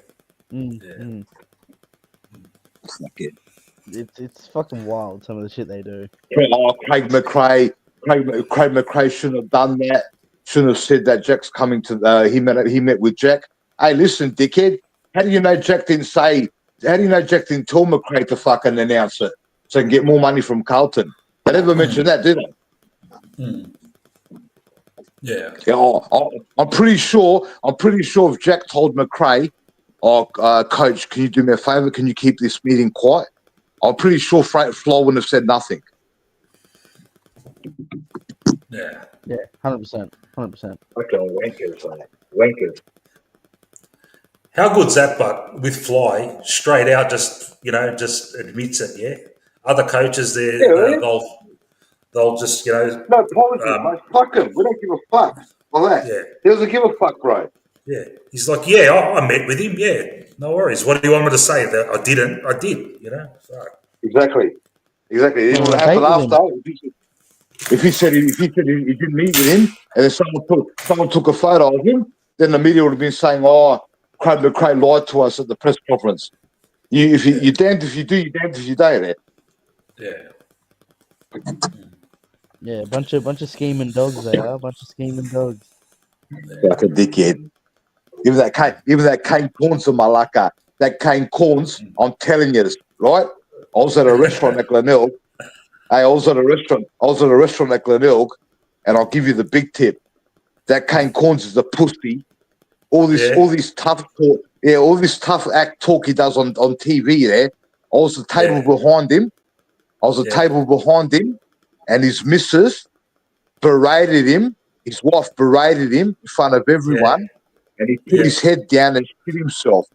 Fuck it. It's fucking wild, some of the shit they do. Oh, Craig McRae shouldn't have done that. Shouldn't have said that Jack's coming to he met with Jack. Hey, listen, dickhead. How do you know Jack didn't tell McRae to fucking announce it so he can get more money from Carlton? They never mentioned that, did they? Yeah. I'm pretty sure if Jack told McRae, coach, can you do me a favour? Can you keep this meeting quiet? I'm pretty sure Flo wouldn't have said nothing. Yeah. Yeah, 100%. 100%. Okay, wankers. How good's that? But with Fly, straight out, just admits it. Yeah. Other coaches, they'll just no apology, mate. Fuck him. We don't give a fuck. Like that. Yeah. He doesn't give a fuck, bro. Yeah. He's like, I met with him. Yeah. No worries. What do you want me to say? That I didn't. I did. Fuck. Exactly. It would happen after. If he said he didn't meet with him, and then someone took a photo of him, then the media would have been saying, "Oh, Craig McRae lied to us at the press conference." You're damned if you do, you're damned if you don't. Yeah. Yeah, a bunch of scheming dogs they are. A bunch of scheming dogs. Like a dickhead. Even that Kane Corns in Malacca. That Kane Corns, I'm telling you this, right? I was at a restaurant at Glenelg. I was at a restaurant at Glenelg, and I'll give you the big tip. That Kane Corns is a pussy. All this tough talk, all this tough act talk he does on TV there. I was at the table behind him. And his missus berated him. His wife berated him in front of everyone. And he put his head down and shit himself.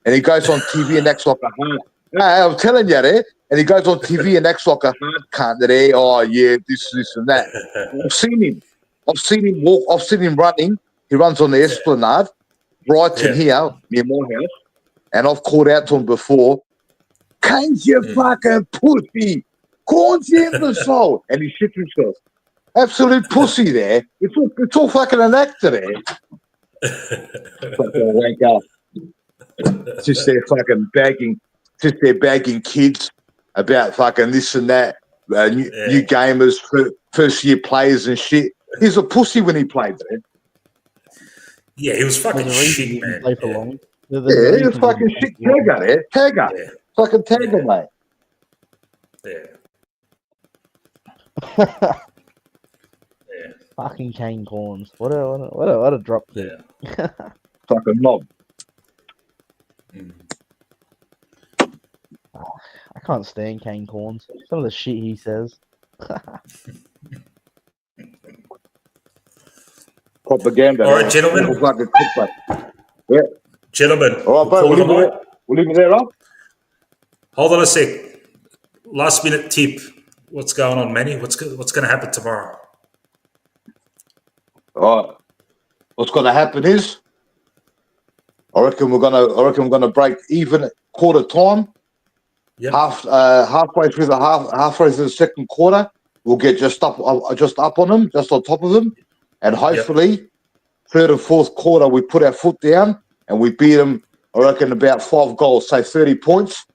And he goes on TV and acts like a hard. I'm telling you, and he goes on TV and acts like a hard cunt. That oh yeah, this and that. I've seen him walk. I've seen him running. He runs on the Esplanade, Brighton here near my house. And I've called out to him before. Kane's your fucking pussy. Corns in the soul, and he shit himself. Absolute pussy there. It's all fucking an actor there. Fucking wank up. Just they're fucking bagging kids about fucking this and that. New gamers, first year players and shit. He's a pussy when he played there. Yeah, he was fucking shit, man. Play for long. He was fucking shit. Tagger. Yeah. Fucking Tagger, mate. Yeah. Fucking Kane Corns. What a drop kick. Yeah. Fucking mob. I can't stand Kane Corns. Some of the shit he says. Propaganda. All right, gentlemen. Yeah. Gentlemen. All right, bro. We'll leave it there, Rob. Hold on a sec. Last minute tip. What's going on, Manny? What's going to happen tomorrow? All right. What's going to happen is I reckon we're gonna break even at quarter time. Yep. Halfway through the second quarter, we'll get just up on them, just on top of them, and hopefully third and fourth quarter we put our foot down and we beat them. I reckon about 5 goals, say 30 points.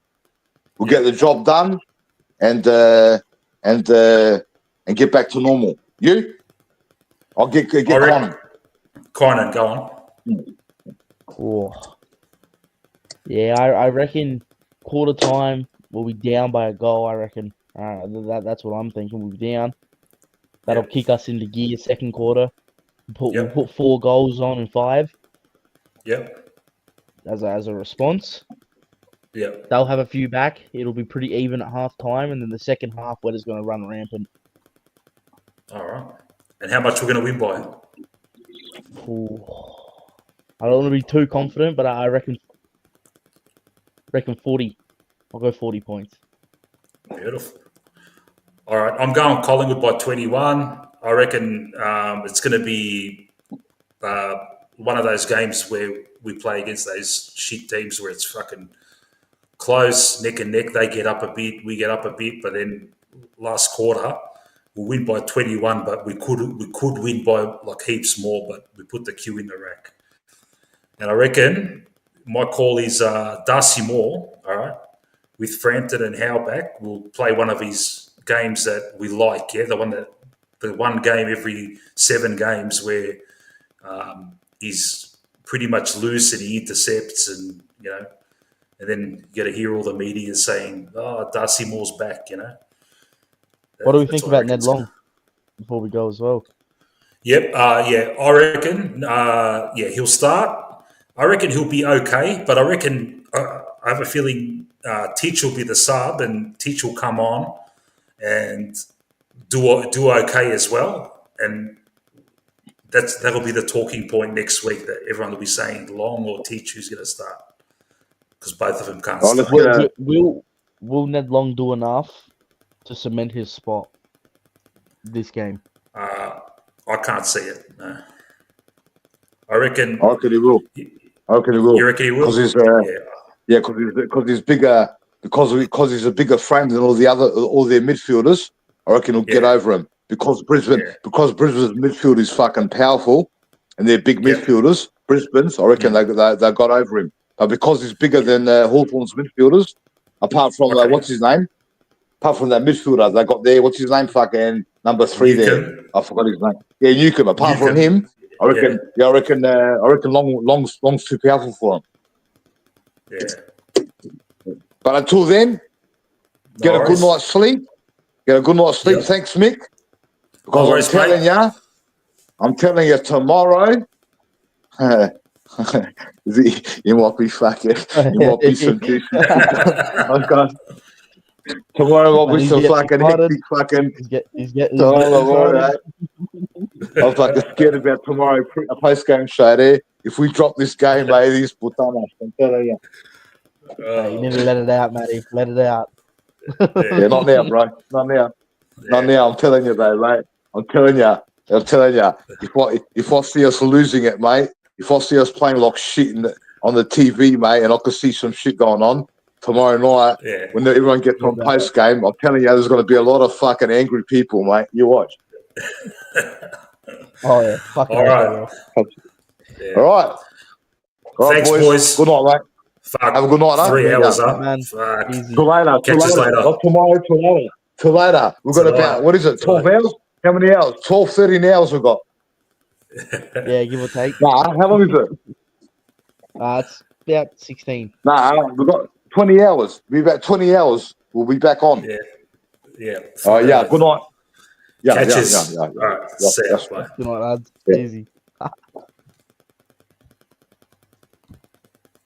We'll get the job done and get back to normal. You? I'll get Conan. Conan, go on. Oh. Yeah, I reckon quarter time we'll be down by a goal. I reckon that's what I'm thinking. We'll be down. That'll kick us into gear. Second quarter, we'll put 4 goals on in 5. Yep. As a response. Yep. They'll have a few back. It'll be pretty even at half time, and then the second half, we're just going to run rampant. All right. And how much we're going to win by? Ooh. I don't want to be too confident, but I reckon 40. I'll go 40 points. Beautiful. All right. I'm going Collingwood by 21. I reckon it's going to be one of those games where we play against those shit teams where it's fucking close, neck and neck. They get up a bit, we get up a bit, but then last quarter we'll win by 21. But we could win by like heaps more, but we put the Q in the rack. And I reckon my call is Darcy Moore. All right, with Frampton and Howe back, we'll play one of his games that we like. Yeah, the one game every 7 games where he's pretty much loose and he intercepts, and and then you got to hear all the media saying, "Oh, Darcy Moore's back." What do we think about Ned Long before we go as well? Yep. I reckon. He'll start. I reckon he'll be okay, but I reckon I have a feeling Teach will be the sub, and Teach will come on and do okay as well, and that'll be the talking point next week, that everyone will be saying Long or Teach who's going to start, because both of them can't start. Will Ned Long do enough to cement his spot this game? I can't see it. No. I reckon he will. You reckon he will? Because he's bigger. Because he's a bigger frame than all their midfielders. I reckon he'll get over him. Because Brisbane's midfield is fucking powerful, and they're big midfielders. Brisbane's, I reckon they got over him. But because he's bigger than Hawthorn's midfielders, apart from what's his name? Apart from that midfielder they got there, what's his name? Fucking number 3 Newcombe. there. I forgot his name. Yeah, Newcombe. Apart from him, I reckon Long's too powerful for him. Yeah. But until then, get a good night's sleep. Yep. Thanks, Mick. Because I'm telling you tomorrow, you might be fucking, you might be some juice. Tomorrow might be some fucking hectic fucking. He's getting right. I'm fucking scared about tomorrow post-game show there. If we drop this game, mate, these putanas, I'm telling you. You need to let it out, Matty. Let it out. Yeah, not now, bro. Not now. Not now. I'm telling you, though, mate. I'm telling you. If I see us losing it, mate, if I see us playing like shit on the TV, mate, and I can see some shit going on tomorrow night when everyone gets on post game, I'm telling you, there's going to be a lot of fucking angry people, mate. You watch. Oh yeah. Fucking all right. Yeah. All right. Thanks, boys. Good night, mate. Fuck. Have a good night, 3 hours up. Man. Till later. Catch us later. Not tomorrow, till later. We've got about, what is it, 12 hours? How many hours? 12, 13 hours we've got. Yeah, give or take. Nah, how long is it? It's about 16. Nah, we've got 20 hours. We've about 20 hours. We'll be back on. Yeah. Oh, yeah. Good night. Catch us. All right. See ya. Good night, lads. Easy.